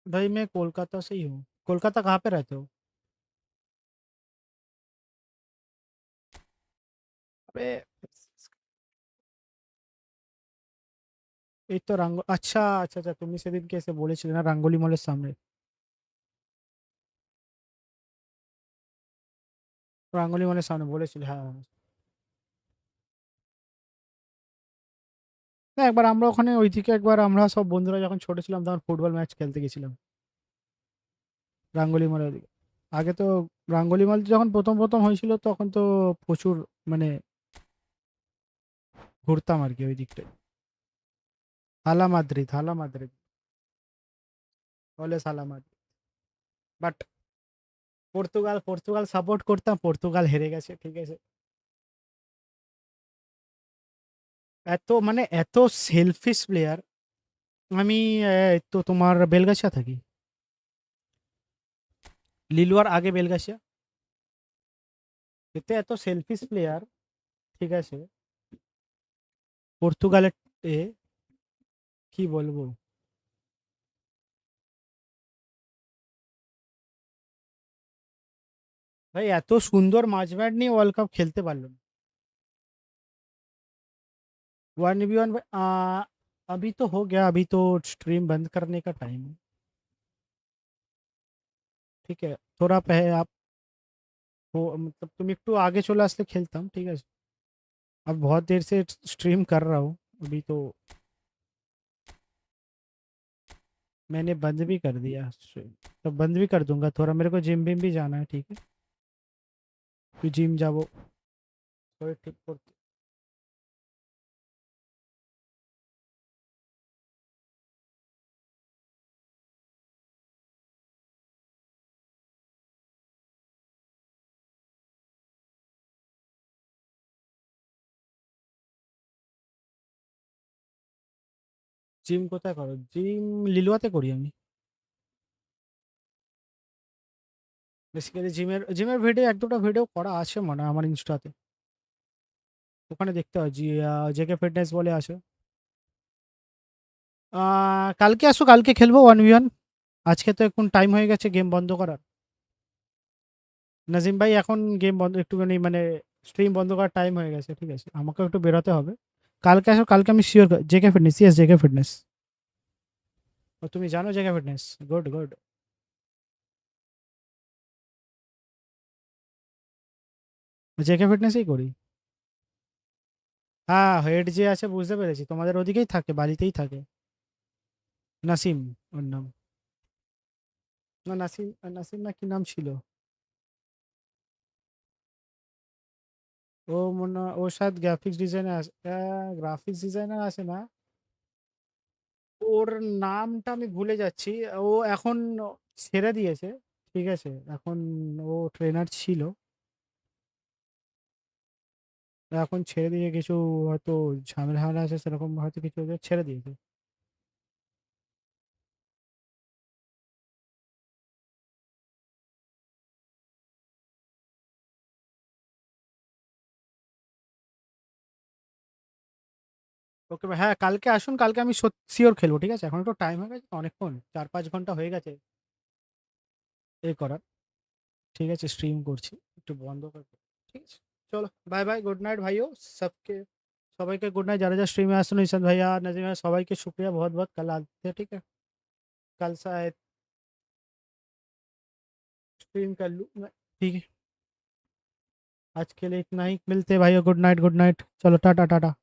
भाई मैं कोलकाता से ही हूँ। कोलकाता कहाँ पे रहते हो? अबे এই তো আচ্ছা আচ্ছা আচ্ছা তুমি সেদিনকে এসে বলেছিলে না রাঙ্গলি মলের সামনে। রাঙ্গলি মলের সামনে বলেছিলে হ্যাঁ হ্যাঁ। না, একবার আমরা ওখানে ওইদিকে একবার আমরা সব বন্ধুরা যখন ছোট ছিলাম তখন ফুটবল ম্যাচ খেলতে গেছিলাম রাঙ্গলি মলের ওদিকে। আগে তো রাঙ্গলি মল যখন প্রথম প্রথম হয়েছিল তখন তো প্রচুর মানে ঘুরতাম আর কি ওই দিকটায়। হালা মাদ্রিদ অলওয়েজ হালা মাদ্রিদ। বাট পর্তুগাল সাপোর্ট করতাম, পর্তুগাল হেরে গেছে ঠিক আছে। এত মানে এত সেলফিশ প্লেয়ার। আমি তো তোমার বেলগাছিয়া থাকি। লিলুয়ার আগে বেলগাছিয়া। এতে এত সেলফিশ প্লেয়ার ঠিক আছে পর্তুগালের এ কি বলবো। भाई এত সুন্দর মাঝম্যাট নিয়ে ওয়ার্ল্ড কাপ খেলতে পারলো না। 1v1 अभी तो हो गया। अभी तो स्ट्रीम बंद करने का टाइम है ठीक है। थोड़ा पहले आप मतलब तुम একটু आगे चले আসলে খেলতাম ঠিক আছে। अब बहुत देर से स्ट्रीम कर रहा हूँ अभी तो मैंने बंद भी कर दिया स्ट्रीम। तो बंद भी कर दूंगा थोड़ा मेरे को जिम विम भी जाना है ठीक है। तो जिम যাবো শরীর ঠিক করতে। জিম কোথায় করো? জিম লিলুয়াতে করি আমি। বেসিক্যালি জিমের ভিডিও এক দুটো ভিডিও করা আছে মনে হয় আমার ইনস্টাতে। ওখানে দেখতে হয় জেকে ফিটনেস বলে আছে। কালকে আসো কালকে খেলবো 1v1। আজকে তো এখন টাইম হয়ে গেছে গেম বন্ধ করার। নাজিম ভাই এখন গেম বন্ধ একটুখানি মানে স্ট্রিম বন্ধ করার টাইম হয়ে গেছে ঠিক আছে। আমাকেও একটু বেরোতে হবে। কালকে আসো কালকে আমি sure JK fitness yes JK fitness. ও তুমি জানো JK fitness? Good good. JK ফিটনেসই করি। হ্যাঁ হেড যে আছে বুঝতে পেরেছি, তোমাদের ওদিকেই থাকে, বাড়িতেই থাকে। নাসিম ওর নাম। না নাসিম, নাসিম না কি নাম ছিল। ও মনে হয় ও শায়দ গ্রাফিক্স ডিজাইনার আছে, গ্রাফিক্স ডিজাইনার আছে না, ওর নামটা আমি ভুলে যাচ্ছি। ও এখন ছেড়ে দিয়েছে, ঠিক আছে, এখন ও ট্রেনার ছিল, এখন ছেড়ে দিয়ে কিছু হয়তো ঝামেলা ঝামেলা আছে সেরকম, হয়তো কিছু ওদের ছেড়ে দিয়েছে। ওকে ভাই, হ্যাঁ কালকে আসুন, কালকে আমি শিওর খেলবো, ঠিক আছে, এখন একটু টাইম হয়ে গেছে তো, অনেকক্ষণ 4-5 ঘন্টা হয়ে গেছে এই করার। ঠিক আছে স্ট্রিম করছি, একটু বন্ধ করবো, ঠিক আছে। চলো বাই বাই, গুড নাইট ভাইও সবকে, সবাইকে গুড নাইট, যারা যা স্ট্রিমে আসুন, ঈশান ভাইয়া नजीम ভাই সবাইকে শুক্রিया बहुत बहुत। कल आते हैं, ठीक है, कल शायद स्ट्रीम कर लूँ मैं, ठीक है। आज के लिए इतना ही, मिलते हैं भाइयों, गुड नाइट गुड नाइट, चलो टाटा टाटा।